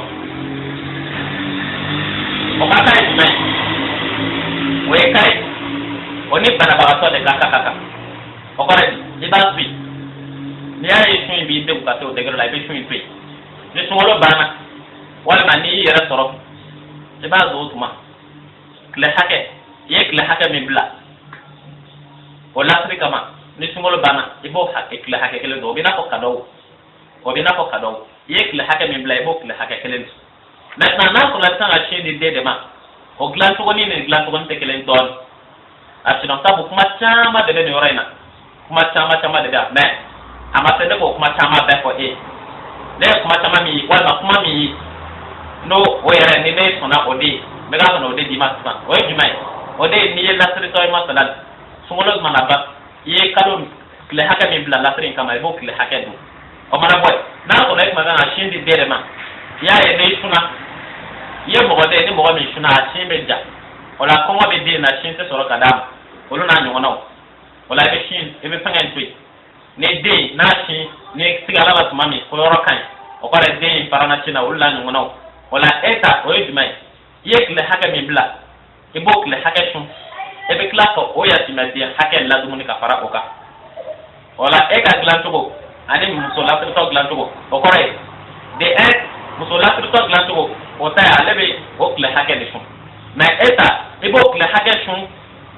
o ka kai di mai o e kai o ni bana baka so de ka o ka di ba sui ni ay sui bi de ka to de gero la bi sui sui ni sungolo bana wala mani yara soro e ba zo tuma kle hake ye kle hake mi bla wala afrika ma ni sungolo bana e bo hake kle hake kele do bina ko kado o bina ko kado ye kle hake mi bla e bo kle hake kele maintenant na ko la tanga chini de ma o glan to ni glan to te kele don ati don tabu kuma chama de ne oraina kuma chama de da mais amate de ko kuma chama be ko e ne kuma chama mi wala kuma mi no oyere ni ne sona odi me ga no odi di masma o di mai odi ni la sri to masala sungolo manaba ye kado kle haka mi bla la sri kama bo kle haka du o mana boy na ko nek maga na shindi dere ma ya ye ne suna ye mo de ni mo mi suna shimbe ja ola ko mo be de na shinte soro kadam olu na nyona ola be shin e be fangan tui ne de na shi ne sigala ba mami ko yoro kan o ko de parana china ulla nyona wala eta o yidmai yekle haka mi bla e bokle haka shun e be klako o ya timadi haka la dumuni ka fara oka wala e ka glantugo ani musola to glantugo o kore de e musola to glantugo o ta ya lebe okle haka ni shun na eta e bokle haka shun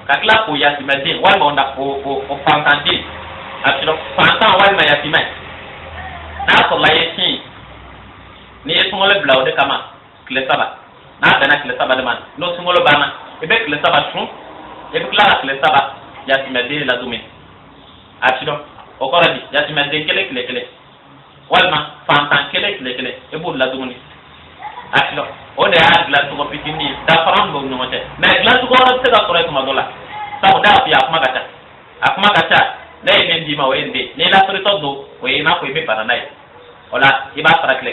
ka klako ya timadi wala onda o fantandi atiro fantan wala ya timai na so la yesin ni sungolo bla o de kama kile saba na dana kile saba de man no sungolo bana ebe kile saba shun ebe kila kile saba ya timede la dumi atiro o koradi ya timede kele walma fantan kele ebo la dumi atiro o de a gla to pitini da faram bo no mate na gla to ko te da kore kuma dola sabu da fi akuma kata na ebe ndi ma wende ne la frito do o ina ko ebe para nai ola iba para kele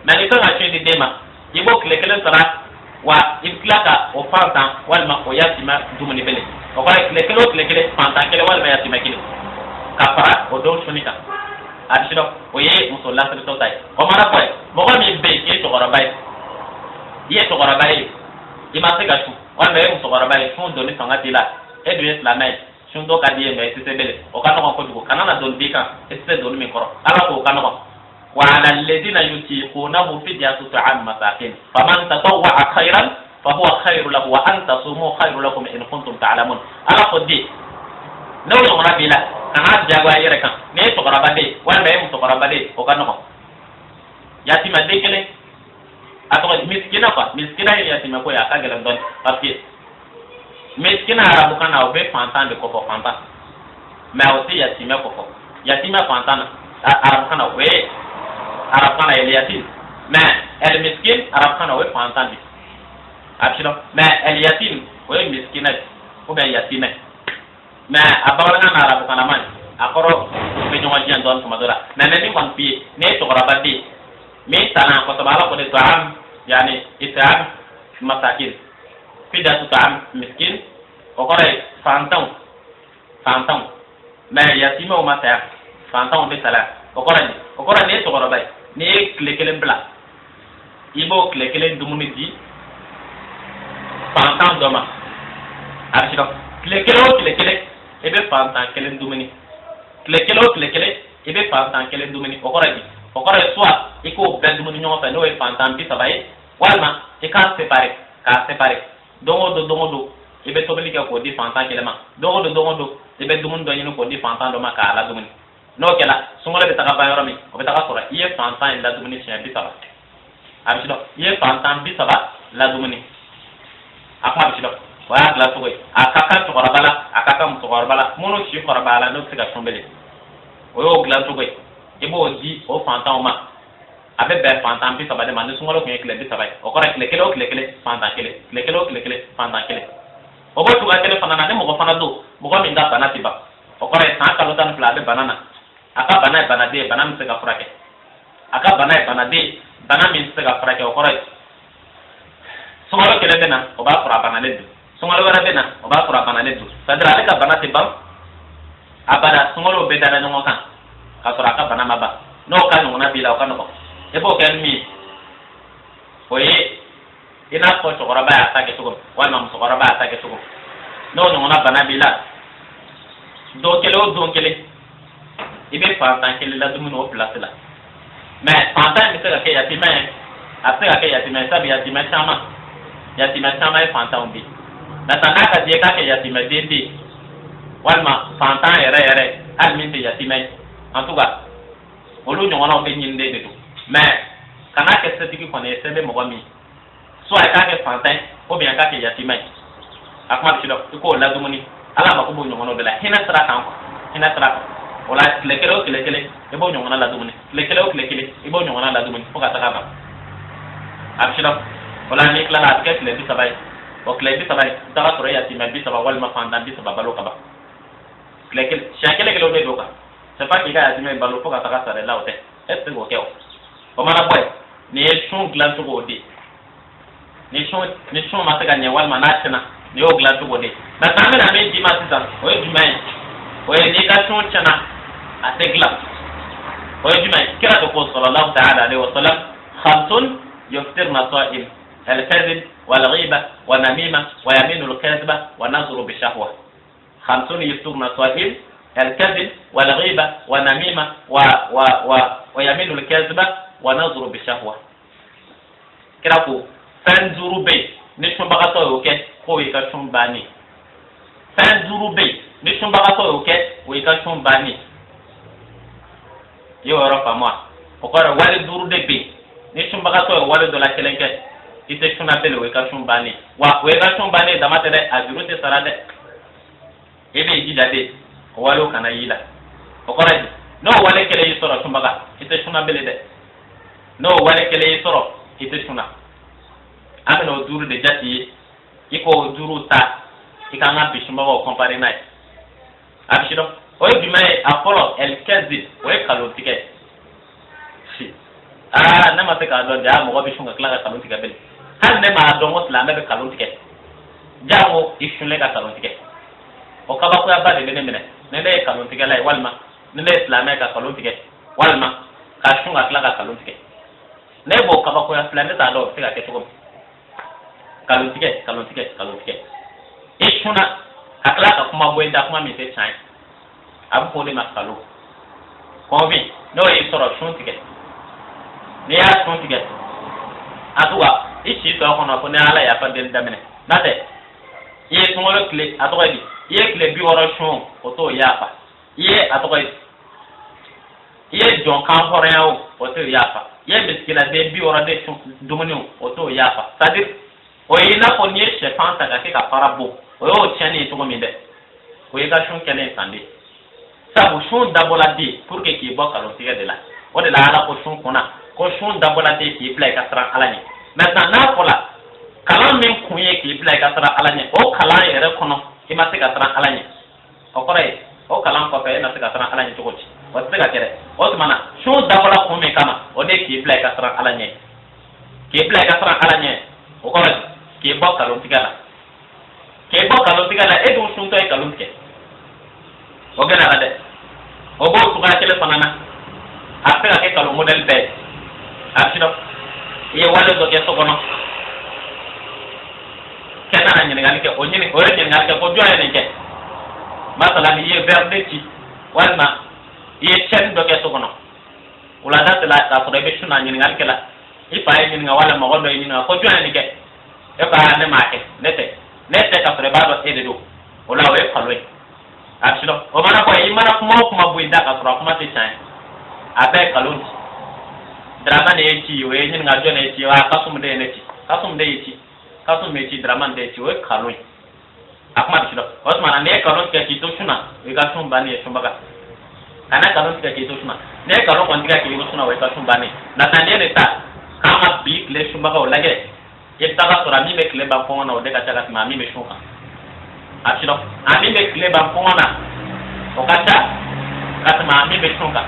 na ni to na chindi dema ibo kele sara wa imklaka o fantan walma o yatima dumuni bele o ko kele fantan kele walma yatima kile kapara o do sunika adisho o ye muso la frito tai o mara boy mo ko mi be ke to gora bai ye to gora bai ima se gachu walma ye muso gora bai fon do ni sanga tila e do islamai shundo ka die me se bele o kana ko dugo kana na don bika e se do mi koro ala ko kana ko وعلى الذين يطيقونه فدية طعام مساكين فمن تطوع خيرا فهو خير له وأن تصوموا خير لكم إن كنتم تعلمون على قدي لو يوم ربنا كان جاوا يركان ني تقربدي ولا يوم تقربدي وكانوا يتيم ديكلي atau miskina quoi miskina yatima ko ya kagala don papier miskina arabu kana obe fantan de ko fantan mais aussi yatima ko yatima fantan arabu kana we arabu kana yatim mais el miskin arabu kana we fantan bi abshiro mais el yatim we miskina ko be yatima mais abawala kana arabu kana man akoro be jonga jian don ko madura nanani kon pi ne to rabadi mi tana ko tabala ko de taam yani itam masakin fida taam miskin o kore fantan mais yatima o mata fantan be sala o kore ne to rabay ne klekelen bla ibo klekelen dumuni di fantan doma arshiro klekele ebe fantan kelen dumuni klekele ebe fantan kelen dumuni o kore soit iko bedumuni ñoo fa no e fantan bi sabay walma e ka séparer dongo ebe tobeli ko di fantan kelema dongo ebe dumun do ñino ko di fantan do maka ala dumuni no kela sungole be taka bayoro mi o be taka sura iye fantan la dumuni chen bi saba abisido iye fantan bi saba la dumuni akma abisido wa la togoy akaka to korabala mono ci korabala no tiga tombele o yo gla togoy ibo di o fantan ma abe be fantan bi saba de man sungolo ko ekle bi saba o kora kele fantan kele fantan kele o bo tuga kele fanana ne mo ko fana do mo ko min da bana tiba o kora san kalo tan fla be banana aka bana de bana mi se ka frake aka bana de bana mi se ka frake o kora sungolo kele bena o ba fura bana le do sungolo wara bena o ba fura bana le do sadra ale ka bana tiba abada sungolo be dana no kan ka sura ka bana maba no kan no na bila o kan no ebo ken mi oye ina ko to goraba ya ta ke tugo wala mo goraba ya ta ke tugo no na bana bila do kele ibe fantan kele la dumu no place la mais fantan mi se ka ke ya ti men après ka ke ya ti men sabi ya ti men chama e fantan bi na tanaka die ka ke ya ti men de wala fantan ere al min te ya ti men en tout cas olu nyongona o be nyinde de do mais kana ke setiki kone sebe mo mi soit ka ke fantin ou bien ka ke yatimai akma bido ko la dumuni ala ma ko bo nyongo de la hina sara wala klekele e bo nyongo la dumuni klekele e bo nyongo la dumuni ko ka ta ba abshiro wala ni kala la ke le bi sabai o kle bi sabai ta ko yatimai bi sabai wal ma fantan bi sabai balo ka ba klekele shakele ke lo de doka c'est pas qu'il y a yatimai balo ko ka ta sare la ote est ce ko o mana boy ni shon glan to gode ni shon ma ta ganye wal manachina ni o glan to gode na tambe na me di ma sisan o e jumai o e ni ka shon chana a te glan o e jumai kira to ko sallallahu ta'ala alaihi wa sallam khamsun yuftirna sa'im al-kadhib wal ghiba wa namima wa yaminu al-kadhiba wa nazru bi shahwa khamsun yuftirna sa'im al-kadhib wal ghiba wa namima wa yaminu al-kadhiba wa nazuru bi shahwa kira ko fan zurube ni tumba ka to ke ko yi ka tumbani fan zurube ni tumba ka to ke ko yi ka tumbani yo ora pa moi o ko wale zuru de be ni tumba ka to wale do la kelenke ite tuna bele we ka tumbani wa we ka tumbani da mate de azurute sarade ebe jidade o walo kana yila o ko no wale kele yi soro tumba ka ite tuna bele de no wale kele soro ite suna ameno duru de jati iko duru ta ikanga bishuma ko compare nai abishido o yimai apollo el kazi o kalo tike si na ma te ka do ja mo bishunga kala kalo tike bel han ne ma do mo sala be kalo tike jawo ishule ka kalo tike o ka ba ko ya ba de mene ne le kalo tike lai walma ne le islam ka kalo tike walma ka shunga kala kalo tike ne bo ka ba ko ya plan ta do tike ke to kalo tike ishuna akla ka kuma boenda kuma mi te chai abu ko de makalo convi no e soro shun tike ne ya sun tigɛ atuga i si tɔ kɔnɔ ko ne ala yafa deli daminɛ n'o tɛ i ye sunkalo tile a tɔgɔ di i ye tile 60 sun o t'o yafa i ye a tɔgɔ di i ye jɔn kan hɔrɔnya o t'o yafa i ye misikinaden 60 de sun dumuni o t'o yafa c'est à dire o ye i n'a fɔ n'i ye sɛfan ta ka kɛ ka fara bɔ o y'o tiɲɛni ye cogo min dɛ o ye ka sun kɛlen sandi sabu sun dabɔla de pour que k'i bɔ kalontigɛ de la o de la ala ko sun kunna ko sun dabɔla de k'i bila i ka siran ala ɲɛ maintenant n'a fɔla kalan min kun ye k'i bila i ka siran ala ɲɛ o kalan yɛrɛ kɔnɔ i ma se ka siran ala ɲɛ o kɔrɔ ye o kalan kɔfɛ e na se ka siran ala ɲɛ cogo di o tɛ se ka kɛ dɛ o tuma na sun dabɔla kun min kama o de k'i bila i ka siran ala ɲɛ k'i bila i ka siran ala ɲɛ o kɔrɔ di k'i bɔ kalontigɛ la k'i bɔ kalontigɛ la e dun suntɔ ye kalon tigɛ o gɛlɛya la dɛ o b'o cogoya kelen fana na a bɛ se ka kɛ kalon modèle bɛɛ ye a si dɔ i ye wale dɔ kɛ so kɔnɔ kɛ nana ɲininkali kɛ o ye ɲininkali kɛ ko jɔn ye nin kɛ masala i ye verre de ci walima i ye chaîne dɔ kɛ so kɔnɔ wulada tɛ la k'a sɔrɔ i bɛ sun na ɲininkali kɛ la i fa ye ɲininka wala mɔgɔ dɔ ye ɲininka ko jɔn ye nin kɛ e ko ne m'a kɛ ne tɛ k'a sɔrɔ i b'a dɔn e de don o la o ye kalo ye a si dɔn o mana fɔ i mana kuma o kuma bɔ i da k'a sɔrɔ a kuma tɛ tiɲɛ ye a bɛɛ ye kalon ci Dramane ye ci o ye ɲininka jɔn ye ci wa Kasum de ye ne ci Kasum de ye ci Kasum ye ci Dramane de ye ci o ye kalon ye a kuma bɛ si dɔn o tuma na n'i ye kalon tigɛ k'i to sun na o y'i ka sun bannen ye sunbaga kana kalon tigɛ k'i to sun na n'i ye kalon kɔni tigɛ k'i to sun na o y'i ka sun bannen ye nata n'i ye nin ta k'an ka bi tile sunbagaw lajɛ i bɛ taa sɔrɔ min bɛ tile ban kɔngɔ na o de ka ca ka tɛmɛ min bɛ sun kan a si dɔn min bɛ tile ban kɔngɔ na o ka ca ka tɛmɛ min bɛ sun kan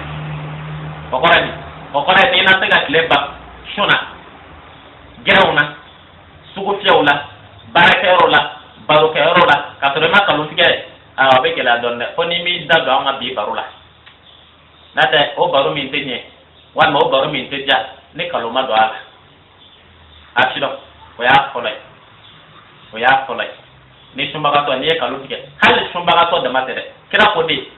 o kɔrɔ ye o kɔrɔ ye n'i na se ka tile ban sun na gɛrɛnw na sugu fiyɛw la baarakɛyɔrɔ la barokɛyɔrɔ la ka sɔrɔ i ma kalon tigɛ a bɛ gɛlɛya dɔɔni dɛ fo ni m'i da don an ka bi baro la n'o tɛ o baro min tɛ ɲɛ walima o baro min tɛ diya ni kalon ma don a la a si dɔn o y'a fɔlɔ ye ni sunbagatɔ n'i ye kalon tigɛ hali sunbagatɔ dama tɛ dɛ kira ko de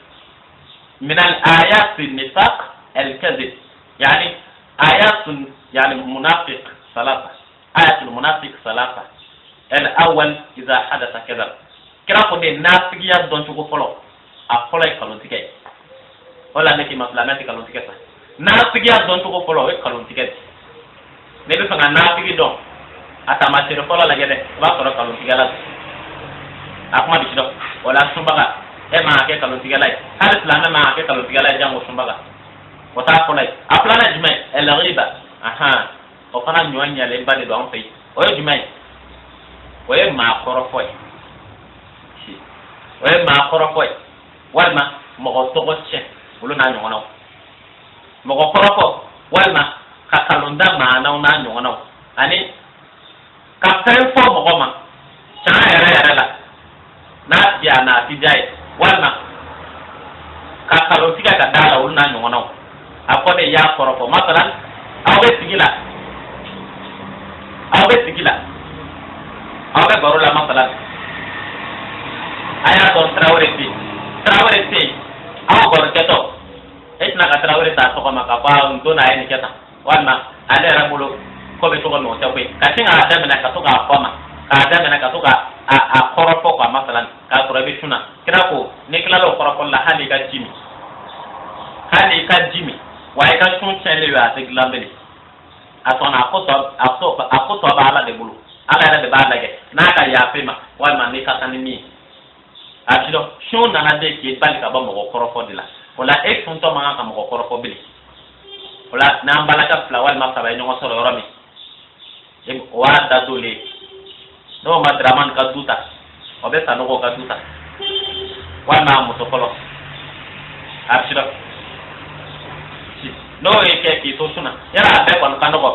minal ayati nifaq al-kadhib yani ayatun yani munafiq salasa ayatul munafiq salasa al-awwal idha hadatha kadhab kira ko de nafigiya dɔn cogo fɔlɔ a fɔlɔ ye kalon tigɛ wala ne k'i ma filamɛ tɛ kalon tigɛ sa nafigiya dɔn cogo fɔlɔ o ye kalon tigɛ de ne bɛ fɛ ka nafigi dɔn a taamasere fɔlɔ lajɛ dɛ i b'a sɔrɔ kalon tigɛla a kuma bɛ si dɔn o la sunbaga e man ka kɛ kalon tigɛla ye hali silamɛ man ka kɛ kalon tigɛla ye jango sunbaga o t'a fɔlɔ ye a filanan jumɛn ɛlɛriba o fana ɲɔ ɲɛlenba de don an fɛ yen o ye jumɛn ye o ye maa kɔrɔfɔ ye walima mɔgɔ tɔgɔ tiɲɛ olu n'a ɲɔgɔnnaw mɔgɔ kɔrɔfɔ walima ka kalon da maanaw n'a ɲɔgɔnnaw ani ka fɛn fɔ mɔgɔ ma can yɛrɛ la n'a diya n'a ti diya ye walima ka kalon tigɛ ka da la olu n'a ɲɔgɔnnaw a fɔ de y'a kɔrɔfɔ masalan aw bɛ sigi la aw bɛ baro la masalan a y'a dɔn Tarawele tɛ yen aw barokɛtɔ e tɛna ka Tarawele ta tɔgɔ ma k'a fɔ n don n'a ye nin kɛ tan walima ale yɛrɛ bolo ko bɛ cogo min o tɛ koyi ka sin k'a daminɛ ka to k'a fɔ ma k'a daminɛ ka to ka a kɔrɔfɔ quoi masalan k'a sɔrɔ i bɛ sun na kira ko n'i tilala o kɔrɔfɔli la hali i ka ji min wa i ka sun tiɲɛlen ye a tɛ dilan bilen a sɔnna a ko tɔ bɛ Ala de bolo Ala yɛrɛ de b'a lajɛ n'a ka yafe ma walima n'i ka kan ni min ye a si dɔn sun nana de k'i bali ka bɔ mɔgɔ kɔrɔfɔ de la o la e suntɔ man kan ka mɔgɔ kɔrɔfɔ bilen o la n'an balaka 2 walima 3 ye ɲɔgɔn sɔrɔ yɔrɔ min o y'a da dole ye n'o ma Dramane ka du ta o bɛ Sanogo ka du ta walima a muso fɔlɔ a si dɔn n'o ye kɛ k'i to sun na yala a bɛɛ kɔni ka nɔgɔ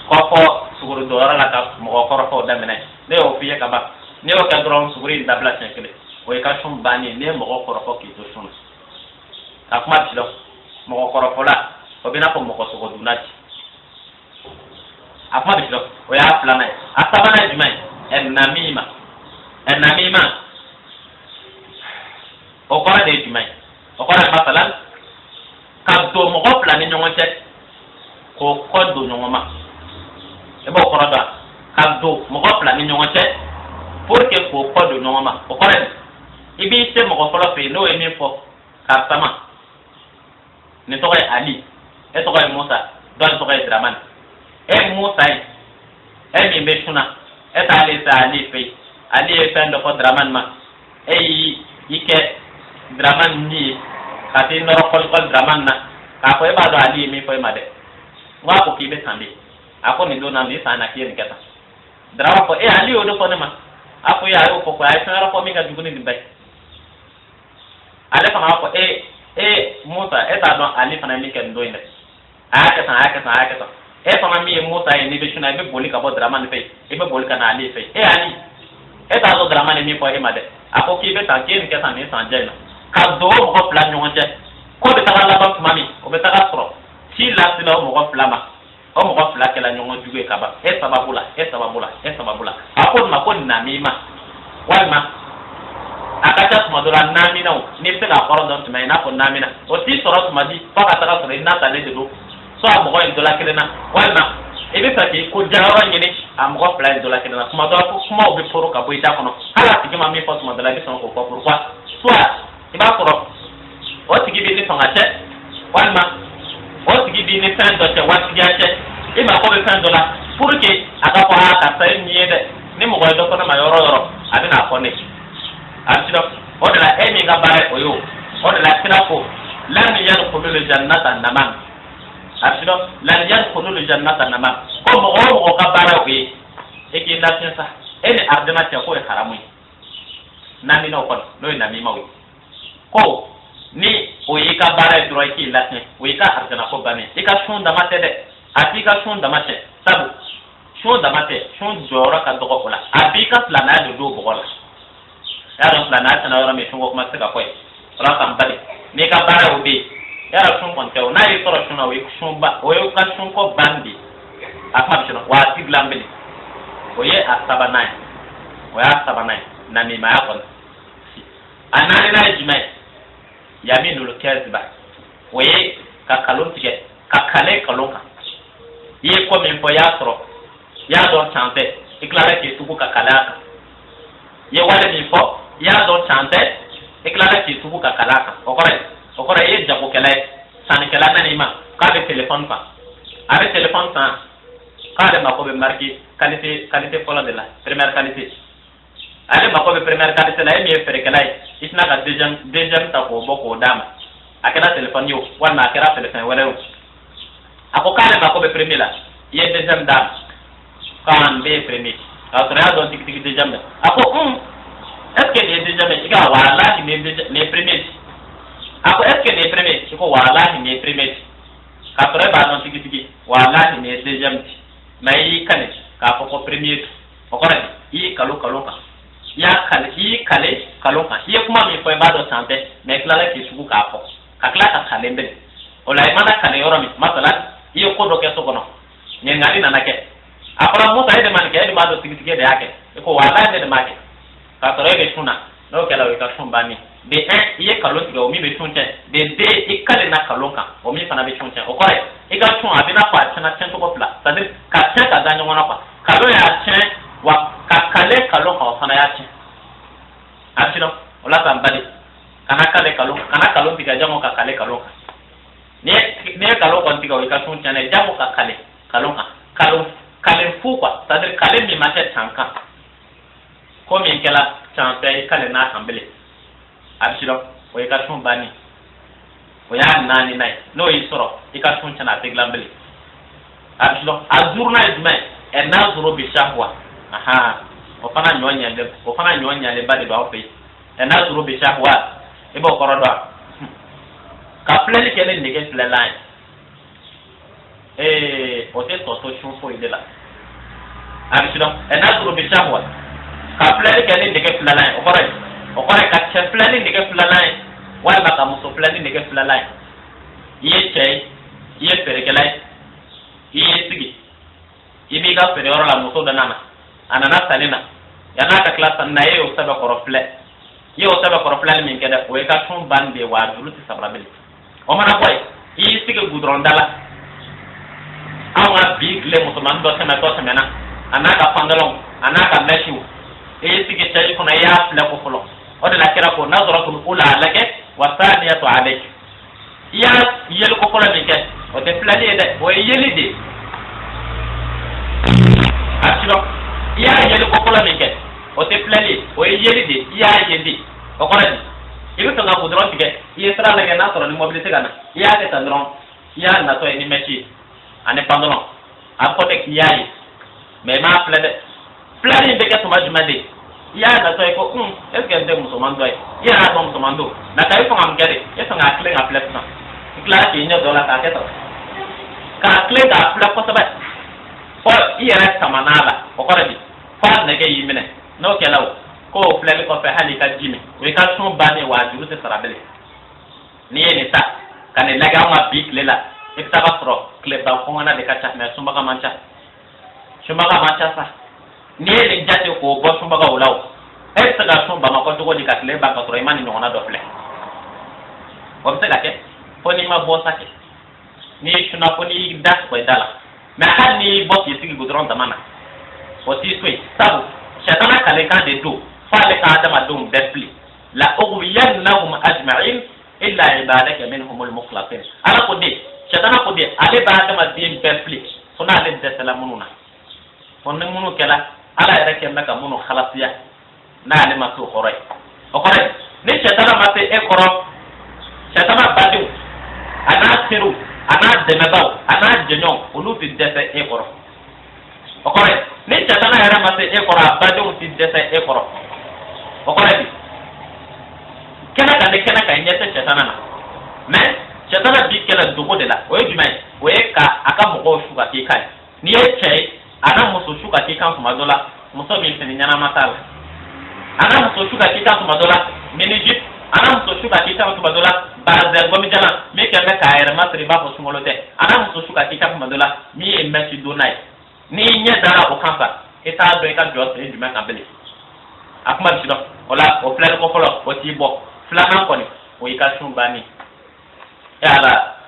kɔ fɔ suguri donyɔrɔ la ka mɔgɔ kɔrɔfɔw daminɛ ne y'o f'i ye ka ban n'i y'o kɛ dɔrɔn suguri in dabila siɲɛ kelen o ye ka sun bannen n'i ye mɔgɔ kɔrɔfɔ k'i to sun na a kuma bɛ si dɔn mɔgɔ kɔrɔfɔla o bɛ n'a fɔ mɔgɔ sogodunna ci a kuma bɛ si dɔn o y'a filanan ye a sabanan ye jumɛn ye ɛnamima o kɔrɔ de ye jumɛn ye o kɔrɔ ye masalan ka don mɔgɔ 2 ni ɲɔgɔn cɛ ko kodo nyongoma e bo koroda ka do mo ko plan ni nyongote pour que ko kodo nyongoma o kore ibi se mo ko folo fe no e mi fo ka sama ni to Ali e to Musa don to Draman e Musa e mi be shuna e ta Ali fe Ali e fendo ko Draman ma e ike Draman ni kati noro kol Draman na ka ko e ba do Ali mi fo ma de wa ko ki be tambi ako ni do na ni sana ki ni keta Draman ko e Ali o do ko ne ma ako ya o ko ay sana ko mi ga duguni ni bay ale fana ko Musa e ta don Ali fana mi ken do inde aka ta e fana mi Musa ni be shuna be boli ka bo Draman fe e be boli ka na Ali fe Ali e ta do Draman mi fo e ma de ako ki be ta ki ni keta ni san jena ka do ko plan nyonje ko be ta la ba mami o be ta ka pro si la si la mo ko plama o mo ko fla ke la nyongo juge ka ba e sababula ako ma ko na mi ma walma akata tumadura namina ni se la koro don tuma ina ko namina o ti soro tumadi fa ka taka soro ina ta le do so a mo ko dola kelena walma e be fa ki ko jarawa nyini am ko plan dola kelena kuma do ko kuma o be poro ka bo ita kono hala ti ma mi fa tumadura bi son ko pourquoi soit iba koro o ti gibi ni songa che walma o ti gibi ni tan do che wa ti ja che e ma ko be tan dola pour que aka ko ha ka sai ni de ni mo ko do ko na ma yoro adina ko ne arsido o de la emi ga bare oyo o de la kina ko lan yadkhulul jannata namam arsido lan yadkhulul jannata namam ko mo ga bare oyi e ki na tinsa ene ardena te ko e haramu nami no ko no nami mawi ko ni oyi ka bare dro ki latin oyi ka ardena ko bane e ka shon da mate de ati ka shon da mate sabu shon da mate shon jora ka do ko la abi ka plana do bogola yaro plana tana wara me shungo kuma saka koi ra kam bari ne ka bara obi yaro shun kon tew na yi toro shuna wi shun ba o yo ka shun ko bandi afam shuna wa tiglambeli o ye asabanai na mi ma yakon anani na jime yami nulu kezba o ye ka kalon tike ka kale kalonka ye ko min po yasro ya don chante iklare ke tuku ka kalaka ye wale mi fo ya do chante eklara ki tubu ka kalaka okore ye jago kele san kala nani ma ka be telephone pa avec telephone pa ka de ma ko be marqué qualité fola de la première qualité ale ma ko be première qualité la mi fere kala isna ka deuxième ta ko boko dama akela telephone yo wana akela telephone wala yo ako ka de ma ko be premier la ye deuxième dame kan be premier après do tik tik deuxième ako est-ce que les deuxième ika wala les premiers ako est-ce que les premiers iko wala les premiers après ba do tik tik wala les deuxième mais kane ka ko premier okore yi kalo ka ya kale kalo ka yi kuma mi ko ba do santé mais kala ki suku ka ko ka kala ka kalende ola imana kale yoro mi masala yi ko do ke so kono ne ngani nanake apara mo tay de man ke de ma do tik tik de yake ko wala de ma ke ka tore be tuna no kala we ka bani de iye kalon tiga o mi be tunche de ikale na kalonka o mi fana be tunche o kore e ga tun abina kwa tena tento ko pla c'est-à-dire ka tena ka danyo ngona kwa kalo ya chen wa ka kale kalonka o fana ya chen asino ola tambali kana kale kalonka kana kalon tiga jango ka kale kalonka ne kalonka tiga o ka tunche ne jango ka kale kalonka kale fu kwa c'est-à-dire kale mi mate tanka ko min kala champe kale na ambele absiro o e ka tun bani o ya nani nai no yi soro e ka tun chana teglambele absiro azurna izme e na zuro bi shahwa aha o fana nyonya le bade do ofe e na zuro bi shahwa e bo korodo ka pleni kele nige fleline o te to chun fo ide la absiro e na zuro bi shahwa ka plani kele ndeke flalai okore ka che plani ndeke flalai wala ka muso plani ndeke flalai ye perekelai ye sigi ibi ga fere ora la muso da nana anana salina yana ka klasa na ye o sabe korofle min keda o e ka tun bande wa dulu ti sabrabeli o mana boy yi sigi gudron dala awa big le musulman do semena anaka pantalon anaka meshu e sigi tayi kuna ya la ko folo o de la kira ko nazratul ula lake wa thaniyatu alayk ya yel ko folo mi ke o de flali de o yeli de atilo ya yel ko folo mi ke o de flali o yeli de ya yeli o ko radi ibe to nga budron tige yesra la ke na soro ni mobilité gana ya ke tandron ya na to ni mechi ane pantalon a kote kiyayi mais ma flani be ke tuma jumande ya na to ko est ce que ndem musulman doy ya na do musulman do na kay fo ngam gade e so nga kle nga flet na kla ki nya do la ka ke to ka kle da fla ko sabat fo ira tamanala o ko radi fa na ke yimene no ke law ko flani ko fe hali ka jimi we ka son bani wa juru te sarabele ni ni ta kane laga ma big lela ikitaka soro kile ba fongana de kacha me sumbaga mancha sa ni jate ko bo sumbaga ulaw ektaga sumba ma ko jogo di katle ba ka soro imani nyona do fle obtega ke foni ma bo sake ni shuna foni das ko dala ma kan ni bo ki sigi gudron tamana o ti sui sabu shatana kale kan de do fale ka adama dum despli la ughwiyannahum ajma'in illa ibadaka minhumul mukhlasin ala ko de shatana ko de ale ba ta ma din perfect sona ale de salamununa onne munu kala ala ya ke naka munu khalasiya na ale ma so khoray o khoray ne shatana ma te e khoro shatana badu ana siru ana demebaw ana jenyon olu ti dese e khoro o khoray ne shatana ya ma te e khoro badu ti dese e khoro o khoray kana ka nyete shatana na mais shatana bi kala dogo de la o ye jumɛn o ye ka a ka mɔgɔw su ka k'i kan n'i ye cɛ ye a na muso su ka k'i kan tuma dɔ la muso min fini ɲɛnama t'a la a na muso su ka k'i kan tuma dɔ la mini jeep a na muso su ka k'i kan tuma dɔ la bazɛn gɔmijalan min kɛ bɛ k'a yɛrɛ masiri i b'a fɔ sunkalo tɛ a na muso su ka k'i kan tuma dɔ la min ye mɛsi don n'a ye n'i ɲɛ dara o kan sa i t'a dɔn i ka jɔ siri jumɛn kan bilen a kuma bisi dɔn o la o filɛli ko fɔlɔ o t'i bɔ filanan kɔni o y'i ka sun bannen ala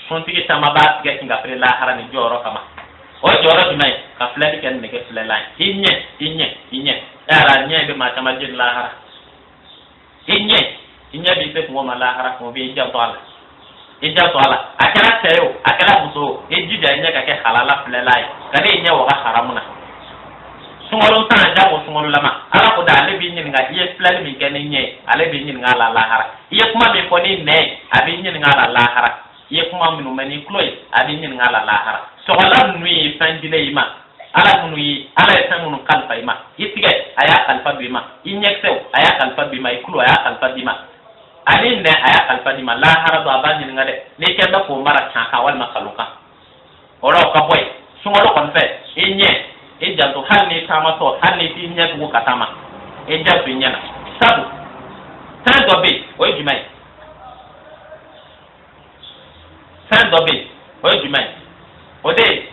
suntigi tama ba tigɛ kinga fere lahara ni jɔyɔrɔ kama o jɔyɔrɔ jumɛn ka filɛli kɛ nɛgɛ filɛlan i ɲɛ ala ɲɛ bɛ maa caman jeni lahara i ɲɛ b'i se kungo ma lahara kungo b'i janto a la a kɛra cɛ ye o a kɛra muso o i jija i ɲɛ ka kɛ halala filɛlan ye ka ne i ɲɛ waga haramu na sunkalo tan jago sunkalo lama ala ko da ale b'i ɲininka i ye filɛli min kɛ ni ɲɛ ale b'i ɲininka a la lahara i ye kuma min fɔ ni nɛ a b'i ɲininka a la lahara i ye kuma minnu mɛn ni tulo ye a b'i ɲininka a la lahara sɔgɔla ninnu ye fɛn dile i ma ala ye fɛn minnu kalifa i ma i tigɛ a y'a kalifa don i ma i ɲɛkisɛw a y'a kalifa don i ma i tulo a y'a kalifa d'i ma ani nɛ a y'a kalifa d'i ma lahara don a b'a ɲininka dɛ n'i kɛ bɛ k'o mara can kan walima kalon kan o la o ka bɔ yen sunkalo kɔni fɛ i ɲɛ e janto hali ni taamatɔ hali ni t'i ɲɛ tugu ka taama e janto i ɲɛ na sabu fɛn dɔ bɛ yen o ye jumɛn ye fɛn dɔ bɛ yen o ye jumɛn ye o de ye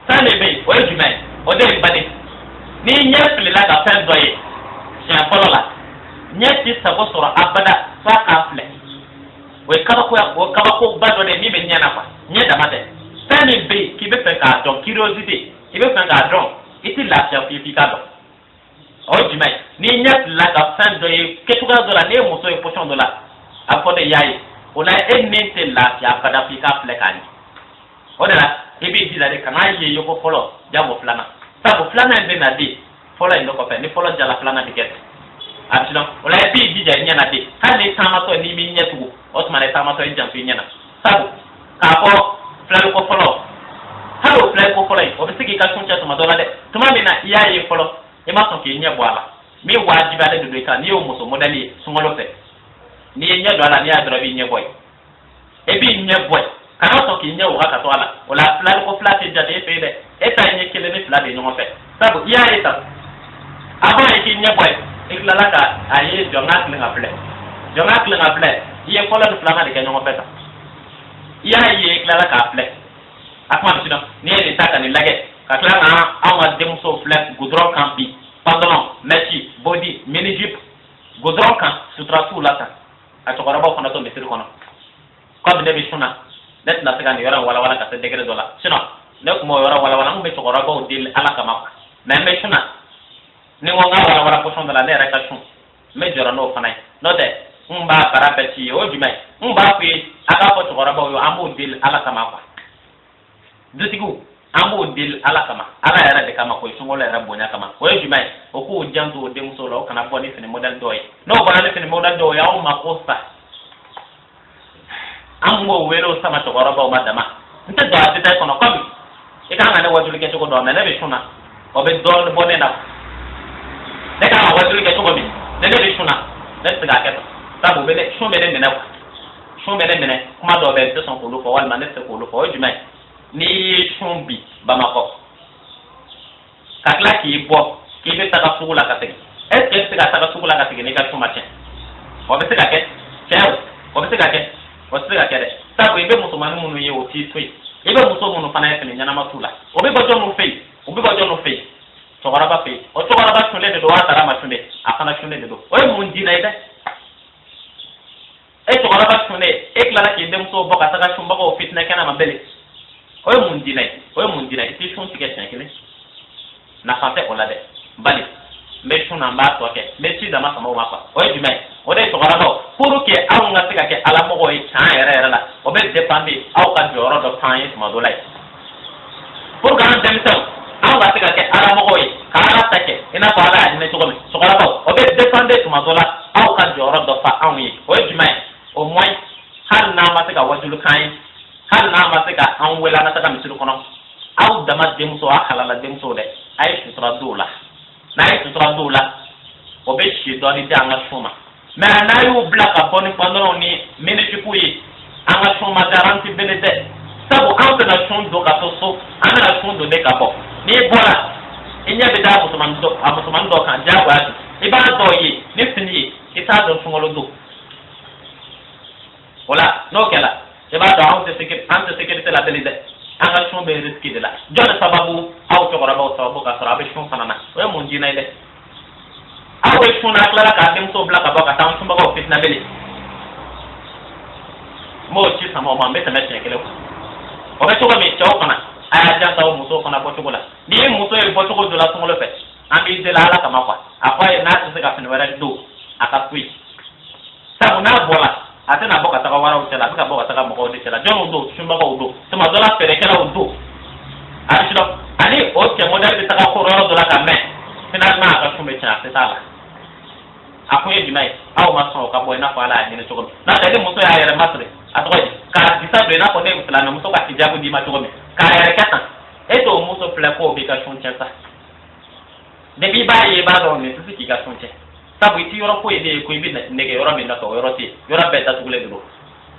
fɛn de bɛ yen o ye jumɛn ye o de ye bani n'i ɲɛ filila ka fɛn dɔ ye siɲɛ fɔlɔ la ɲɛ ti sago sɔrɔ abada f'a k'a filɛ o ye kabakoba dɔ de ye min bɛ ɲɛ na kuwa ɲɛ dama tɛ fɛn min bɛ yen k'i bɛ fɛ k'a dɔn curiosité i bɛ fɛ k'a dɔn i ti lafiya f'i k'a dɔn o ye jumɛn ye n'i ɲɛ filila ka fɛn dɔ ye kɛcogoya dɔ la n'e ye muso ye position dɔ la a fɔ de y'a ye o la e ni tɛ lafiya abada f'i k'a filɛ k'a ɲɛ o de la i b'i jija de kana ye yoko fɔlɔ jago filanan sabu filanan in bɛ na de fɔlɔ in de kɔfɛ ni fɔlɔ jala filanan bɛ kɛ a ti dɔn o la i b'i jija i ɲɛ na de hali ni taamatɔ n'i m'i ɲɛ tugu o tuma na i taamatɔ i janto i ɲɛ na sabu k'a fɔ filɛli ko fɔlɔ hali o filɛ ko fɔlɔ in o bɛ se k'i ka sun cɛ tuma dɔ la dɛ tuma min na i y'a ye fɔlɔ i ma sɔn k'i ɲɛ bɔ a la min wajibiyalen de don i kan n'i y'o muso mɔdɛli ye sunkalo fɛ n'i ye ɲɛ don a la n'i y'a dɔrɔn i b'i ɲɛ bɔ yen i b'i ɲɛ bɔ yen kana sɔn k'i ɲɛ waga ka to a la o la filɛli ko fila tɛ jate e fɛ yen dɛ e ta ɲɛ kelen ni fila de ye ɲɔgɔn fɛ sabu i y'a ye tan avant i k'i ɲɛ bɔ yen i tilala ka a ye jɔnka tilen ka filɛ i ye fɔlɔ ni filanan de kɛ ɲɔgɔn fɛ tan i y'a ye i tilala k'a filɛ a kuma bɛ sinɔn n'i ye nin ta ka nin lajɛ ka tila ka anw ka denmusow filɛ goudron kan bi pantalon mèche body mini jeep goudron kan sutura t'u la tan a cɛkɔrɔbaw fana to misiri kɔnɔ kɔmi ne bɛ sun na net na sega ni yora wala wala ka se degre dola sino ne ko mo yora wala wala mo be chokora ba odil ala kama mais me shuna ni ngo nga wala wala poson dola ne reka shun me jora no fanai no de mba para peti o jumai mba fi aka ko chokora ba yo amu odil ala kama kwa dutigu amu odil ala kama ala yara de kama ko shungo la yara bonya kama o jumai o ku jantu o dem solo kana boni fini model doy no bana fini model doy ya o makosa ammo wero sama to goroba o madama nta do atita kono kobi e ka ngane wajuli ke to do na be shuna o be do bonne na ne ka wajuli ke to gobi ne be shuna ne tiga ke ta bo be ne shun be ne na shun be ne kuma do be to son ko lu ko wal man ne ko lu ko jumai ni shun bi bamako kakla ki bo ki be ta ka sugula ka tegi est ce que ta ka sugula ka tegi ne ka shuma chen o be tiga ke chao o be tiga ke o sira kede sabu ibe musumani munu ye oti tui ibe muso munu fana ye nyana matula obi bojo no fei togora ba fei o togora ba shule de do atara ma shule afana shule de do o mun dina ide e togora ba shule e klara ki dem so boka taka shumba ko fitna kana mabele o mun dina ti shun tike tankile na fate ola de bali me shuna mba to ke me ti da ma sama ma fa o jumai o de togora ba pour que aw nga tiga ke ala mo e chan era la o be dependre aw ka joro do pan yi ma do lai pour que an dem taw aw nga tiga ke ala mo e ka ala take ina ko ala ni to ko so kala ba o be dependre to ma do la aw ka joro do fa aw yi o jumai o moy hal na ma tiga wajulu kan hal na ma tiga an wela na tiga misiru kono aw dama dem so halala dem so de ay sutra dola na ay sutra dola o be shi do ni janga shuma mais na yu blaka boni pandoro ni minute kuyi anga shuma garanti benete sabu an na shun do ka so an na shun do de ka bo ni bola inya be da musuman do kan jagwa iba do yi ni fini ita do shungolo do wala no kala iba do an te sécurité la belide anga shun be risque de la jona sababu aw to gora ba sababu ka sara be shun fanana o mun jina ile awe shuna klara ka dem so blaka baka tan sumba ko fitna bele mo ci sama ma mbeta metti kele ko o be to mi taw kana aya janta o muso kana ko tugula ni muso e bo tugo dula so ngolo fe ambi de la ala kama kwa akwa e na tse ka fini wara do aka tui sabu na bola atena boka ta wara o tela ka boka ta mo ko de tela jono do sumba ko do to ma dola fere kala o do ani o ke model be ta ko ro do la ka me finalement aka shumbe cha setala akoye jumai aw ma so ka boy na fala ni to ko na de muso ya yere masre atoy ka disabre na ko de plana muso ka tijabu di ma to ko ka yere katan e to muso pla ko bi ka shunche sa de bi ba ye ba do ni to ki ka shunche sabu ti yoro ko ide ko bi ne ge yoro mi na to yoro ti yoro be ta tugule do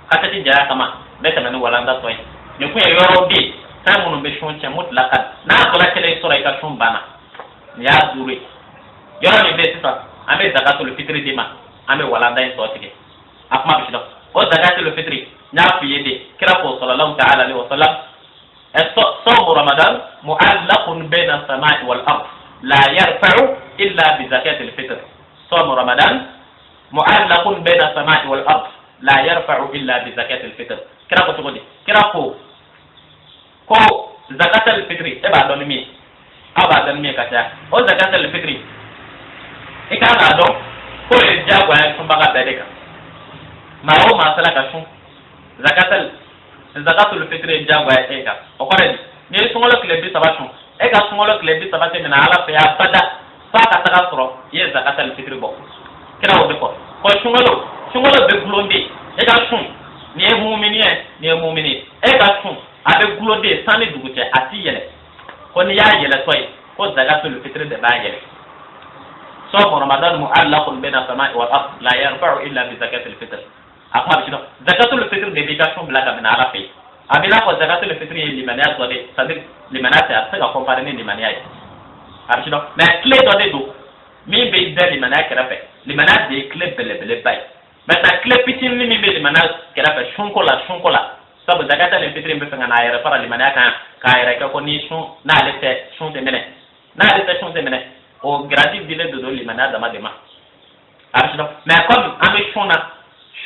ka ta ti jara kama be ta na wala nda toy ne ko yoro bi ta mun be shunche mutlaqan na ko la tele sura ka shumbana ya dure yoro ni be ta ame zakatul fitri dima ame walanda en sotige akma bisho o zakatul fitri nya fiyede kira ko sallallahu ta'ala alaihi wasallam as-sawm ramadan mu'allaqun bayna as-sama'i wal ard la yarfa'u illa bi zakatil fitr sawm ramadan mu'allaqun bayna as-sama'i wal ard la yarfa'u illa bi zakatil fitr kira ko tugodi kira ko zakatul fitri e ba don mi aba dan mi kata o zakatul fitri ikana do ko e jagwa ya tumba ka bedeka ma o ma sala ka shun zakatul fitri jagwa ya eka o kore ni sungolo klebi sabashun e ka sungolo klebi sabate na ala fa ya bada fa ka taka soro ye zakatul fitri bo kira o de ko sungolo be glonde e ka shun ni e mu'mini e ka shun abe glonde sane dugute ati yele ko ni ya yele toy ko zakatul fitri de ba yele صوم رمضان معلق بين السماء والارض لا يرفع الا بزكاه الفطر اقوى بشنو زكاه الفطر ديبيكاشن بلا من عرفه ابيلا ko zakatul fitri limaniyat do de c'est-à-dire limaniyat c'est à comparer ni limaniyat abishino mais clé do de do mi be de limaniyat kerafe limaniyat de clé bele bay mais ta clé pitin ni mi be limaniyat kerafe shunkola sabu zakatul fitri be fanga na yere para limaniyat ka yere ko ni shun na lete shun de mene o gradi dile do limana dama dema arshdo mais comme ame shona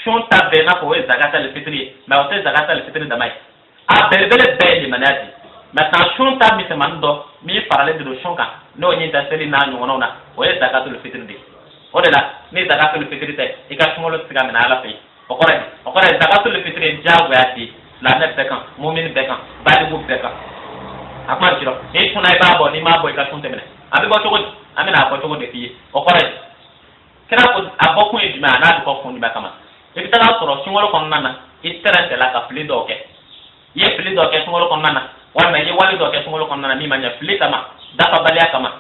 shon ta bena ko zakatul fitri mais o te zakatul fitri dama a belbele bɛɛ manati maintenant shun ta mi man do mi parale de shun kan no ni ta seli na nyono na o ye zakatul fitr de o de la ni zakatul fitr te e ka shungolo tiga mena ala fe o kore zakatul fitr jago yati la ne bekan mu'min bekan badi bu bekan akma jiro e shuna ba bo ni ma bo ka shun te mena abi bo togo amina bo togo de fi o kore kira ko abokun e juma na ko fun ni ba kama e bi ta soro shungolo kon nana iterante la ka fili do ke ye fili do ke shungolo kon nana wala ye wali do ke shungolo kon nana mi manya fili kama dafa balia kama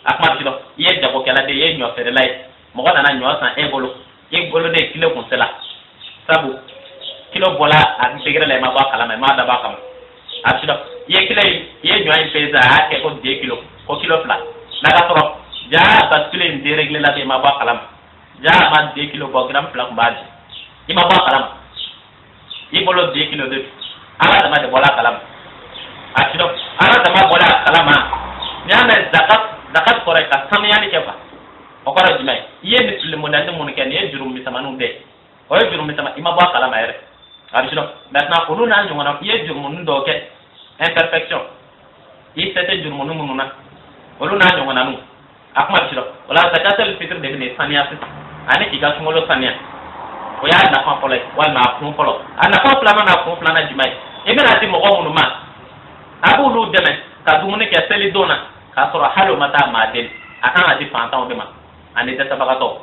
akma jiro ye jago kala de ye nyo fere lai mo na nyo san e bolo de kilo kun sela sabu kilo bola a tigre le ma ba kala ma da ba kama asido ye kilo ye nyo ay pesa a ke ko 2 kilo ko kilo fla na ga toro ja bascule ndi regle la de ma ba kala ja ma 2 kilo ko gram fla ko baji ima ba kala i bolo 2 kilo de ala da ma de bola kala asido ala da ma bola kala ma nyame zakat kore ka samiyani kefa o kora jimai ye muslimu na mun ken ye jurum mi samanu de o ye jurum mi sama ima ba kala mayre abisino maintenant ko nuna nyu ngona ye jurum nun do ke imperfection yi tete jurum nun mununa o nuna nyu ngona nu akuma abisino wala zakatul fitr de ne saniya ani kiga sungolo saniya o ya na fa pole wal ma fun polo ana fa plana na fun plana jimai e mena ti mo ko munuma abu lu deme ka dumune ke seli dona ka soro halo mata madel akan adi fantaw de ma ani dasa bagato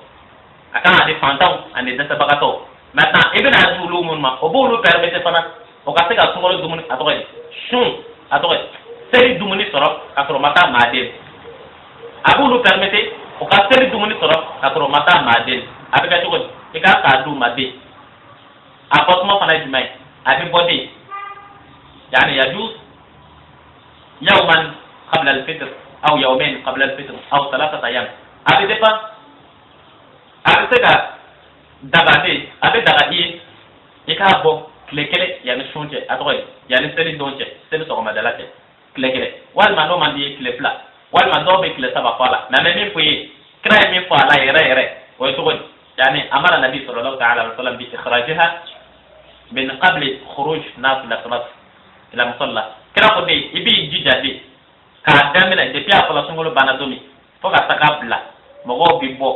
akan adi fantaw ani dasa bagato maintenant ibn azulu mun ma obulu permettre fana o ka se ka sungolo dumuni atoy seli dumuni soro ka soro mata madel abulu permettre o ka seli dumuni soro ka soro mata madel abika to e ka du made apotmo fana jumai abi body yani yajuz yawman qabla al-fitr أو يومين قبل الفطر أو 3 أيام أبي دفع أبي سجى دعاتي أبي دعائي إكابو كلكلة يعني شونجة أتوي يعني سري دونجة سري سوما دلاتة كلكلة والما نو مندي كلفلا والما دو بكلة سبا فلا ما مين فوي كراي مين فلا يرى ويتوي يعني أمر النبي صلى الله عليه وسلم بإخراجها من قبل خروج ناس للصلاة إلى مصلى كنا قلنا يبي جدي ka damina depuis a fɔlɔ sunkalo bana domi fo ka taga bila mɔgɔw bi bɔ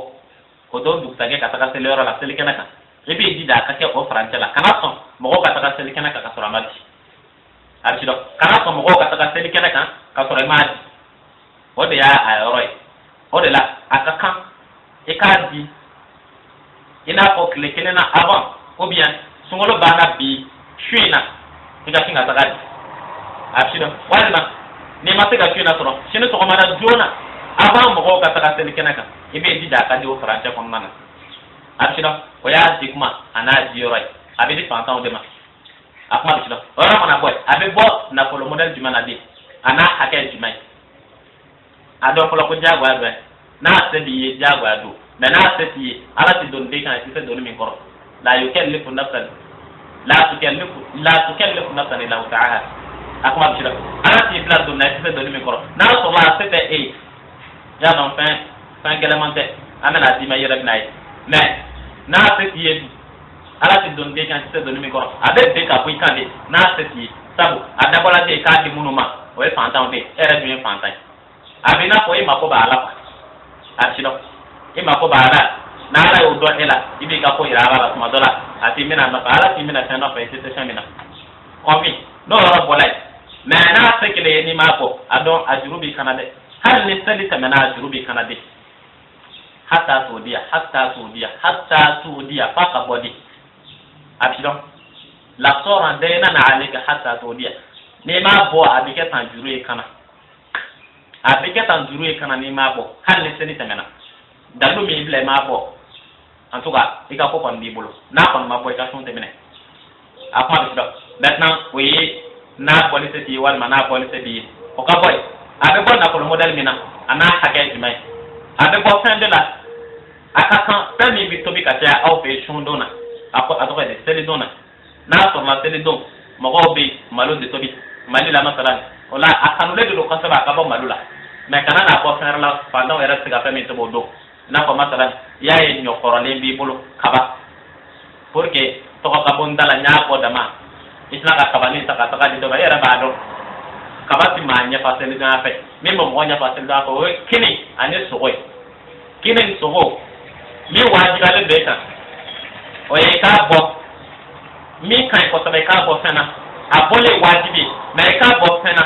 o don dugusajɛ ka taga seliyɔrɔ la selikɛnɛ kan i b'i jija a ka kɛ o farancɛ la kana sɔn mɔgɔw ka taga selikɛnɛ kan ka sɔrɔ a ma di a bɛ sidɔn kana sɔn mɔgɔw ka taga selikɛnɛ kan ka sɔrɔ i ma di o de y'a a yɔrɔ ye o de la a ka kan i k'a di i n'a fɔ tile kelen na avant ou bien sunkalo bana bi su in na i ka sin ka taga di a bɛ sidɔn walima ni ma se ka su in na sɔrɔ sini sɔgɔmada joona avant mɔgɔw ka taga selikɛnɛ kan i bɛ jija a ka di o farancɛ kɔnɔna na a bɛ sidɔn o y'a di kuma a n'a di yɔrɔ ye a bɛ di fantanw de ma a kuma bɛ sidɔn o yɔrɔ mana bɔ yen a bɛ bɔ nafolo modèle jumɛn na de a n'a hakɛ jumɛn ye a dɔn fɔlɔ ko diyagoya dɔ ye n'a se b'i ye diyagoya don mɛ n'a se t'i ye ala ti doni den kan i tɛ se doni min kɔrɔ la yukallifu nafsan la tukallifu nafsan illa wus'aha a kuma bɛ sidɔn ala t'i bila doni na i tɛ se doni min kɔrɔ n'a sɔrɔ a se tɛ e ye y'a dɔn fɛn gɛlɛman tɛ an bɛna d'i ma i yɛrɛ bɛna ye mɛ n'a se t'i ye dun ala ti doni den kan i tɛ se doni min kɔrɔ a bɛ bɛn ka bɔ i kan de n'a se t'i ye sabu a dabɔla de k'a di minnu ma o ye fantanw de e yɛrɛ dun ye fantan ye a bɛ i n'a fɔ i mako b'a la kuwa a bɛ sidɔn i mako b'a la n'ala y'o dɔn e la i b'i ka ko yira ala la tuma dɔ la a t'i minɛ nɔfɛ ala t'i minɛ fɛn nɔfɛ i tɛ se fɛn min na kɔmi n'o yɔrɔ bɔla ye mɛ n'a se kelen ye n'i m'a fɔ a dɔn a juru b'i kana dɛ hali ni seli tɛmɛna a juru b'i kana dɛ hatta t'o diya f'a ka bɔ di a bɛ sidɔn la sɔrɔ dɛ na ale ka hatta t'o diya n'i m'a bɔ a bɛ kɛ tan juru ye kana a bɛ kɛ tan juru ye kana n'i m'a bɔ hali ni seli tɛmɛna dalu min bila i m'a bɔ en tout cas i ka ko kɔni b'i bolo n'a kɔni ma bɔ i ka sun tɛ minɛ a kuma bɛ sidɔn maintenant o ye n'a bɔli se t'i ye walima n'a bɔli se b'i ye o ka bɔ yen a bɛ bɔ nafolo modèle min na a n'a hakɛ jumɛn ye a bɛ bɔ fɛn dɔ la a ka kan fɛn min bɛ tobi ka caya aw fɛ yen sun don na a tɔgɔ ye di seli don na n'a sɔrɔla seli don mɔgɔw bɛ malo de tobi mali la masalan o la a kanulen de don kosɛbɛ a ka bɔ malo la mɛ kana n'a bɔ fɛn wɛrɛ la fantanw yɛrɛ tɛ se ka fɛn min tobi o don i n'a fɔ masalan i y'a ye ɲɔ kɔrɔlen b'i bolo kaba pour que tɔgɔ ka bɔ n da la n y'a fɔ dama isla ka kabani ta ka ta di do ba era ba do kabati ma nya fa sel ga fe mi mo mo nya fa sel da ko kini ani so ko kini so ko mi wajiba le be kan o ye ka bo mi kan ko tabe ka bo fena a bole wajibi me ka bo fena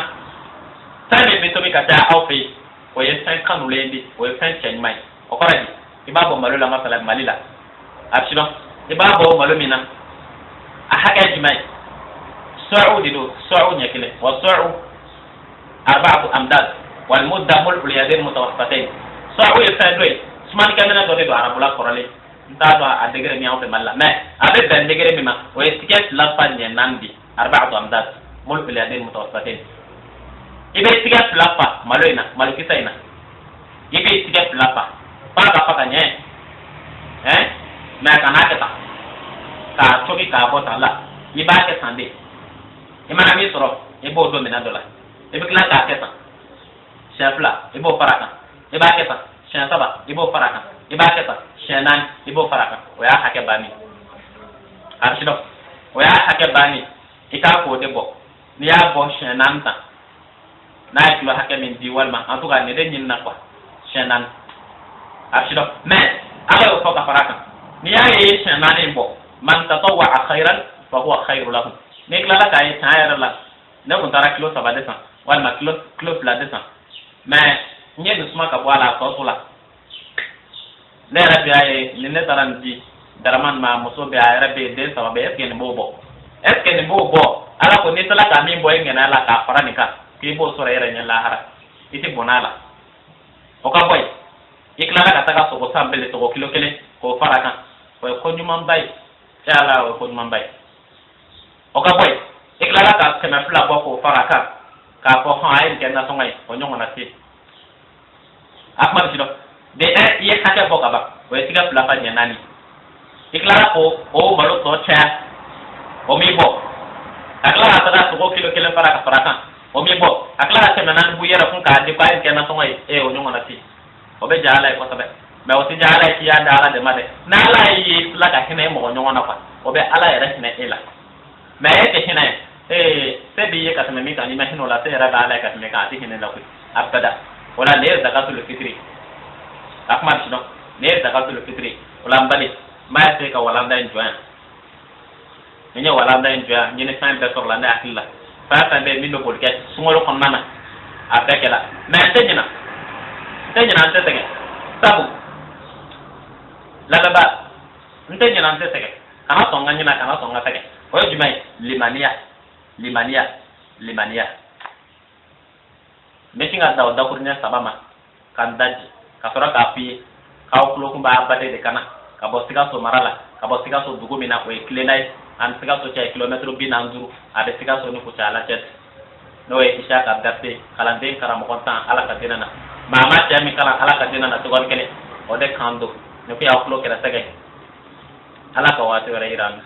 tane mi to mi ka ta au fe o ye san kanu le ndi o ye san chen mai o ko radi ibabo malo la masala malila absino ibabo malo mina a haka jimai saudi do saudi nyakile wa saudi arba'atu amdad wal mudda mulul yadayn mutawassitayn saudi fadwe sman kamena do do arabula korale nda do a degere mi awte malla mais abe ben degere mi ma o etiket la panye nandi arba'atu amdad mulul yadayn mutawassitayn ibe tiga plapa maloina malukisaina ibe tiga plapa paga paga nye me kana keta ka choki ka bota la iba ke sande imana mi soro ibo do mena dola ibe kla ka keta shafla ibo paraka iba keta shataba ibo paraka iba keta shanan ibo paraka oya hake bani arshino oya hake bani ika ko debo ni ya bo shanan ta na kilo hake min diwal ma en tout cas ne de nyin na kwa shanan arshino mais ala ko ka paraka ni ya yi shanan bo man tatawwa khairan fa huwa khairu lahu ne kala ka yi tayar la ne kun tara kilo 700 wal ma kilo 200 mais nye ni suma ka bwala ko sula ne rabbi ay ni ne taran di daraman ma muso be ay rabbi de sa be eske ni bobo ala ko ni tala ka min boy ngena la ka farani ka ki bo sore yere nya lahara iti bonala o ka boy iklara ka taka so ko sambele to ko kilo kele ko faraka ko nyuma mbay ala ko nyuma mbay o ka boy iklara ka kema fla bo ko faraka ka ko ha ay kenna so ngai ko nyonga na ti akmal sino de ye hake boka ba o tiga fla fa nya nani iklara ko o malo to cha o mi bo aklara ta ko kilo kele faraka o mi bo aklara kema nan bu yera kun ka de ba kenna so ngai o nyonga na ti o be jala ko tabe me o ti jala ki ya dala de made na la yi la ka hene mo nyonga na kwa o be ala yera hene ela me ye ke hene se bi ye ka tame mi ka ni mahino la se ra dala ka tame ka ti hene la ku abada wala ne zakatul fitri akmal sino ne zakatul fitri wala mbali ma se ka wala ndan joan ni wala ndan joan ni ne fan be sorla na akilla fa ta be min do bolke sumolo kon nana abekela me tejina ante tege sabu la baba ntejina ante tege kana songa nyina kana songa tege o jumai limania mesinga da da kurnya sabama kandaji kasora kapi kau kulo kumba abade de kana kabosika so marala kabosika so dugu mina ko eklenai an sika so cha kilometro binanzuru ade sika so ni ko chala chet no e isha ka datte kalande karamo konta ala ka dinana mama jami kala ala ka dinana to gon kene o de kando no ko ya kulo kera sagay ala ka wati wala iran